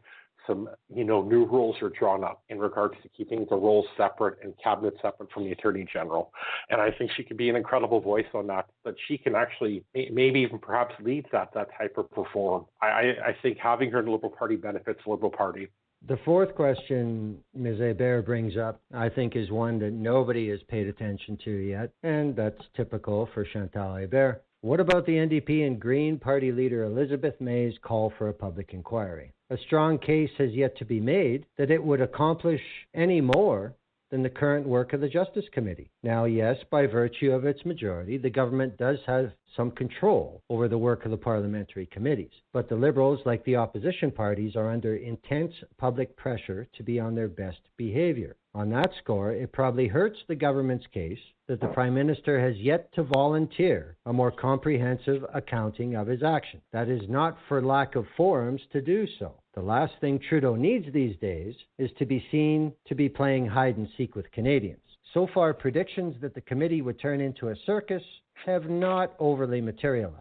some new rules are drawn up in regards to keeping the roles separate and cabinet separate from the Attorney General. And I think she could be an incredible voice on that she can actually maybe even perhaps lead that type of reform. I think having her in the Liberal Party benefits the Liberal Party. The fourth question Ms. Hebert brings up, I think, is one that nobody has paid attention to yet, and that's typical for Chantal Hebert. What about the NDP and Green Party leader Elizabeth May's call for a public inquiry? A strong case has yet to be made that it would accomplish any more than the current work of the Justice Committee. Now, yes, by virtue of its majority, the government does have some control over the work of the parliamentary committees. But the Liberals, like the opposition parties, are under intense public pressure to be on their best behavior. On that score, it probably hurts the government's case that the Prime Minister has yet to volunteer a more comprehensive accounting of his action. That is not for lack of forums to do so. The last thing Trudeau needs these days is to be seen to be playing hide and seek with Canadians. So far, predictions that the committee would turn into a circus have not overly materialized.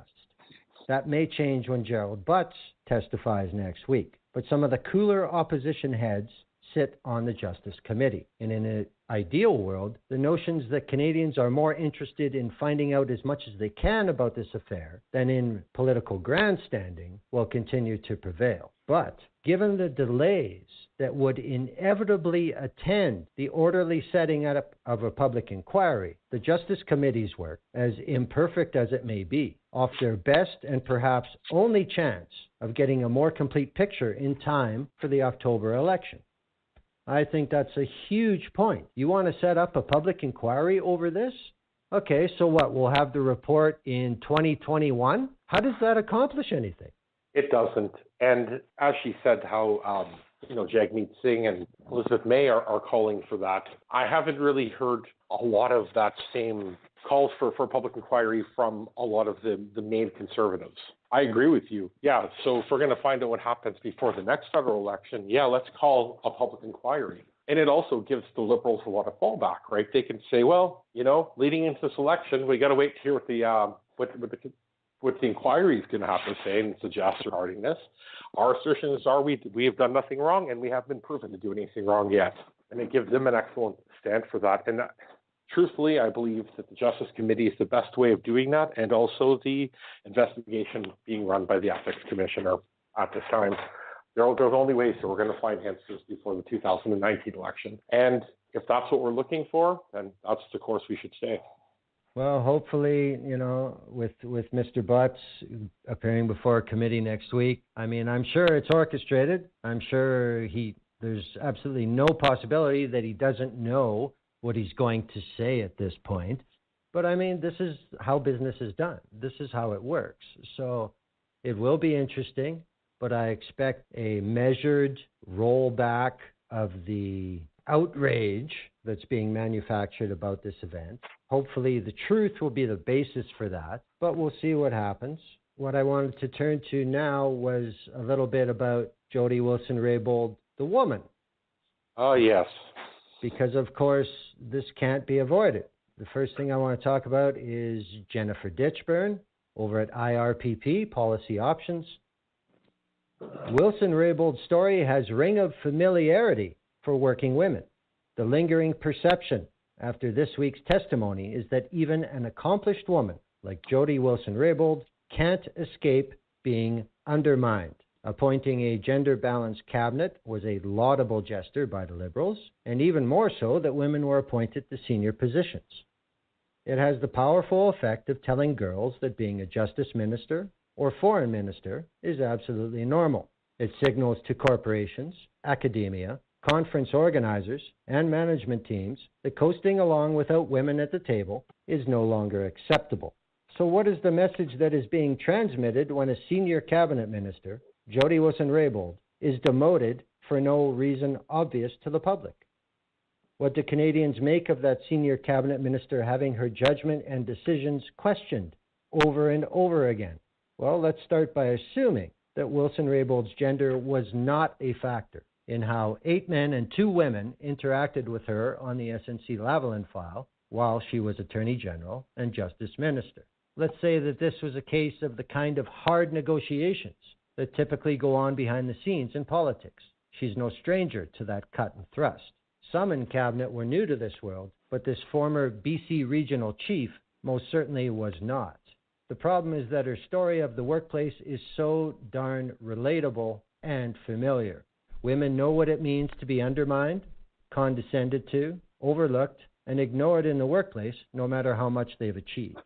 That may change when Gerald Butts testifies next week. But some of the cooler opposition heads sit on the Justice Committee. And in an ideal world, the notions that Canadians are more interested in finding out as much as they can about this affair than in political grandstanding will continue to prevail. But given the delays that would inevitably attend the orderly setting up of a public inquiry, the Justice Committee's work, as imperfect as it may be, offers their best and perhaps only chance of getting a more complete picture in time for the October election. I think that's a huge point. You want to set up a public inquiry over this? Okay, so what? We'll have the report in 2021? How does that accomplish anything? It doesn't. And as she said, how Jagmeet Singh and Elizabeth May are calling for that. I haven't really heard a lot of that same calls for public inquiry from a lot of the main conservatives. I agree with you. Yeah, so if we're going to find out what happens before the next federal election, yeah, let's call a public inquiry. And it also gives the Liberals a lot of fallback, right? They can say, well, leading into this election, we got to wait to hear what the inquiry is going to have to say and suggest regarding this. Our assertions are we have done nothing wrong, and we haven't been proven to do anything wrong yet. And it gives them an excellent stand for that. And truthfully, I believe that the Justice Committee is the best way of doing that, and also the investigation being run by the Ethics Commissioner at this time. There's only ways that we're going to find answers before the 2019 election. And if that's what we're looking for, then that's the course we should stay. Well, hopefully, with Mr. Butts appearing before a committee next week, I'm sure it's orchestrated. I'm sure there's absolutely no possibility that he doesn't know what he's going to say at this point. But this is how business is done. This is how it works. So it will be interesting, but I expect a measured rollback of the outrage that's being manufactured about this event. Hopefully the truth will be the basis for that, but we'll see what happens. What I wanted to turn to now was a little bit about Jody Wilson-Raybould, the woman. Oh, yes. Because, of course, this can't be avoided. The first thing I want to talk about is Jennifer Ditchburn over at IRPP, Policy Options. Wilson-Raybould's story has ring of familiarity for working women. The lingering perception after this week's testimony is that even an accomplished woman like Jody Wilson-Raybould can't escape being undermined. Appointing a gender-balanced cabinet was a laudable gesture by the Liberals, and even more so that women were appointed to senior positions. It has the powerful effect of telling girls that being a justice minister or foreign minister is absolutely normal. It signals to corporations, academia, conference organizers, and management teams that coasting along without women at the table is no longer acceptable. So what is the message that is being transmitted when a senior cabinet minister, Jody Wilson-Raybould, is demoted for no reason obvious to the public? What do Canadians make of that senior cabinet minister having her judgment and decisions questioned over and over again? Well, let's start by assuming that Wilson-Raybould's gender was not a factor in how 8 men and 2 women interacted with her on the SNC-Lavalin file while she was Attorney General and Justice Minister. Let's say that this was a case of the kind of hard negotiations that typically go on behind the scenes in politics. She's no stranger to that cut and thrust. Some in cabinet were new to this world, but this former BC regional chief most certainly was not. The problem is that her story of the workplace is so darn relatable and familiar. Women know what it means to be undermined, condescended to, overlooked, and ignored in the workplace, no matter how much they've achieved.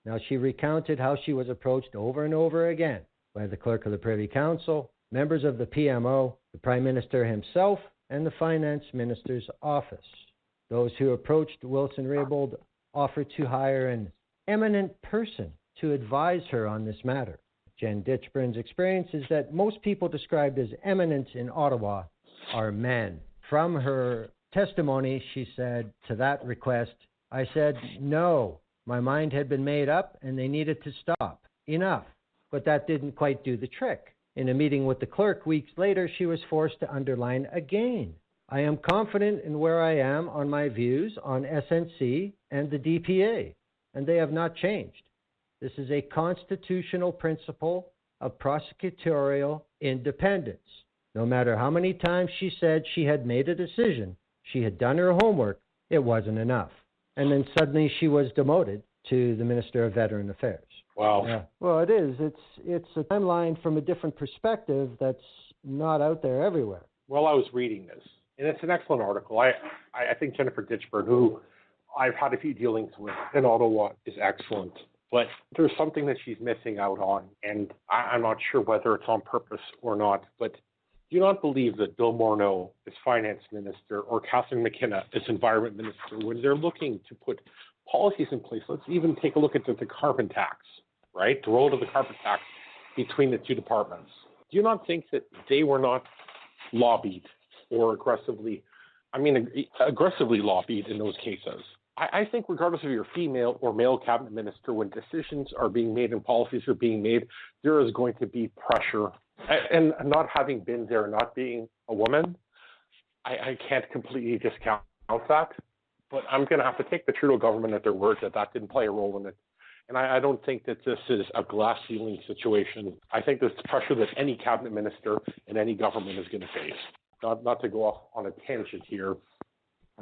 Now, she recounted how she was approached over and over again by the clerk of the Privy Council, members of the PMO, the Prime Minister himself, and the Finance Minister's office. Those who approached Wilson-Raybould offered to hire an eminent person to advise her on this matter. Jen Ditchburn's experience is that most people described as eminent in Ottawa are men. From her testimony, she said, to that request, I said, no, my mind had been made up and they needed to stop. Enough. But that didn't quite do the trick. In a meeting with the clerk weeks later, she was forced to underline again. I am confident in where I am on my views on SNC and the DPA, and they have not changed. This is a constitutional principle of prosecutorial independence. No matter how many times she said she had made a decision, she had done her homework, it wasn't enough. And then suddenly she was demoted to the Minister of Veteran Affairs. Wow. Yeah. Well, it is. It's a timeline from a different perspective that's not out there everywhere. Well, I was reading this, and it's an excellent article. I think Jennifer Ditchburn, who I've had a few dealings with in Ottawa, is excellent. But there's something that she's missing out on, and I'm not sure whether it's on purpose or not. But do you not believe that Bill Morneau is finance minister or Catherine McKenna is environment minister when they're looking to put policies in place? Let's even take a look at the carbon tax, right? The role of the carbon tax between the two departments. Do you not think that they were not lobbied or aggressively lobbied in those cases? I think regardless of your female or male cabinet minister, when decisions are being made and policies are being made, there is going to be pressure. And not having been there, not being a woman, I can't completely discount that. But I'm going to have to take the Trudeau government at their word that didn't play a role in it. And I don't think that this is a glass ceiling situation. I think there's pressure that any cabinet minister and any government is going to face. Not to go off on a tangent here,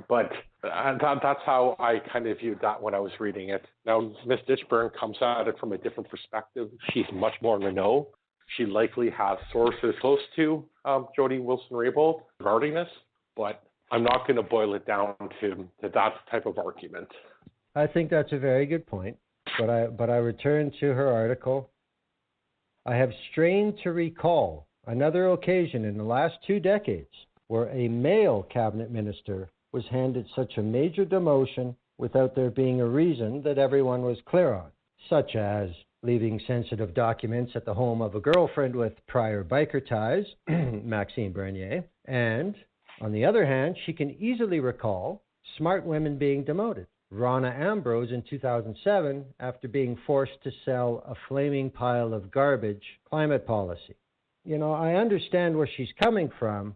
but that's how I kind of viewed that when I was reading it. Now, Ms. Ditchburn comes at it from a different perspective. She's much more in the know. She likely has sources close to Jody Wilson-Raybould regarding this, but I'm not going to boil it down to that type of argument. I think that's a very good point, but I return to her article. I have strained to recall another occasion in the last 2 decades where a male cabinet minister was handed such a major demotion without there being a reason that everyone was clear on, such as leaving sensitive documents at the home of a girlfriend with prior biker ties, Maxime Bernier, and on the other hand, she can easily recall smart women being demoted. Rona Ambrose in 2007 after being forced to sell a flaming pile of garbage climate policy. You know, I understand where she's coming from.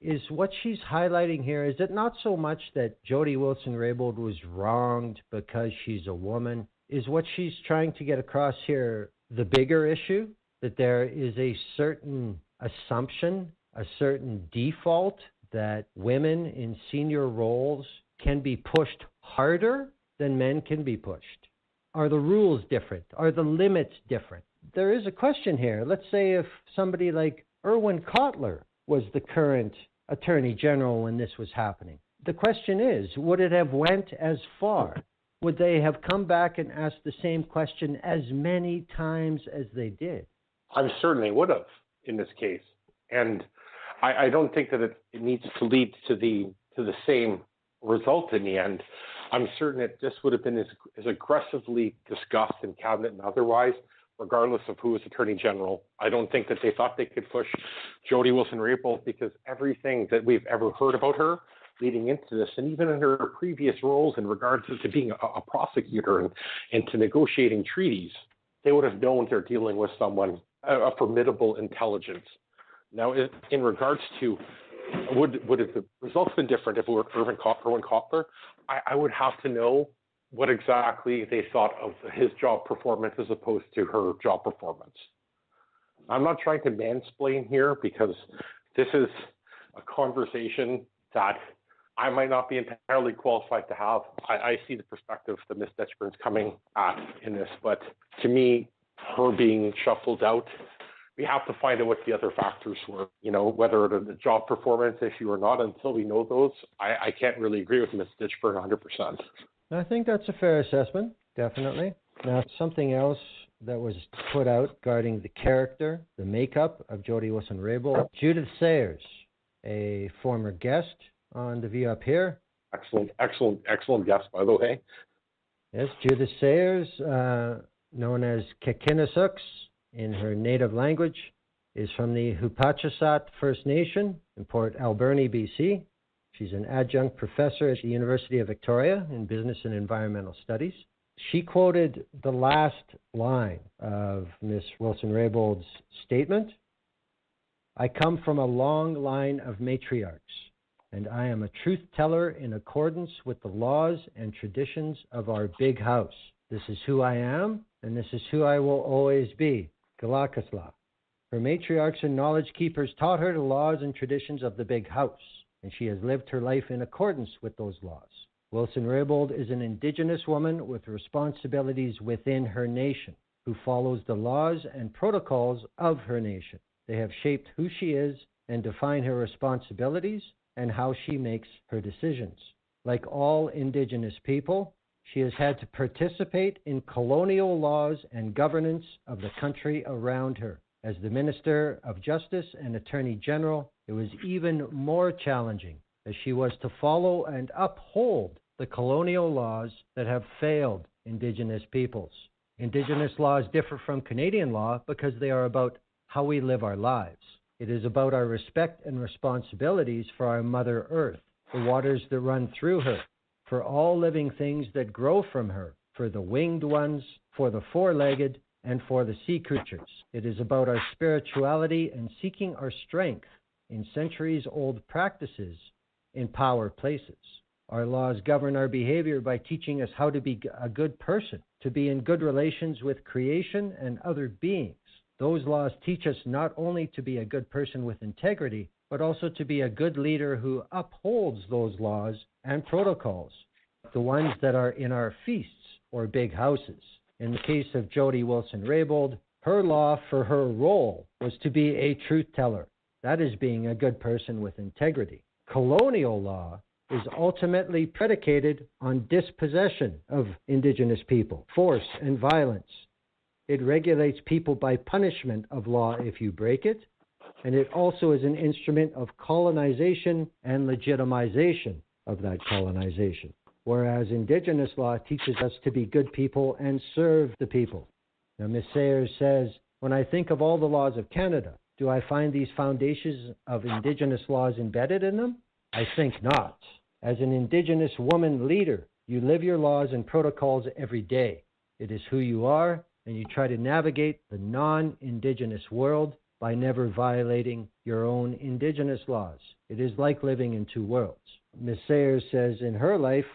Is what she's highlighting here, is it not so much that Jody Wilson-Raybould was wronged because she's a woman? Is what she's trying to get across here the bigger issue? That there is a certain assumption, a certain default that women in senior roles can be pushed harder than men can be pushed? Are the rules different? Are the limits different? There is a question here. Let's say if somebody like Irwin Cotler was the current Attorney General when this was happening. The question is, would it have went as far? Would they have come back and asked the same question as many times as they did? I'm certain they would have in this case. And I don't think that it needs to lead to the same result in the end. I'm certain that this would have been as aggressively discussed in cabinet and otherwise, regardless of who was Attorney General. I don't think that they thought they could push Jody Wilson-Raybould because everything that we've ever heard about her leading into this, and even in her previous roles in regards to being a prosecutor and to negotiating treaties, they would have known they're dealing with someone, a formidable intelligence. Now, in regards to would the results been different if it were Irwin Cotler? I would have to know what exactly they thought of his job performance as opposed to her job performance. I'm not trying to mansplain here because this is a conversation that I might not be entirely qualified to have. I see the perspective that Ms. Ditchburn's coming at in this, but to me, her being shuffled out we have to find out what the other factors were, whether it's a job performance issue or not. Until we know those, I can't really agree with Ms. Ditchburn 100%. I think that's a fair assessment, definitely. Now, something else that was put out regarding the character, the makeup of Jody Wilson-Raybould. Judith Sayers, a former guest on The View Up Here. Excellent guest, by the way. Yes, Judith Sayers, known as Kekinasux in her native language, is from the Hupachasat First Nation in Port Alberni, BC. She's an adjunct professor at the University of Victoria in Business and Environmental Studies. She quoted the last line of Ms. Wilson-Raybould's statement. "I come from a long line of matriarchs, and I am a truth teller in accordance with the laws and traditions of our big house. This is who I am, and this is who I will always be. Galakasla." Her matriarchs and knowledge keepers taught her the laws and traditions of the big house, and she has lived her life in accordance with those laws. Wilson-Raybould is an Indigenous woman with responsibilities within her nation, who follows the laws and protocols of her nation. They have shaped who she is and define her responsibilities and how she makes her decisions. Like all Indigenous people, she has had to participate in colonial laws and governance of the country around her. As the Minister of Justice and Attorney General, it was even more challenging, as she was to follow and uphold the colonial laws that have failed Indigenous peoples. Indigenous laws differ from Canadian law because they are about how we live our lives. It is about our respect and responsibilities for our Mother Earth, the waters that run through her, for all living things that grow from her, for the winged ones, for the four-legged, and for the sea creatures. It is about our spirituality and seeking our strength in centuries-old practices in power places. Our laws govern our behavior by teaching us how to be a good person, to be in good relations with creation and other beings. Those laws teach us not only to be a good person with integrity, but also to be a good leader who upholds those laws and protocols, the ones that are in our feasts or big houses. In the case of Jody Wilson-Raybould, her law for her role was to be a truth teller. That is being a good person with integrity. Colonial law is ultimately predicated on dispossession of Indigenous people, force and violence. It regulates people by punishment of law if you break it, and it also is an instrument of colonization and legitimization of that colonization. Whereas Indigenous law teaches us to be good people and serve the people. Now, Ms. Sayers says, when I think of all the laws of Canada, do I find these foundations of Indigenous laws embedded in them? I think not. As an Indigenous woman leader, you live your laws and protocols every day. It is who you are, and you try to navigate the non-Indigenous world by never violating your own Indigenous laws. It is like living in two worlds. Ms. Sayers says in her life,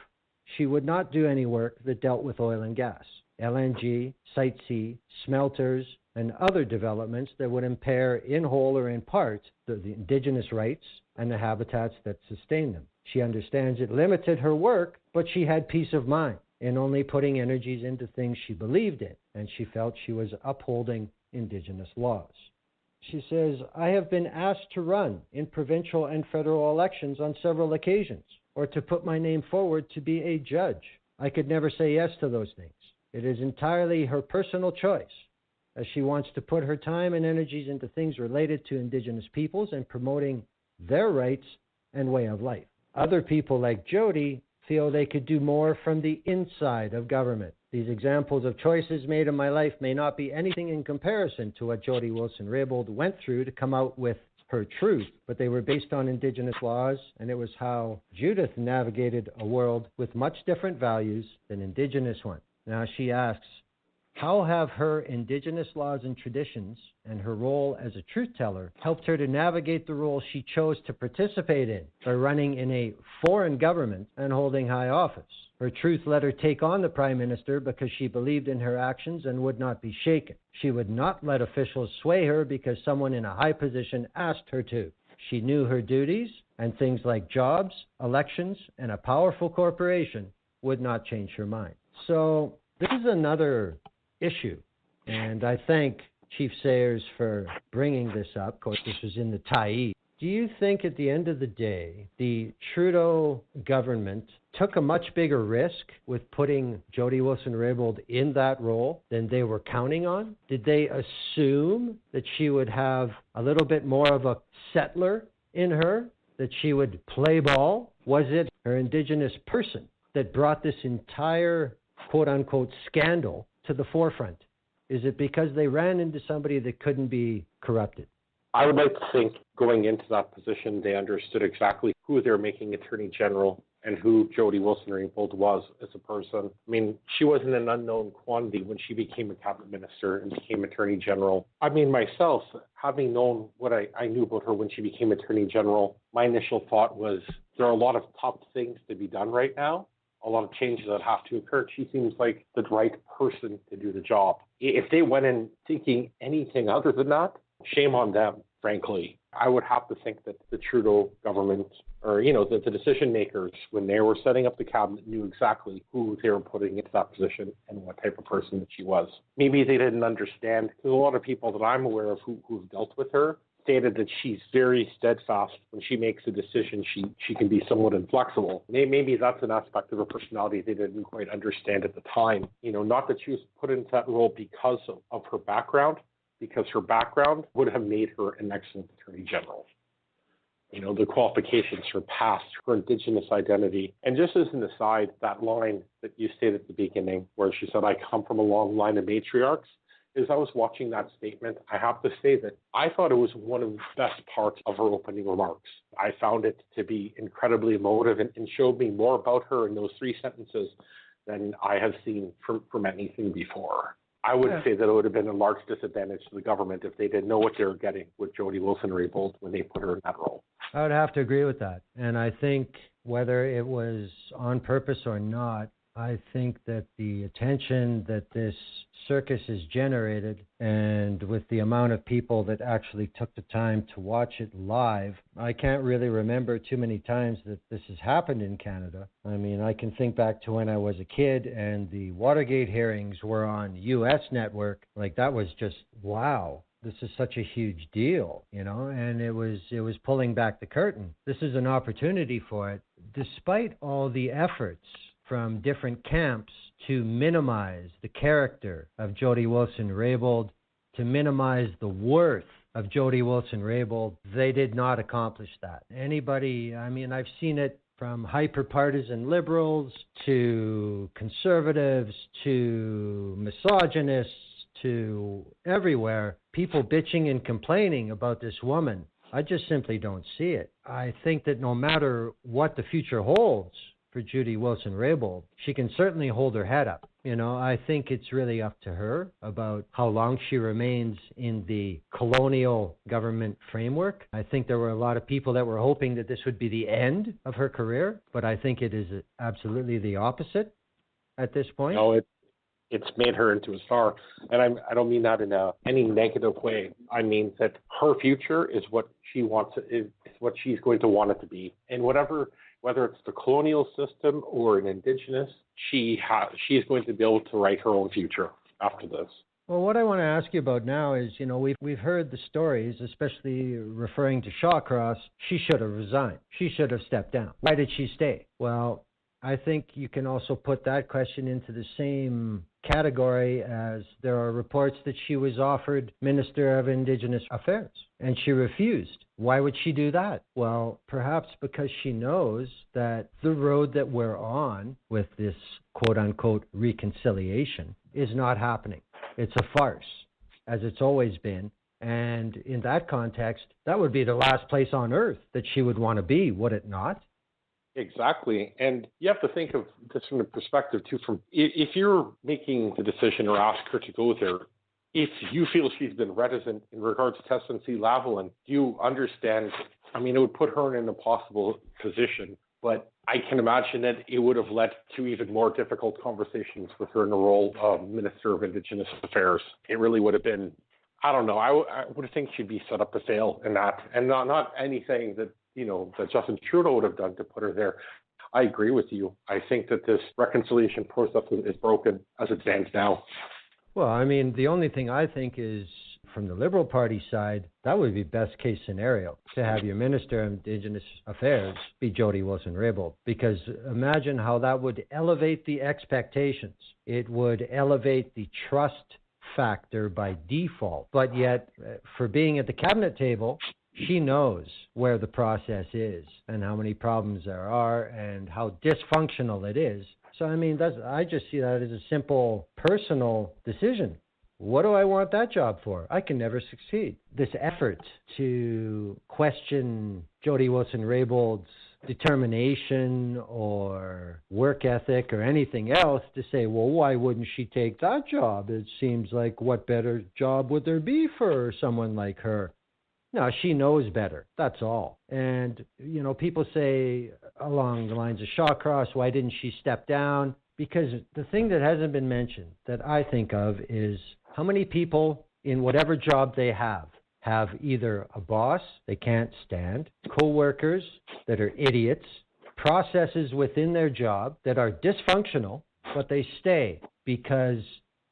she would not do any work that dealt with oil and gas, LNG, Site C, smelters, and other developments that would impair in whole or in part the Indigenous rights and the habitats that sustain them. She understands it limited her work, but she had peace of mind in only putting energies into things she believed in, and she felt she was upholding Indigenous laws. She says, I have been asked to run in provincial and federal elections on several occasions, or to put my name forward to be a judge. I could never say yes to those things. It is entirely her personal choice, as she wants to put her time and energies into things related to Indigenous peoples and promoting their rights and way of life. Other people like Jody feel they could do more from the inside of government. These examples of choices made in my life may not be anything in comparison to what Jody Wilson-Raybould went through to come out with her truth, but they were based on Indigenous laws, and it was how Judith navigated a world with much different values than Indigenous ones. Now she asks, how have her Indigenous laws and traditions and her role as a truth teller helped her to navigate the role she chose to participate in by running in a foreign government and holding high office? Her truth let her take on the Prime Minister because she believed in her actions and would not be shaken. She would not let officials sway her because someone in a high position asked her to. She knew her duties, and things like jobs, elections, and a powerful corporation would not change her mind. So this is another issue, and I thank Chief Sayers for bringing this up. Of course, this was in the Tyee. Do you think at the end of the day, the Trudeau government took a much bigger risk with putting Jody Wilson-Raybould in that role than they were counting on? Did they assume that she would have a little bit more of a settler in her, that she would play ball? Was it her Indigenous person that brought this entire quote-unquote scandal to the forefront? Is it because they ran into somebody that couldn't be corrupted? I would like to think going into that position, they understood exactly who they're making Attorney General and who Jody Wilson-Raybould was as a person. I mean, she wasn't an unknown quantity when she became a cabinet minister and became Attorney General. I mean, myself, having known what I knew about her when she became Attorney General, my initial thought was there are a lot of top things to be done right now, a lot of changes that have to occur. She seems like the right person to do the job. If they went in thinking anything other than that, shame on them, frankly. I would have to think that the Trudeau government or, the decision makers, when they were setting up the cabinet, knew exactly who they were putting into that position and what type of person that she was. Maybe they didn't understand, because a lot of people that I'm aware of who've dealt with her stated that she's very steadfast. When she makes a decision, she can be somewhat inflexible. Maybe that's an aspect of her personality they didn't quite understand at the time. Not that she was put into that role because of her background, because her background would have made her an excellent Attorney General. The qualifications, her past, her Indigenous identity. And just as an aside, that line that you stated at the beginning where she said, I come from a long line of matriarchs, as I was watching that statement, I have to say that I thought it was one of the best parts of her opening remarks. I found it to be incredibly emotive and showed me more about her in those 3 sentences than I have seen from anything before. I would say that it would have been a large disadvantage to the government if they didn't know what they were getting with Jody Wilson-Raybould when they put her in that role. I would have to agree with that. And I think whether it was on purpose or not, I think that the attention that this circus has generated, and with the amount of people that actually took the time to watch it live, I can't really remember too many times that this has happened in Canada. I mean, I can think back to when I was a kid and the Watergate hearings were on U.S. network. Like, that was just, wow. This is such a huge deal, and it was pulling back the curtain. This is an opportunity for it. Despite all the efforts from different camps to minimize the character of Jody Wilson-Raybould, to minimize the worth of Jody Wilson-Raybould, they did not accomplish that. I've seen it from hyper-partisan liberals to conservatives to misogynists to everywhere, people bitching and complaining about this woman. I just simply don't see it. I think that no matter what the future holds for Jody Wilson-Raybould, she can certainly hold her head up. I think it's really up to her about how long she remains in the colonial government framework. I think there were a lot of people that were hoping that this would be the end of her career, but I think it is absolutely the opposite at this point. No, it's made her into a star. And I don't mean that in any negative way. I mean that her future is what she wants, is what she's going to want it to be. And whether it's the colonial system or an Indigenous, she is going to be able to write her own future after this. Well, what I want to ask you about now is, we've heard the stories, especially referring to Shawcross. She should have resigned. She should have stepped down. Why did she stay? Well, I think you can also put that question into the same category as there are reports that she was offered Minister of Indigenous Affairs, and she refused. Why would she do that? Well, perhaps because she knows that the road that we're on with this quote-unquote reconciliation is not happening. It's a farce, as it's always been. And in that context, that would be the last place on earth that she would want to be, would it not? Exactly. And you have to think of this from the perspective, too, from if you're making the decision or ask her to go there, if you feel she's been reticent in regards to SNC-Lavalin, do you understand? I mean, it would put her in an impossible position, but I can imagine that it would have led to even more difficult conversations with her in the role of Minister of Indigenous Affairs. It really would have been, I don't know, I would think she'd be set up to fail in that, and not anything that that Justin Trudeau would have done to put her there. I agree with you. I think that this reconciliation process is broken as it stands now. Well, I mean, the only thing I think is from the Liberal Party side, that would be best case scenario, to have your Minister of Indigenous Affairs be Jody Wilson-Raybould. Because imagine how that would elevate the expectations. It would elevate the trust factor by default. But yet, for being at the cabinet table, she knows where the process is and how many problems there are and how dysfunctional it is. So, I mean, I just see that as a simple personal decision. What do I want that job for? I can never succeed. This effort to question Jody Wilson-Raybould's determination or work ethic or anything else to say, well, why wouldn't she take that job? It seems like what better job would there be for someone like her? No, she knows better. That's all. And, you know, people say along the lines of Shawcross, why didn't she step down? Because the thing that hasn't been mentioned that I think of is how many people in whatever job they have either a boss they can't stand, co-workers that are idiots, processes within their job that are dysfunctional, but they stay because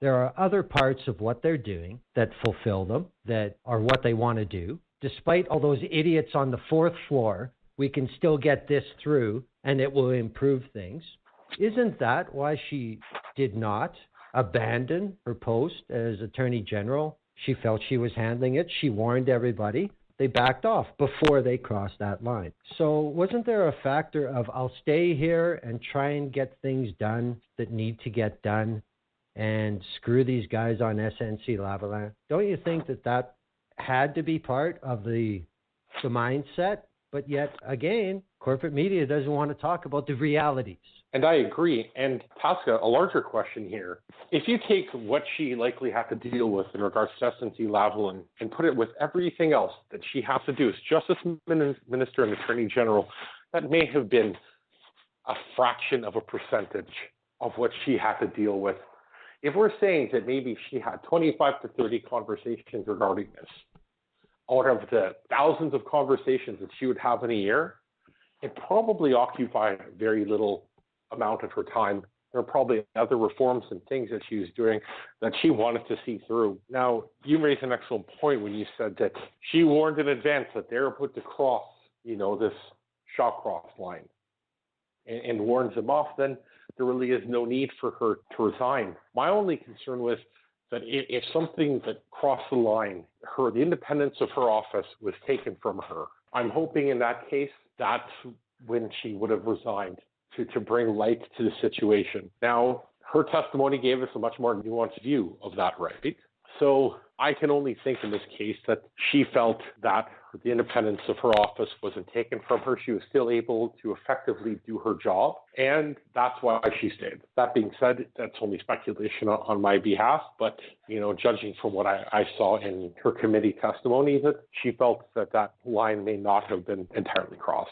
there are other parts of what they're doing that fulfill them, that are what they want to do. Despite all those idiots on the fourth floor, we can still get this through and it will improve things. Isn't that why she did not abandon her post as Attorney General? She felt she was handling it. She warned everybody. They backed off before they crossed that line. So wasn't there a factor of I'll stay here and try and get things done that need to get done and screw these guys on SNC-Lavalin? Don't you think that had to be part of the mindset? But yet, again, corporate media doesn't want to talk about the realities. And I agree. And Pasca, a larger question here. If you take what she likely had to deal with in regards to SNC-Lavalin and put it with everything else that she has to do as Justice Minister and Attorney General, that may have been a fraction of a percentage of what she had to deal with. If we're saying that maybe she had 25 to 30 conversations regarding this, out of the thousands of conversations that she would have in a year, it probably occupied very little amount of her time. There are probably other reforms and things that she was doing that she wanted to see through. Now, you raised an excellent point when you said that she warned in advance that they were put to cross, this Shawcross line and warns them off, then there really is no need for her to resign. My only concern was that if something that crossed the line, the independence of her office was taken from her, I'm hoping in that case, that's when she would have resigned to bring light to the situation. Now, her testimony gave us a much more nuanced view of that, right? So I can only think in this case that she felt that the independence of her office wasn't taken from her. She was still able to effectively do her job, and that's why she stayed. That being said, that's only speculation on my behalf, but, judging from what I saw in her committee testimony, that she felt that line may not have been entirely crossed.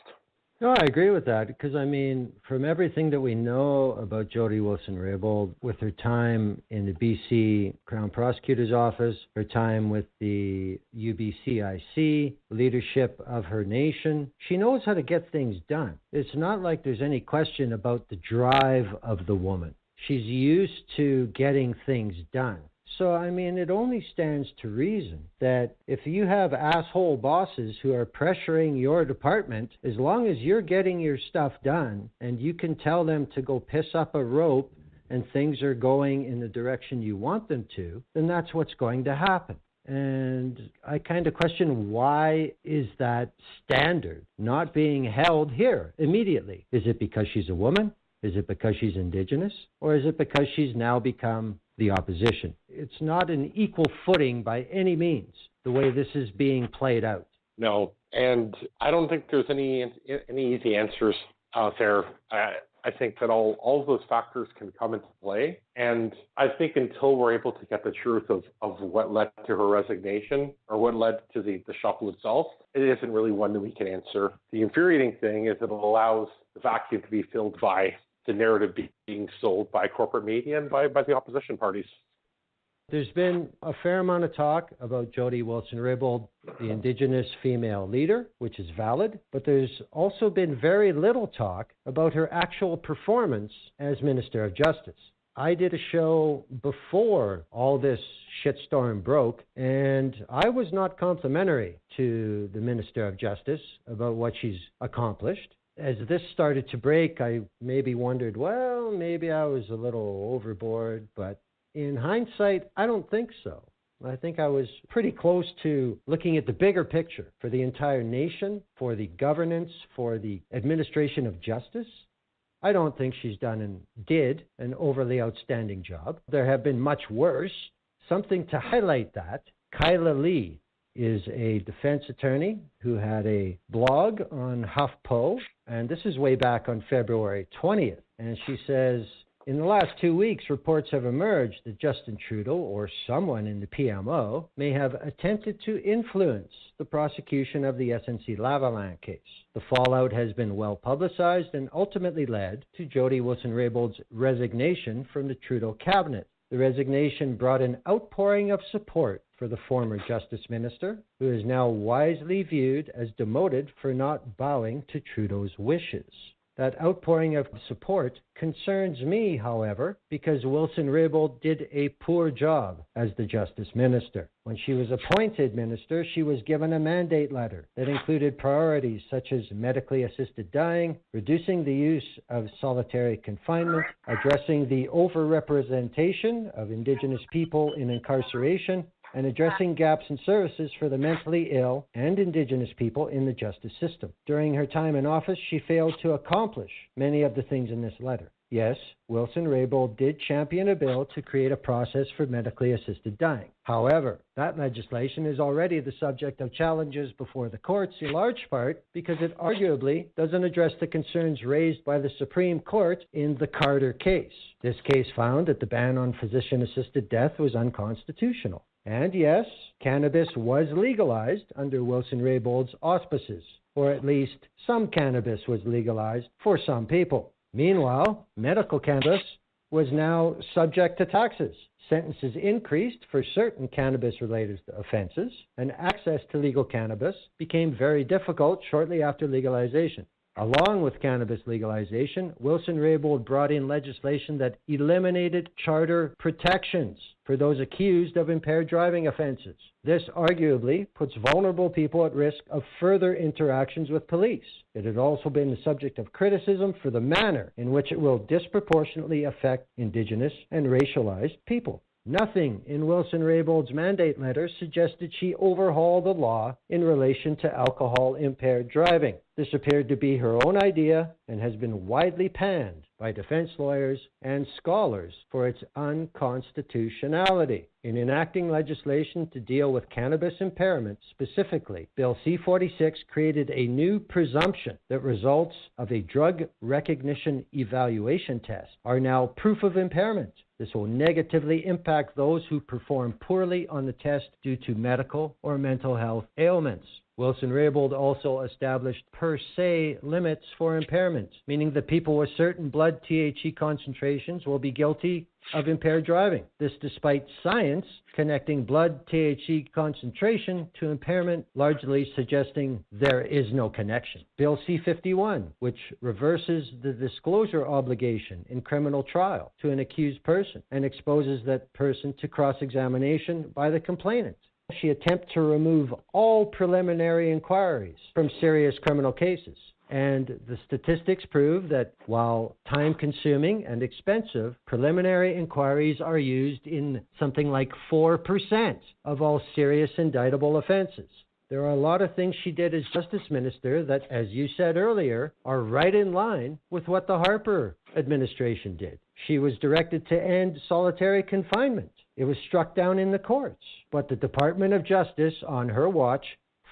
No, I agree with that because, from everything that we know about Jody Wilson-Raybould, with her time in the BC Crown Prosecutor's Office, her time with the UBCIC, leadership of her nation, she knows how to get things done. It's not like there's any question about the drive of the woman. She's used to getting things done. So, it only stands to reason that if you have asshole bosses who are pressuring your department, as long as you're getting your stuff done and you can tell them to go piss up a rope and things are going in the direction you want them to, then that's what's going to happen. And I kind of question, why is that standard not being held here immediately? Is it because she's a woman? Is it because she's Indigenous? Or is it because she's now become the opposition? It's not an equal footing by any means, the way this is being played out. No, and I don't think there's any easy answers out there. I think that all of those factors can come into play, and I think until we're able to get the truth of what led to her resignation or what led to the shuffle itself, it isn't really one that we can answer. The infuriating thing is that it allows the vacuum to be filled by the narrative being sold by corporate media and by the opposition parties. There's been a fair amount of talk about Jody Wilson-Raybould, the Indigenous female leader, which is valid, but there's also been very little talk about her actual performance as Minister of Justice. I did a show before all this shitstorm broke, and I was not complimentary to the Minister of Justice about what she's accomplished. As this started to break, I maybe wondered, well, maybe I was a little overboard, but in hindsight, I don't think so. I think I was pretty close to looking at the bigger picture for the entire nation, for the governance, for the administration of justice. I don't think she's did an overly outstanding job. There have been much worse. Something to highlight that, Kyla Lee is a defense attorney who had a blog on HuffPo, and this is way back on February 20th. And she says, in the last 2 weeks, reports have emerged that Justin Trudeau or someone in the PMO may have attempted to influence the prosecution of the SNC-Lavalin case. The fallout has been well publicized and ultimately led to Jody Wilson-Raybould's resignation from the Trudeau cabinet. The resignation brought an outpouring of support for the former Justice Minister, who is now wisely viewed as demoted for not bowing to Trudeau's wishes. That outpouring of support concerns me, however, because Wilson-Raybould did a poor job as the Justice Minister. When she was appointed minister, she was given a mandate letter that included priorities such as medically assisted dying, reducing the use of solitary confinement, addressing the overrepresentation of Indigenous people in incarceration, and addressing gaps in services for the mentally ill and Indigenous people in the justice system. During her time in office, she failed to accomplish many of the things in this letter. Yes, Wilson-Raybould did champion a bill to create a process for medically assisted dying. However, that legislation is already the subject of challenges before the courts, in large part because it arguably doesn't address the concerns raised by the Supreme Court in the Carter case. This case found that the ban on physician-assisted death was unconstitutional. And yes, cannabis was legalized under Wilson-Raybould's auspices, or at least some cannabis was legalized for some people. Meanwhile, medical cannabis was now subject to taxes. Sentences increased for certain cannabis-related offenses, and access to legal cannabis became very difficult shortly after legalization. Along with cannabis legalization, Wilson-Raybould brought in legislation that eliminated charter protections for those accused of impaired driving offenses. This arguably puts vulnerable people at risk of further interactions with police. It had also been the subject of criticism for the manner in which it will disproportionately affect Indigenous and racialized people. Nothing in Wilson-Raybould's mandate letter suggested she overhaul the law in relation to alcohol-impaired driving. This appeared to be her own idea and has been widely panned by defense lawyers and scholars for its unconstitutionality. In enacting legislation to deal with cannabis impairment specifically, Bill C-46 created a new presumption that results of a drug recognition evaluation test are now proof of impairment. This will negatively impact those who perform poorly on the test due to medical or mental health ailments. Wilson-Raybould also established per se limits for impairment, meaning that people with certain blood THC concentrations will be guilty of impaired driving. This despite science connecting blood THC concentration to impairment, largely suggesting there is no connection. Bill C-51, which reverses the disclosure obligation in criminal trial to an accused person and exposes that person to cross-examination by the complainant. She attempts to remove all preliminary inquiries from serious criminal cases. And the statistics prove that while time-consuming and expensive, preliminary inquiries are used in something like 4% of all serious indictable offenses. There are a lot of things she did as Justice Minister that, as you said earlier, are right in line with what the Harper administration did. She was directed to end solitary confinement. It was struck down in the courts. But the Department of Justice, on her watch,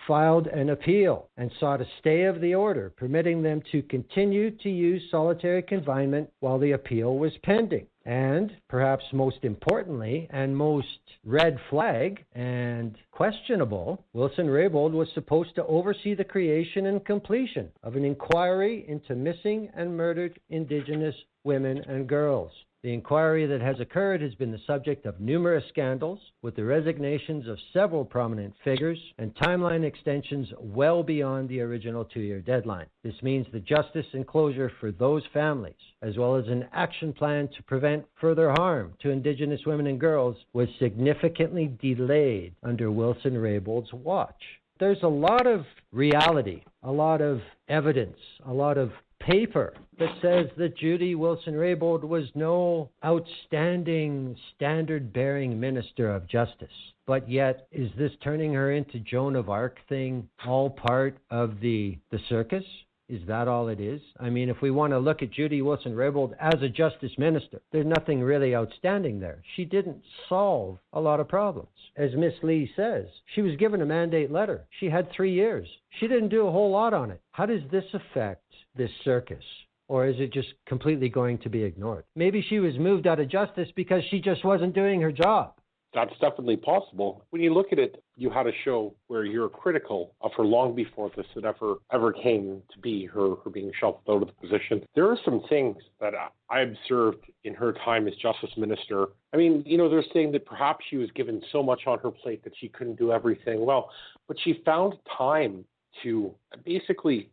filed an appeal and sought a stay of the order, permitting them to continue to use solitary confinement while the appeal was pending. And perhaps most importantly, and most red flag and questionable, Wilson-Raybould was supposed to oversee the creation and completion of an inquiry into missing and murdered Indigenous women and girls. The inquiry that has occurred has been the subject of numerous scandals, with the resignations of several prominent figures and timeline extensions well beyond the original 2-year deadline. This means the justice and closure for those families, as well as an action plan to prevent further harm to Indigenous women and girls, was significantly delayed under Wilson-Raybould's watch. There's a lot of reality, a lot of evidence, a lot of paper that says that Judy Wilson-Raybould was no outstanding, standard-bearing minister of justice. But yet, is this turning her into Joan of Arc thing all part of the circus? Is that all it is? I mean, if we want to look at Judy Wilson-Raybould as a justice minister, there's nothing really outstanding there. She didn't solve a lot of problems. As Miss Lee says, she was given a mandate letter. She had 3 years. She didn't do a whole lot on it. How does this affect this circus? Or is it just completely going to be ignored? Maybe she was moved out of justice because she just wasn't doing her job. That's definitely possible. When you look at it, you had a show where you're critical of her long before this had ever came to be, her being shelved out of the position. There are some things that I observed in her time as justice minister. I mean, they're saying that perhaps she was given so much on her plate that she couldn't do everything well, but she found time to basically,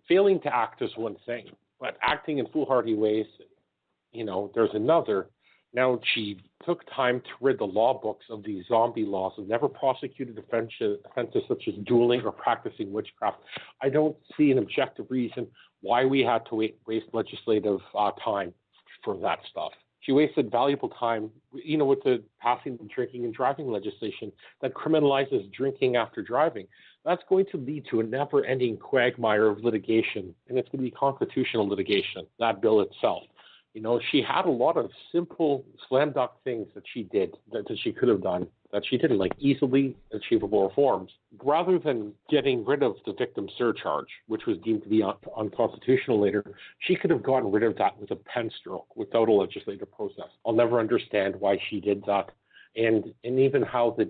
failing to act is one thing, but acting in foolhardy ways, there's another. Now, she took time to rid the law books of these zombie laws and never prosecuted offenses such as dueling or practicing witchcraft. I don't see an objective reason why we had to waste legislative time for that stuff. She wasted valuable time, with the passing of drinking and driving legislation that criminalizes drinking after driving. That's going to lead to a never-ending quagmire of litigation, and it's going to be constitutional litigation, that bill itself. She had a lot of simple slam dunk things that she did, that she could have done, that she didn't, like easily achievable reforms. Rather than getting rid of the victim surcharge, which was deemed to be unconstitutional later, she could have gotten rid of that with a pen stroke without a legislative process. I'll never understand why she did that. And even how the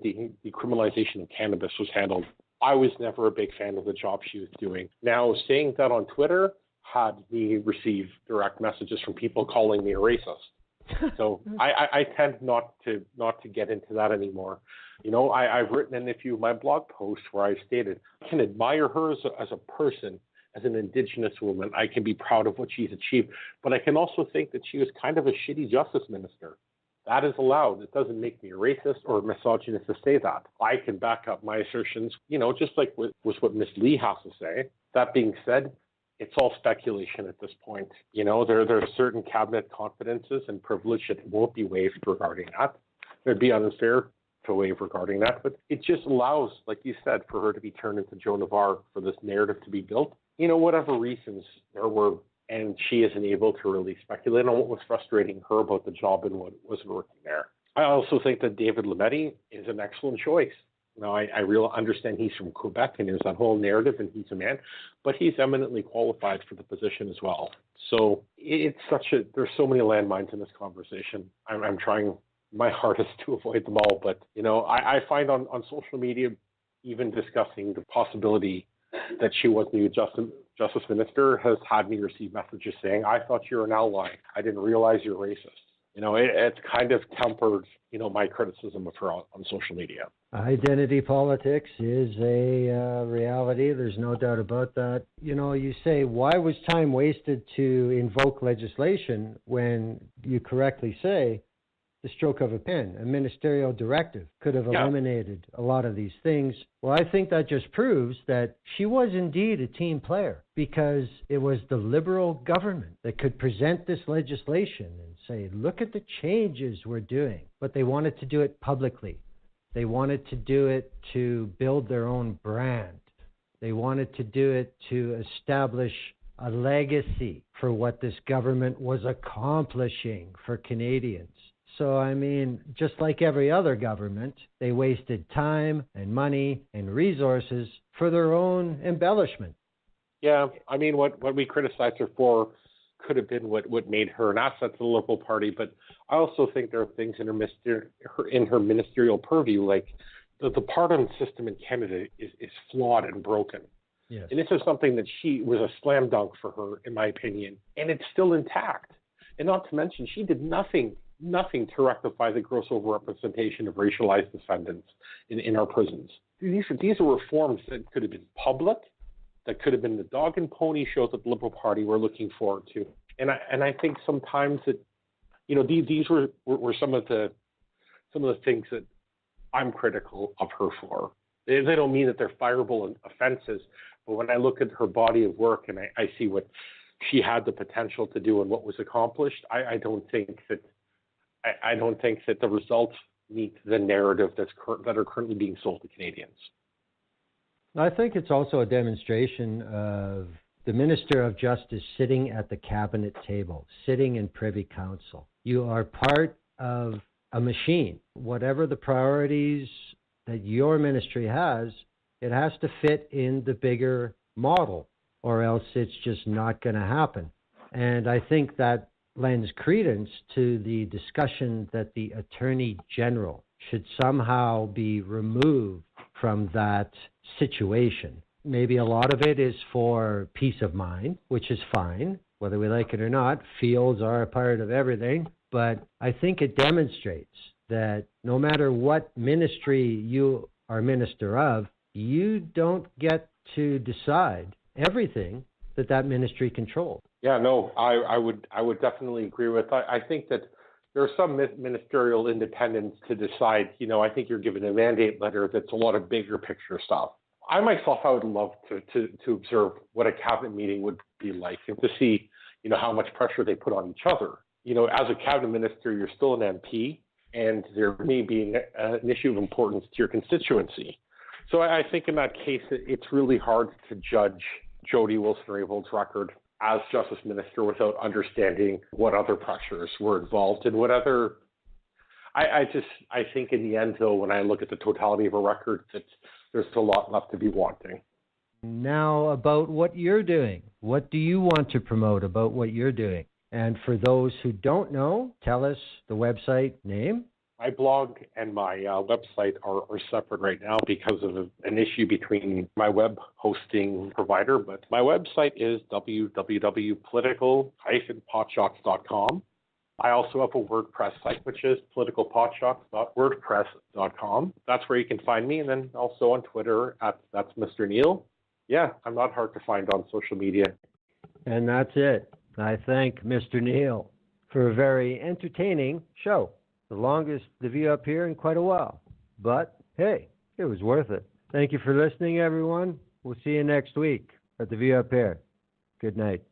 decriminalization of cannabis was handled. I was never a big fan of the job she was doing. Now, saying that on Twitter had me receive direct messages from people calling me a racist. So I tend not to get into that anymore. I've written in a few of my blog posts where I've stated I can admire her as a person, as an Indigenous woman. I can be proud of what she's achieved, but I can also think that she was kind of a shitty justice minister. That is allowed. It doesn't make me a racist or a misogynist to say that. I can back up my assertions, just like with what Ms. Lee has to say. That being said, it's all speculation at this point. There are certain cabinet confidences and privilege that won't be waived regarding that. It'd be unfair to waive regarding that, but it just allows, like you said, for her to be turned into Joan of Arc, for this narrative to be built. Whatever reasons there were, and she isn't able to really speculate on what was frustrating her about the job and what wasn't working there. I also think that David Lametti is an excellent choice. Now, I really understand he's from Quebec and there's that whole narrative and he's a man, but he's eminently qualified for the position as well. So it's there's so many landmines in this conversation. I'm trying my hardest to avoid them all, but, I find on social media, even discussing the possibility that she was the new justice minister has had me receive messages saying, I thought you were an ally. I didn't realize you're racist. It's kind of tempered, my criticism of her on social media. Identity politics is a reality. There's no doubt about that. You say, why was time wasted to invoke legislation when you correctly say the stroke of a pen, a ministerial directive could have eliminated a lot of these things? Well, I think that just proves that she was indeed a team player, because it was the Liberal government that could present this legislation and say, look at the changes we're doing. But they wanted to do it publicly. They wanted to do it to build their own brand. They wanted to do it to establish a legacy for what this government was accomplishing for Canadians. So, just like every other government, they wasted time and money and resources for their own embellishment. Yeah, what we criticized her for could have been what made her an asset to the Liberal Party, but I also think there are things in her ministerial purview, like, the pardon system in Canada is flawed and broken. Yes. And this is something that she was a slam dunk for her, in my opinion, and it's still intact. And not to mention, she did nothing to rectify the gross overrepresentation of racialized descendants in our prisons. These are reforms that could have been public, that could have been the dog and pony show that the Liberal Party were looking forward to. And I think sometimes that, these were some of the things that I'm critical of her for. They don't mean that they're fireable offenses, but when I look at her body of work and I see what she had the potential to do and what was accomplished, I don't think that the results meet the narrative that are currently being sold to Canadians. I think it's also a demonstration of the Minister of Justice sitting at the cabinet table, sitting in Privy Council. You are part of a machine. Whatever the priorities that your ministry has, it has to fit in the bigger model, or else it's just not going to happen. And I think that lends credence to the discussion that the Attorney General should somehow be removed from that situation. Maybe a lot of it is for peace of mind, which is fine, whether we like it or not. Fields are a part of everything. But I think it demonstrates that no matter what ministry you are minister of, you don't get to decide everything that ministry controls. Yeah, no, I would definitely agree with. I think that there's some ministerial independence to decide. I think you're given a mandate letter that's a lot of bigger picture stuff. I myself, I would love to observe what a cabinet meeting would be like and to see, how much pressure they put on each other. As a cabinet minister, you're still an MP, and there may be an issue of importance to your constituency. So I think in that case, it's really hard to judge Jody Wilson-Raybould's record as Justice Minister without understanding what other pressures were involved and what other. I think in the end, though, when I look at the totality of a record, that there's a lot left to be wanting. Now about what you're doing. What do you want to promote about what you're doing? And for those who don't know, tell us the website name. My blog and my website are separate right now because of an issue between my web hosting provider. But my website is www.political-potshocks.com. I also have a WordPress site, which is politicalpotshocks.wordpress.com. That's where you can find me. And then also on Twitter that's Mr. Neil. Yeah, I'm not hard to find on social media. And that's it. I thank Mr. Neil for a very entertaining show. The longest The View Up Here in quite a while. But, hey, it was worth it. Thank you for listening, everyone. We'll see you next week at The View Up Here. Good night.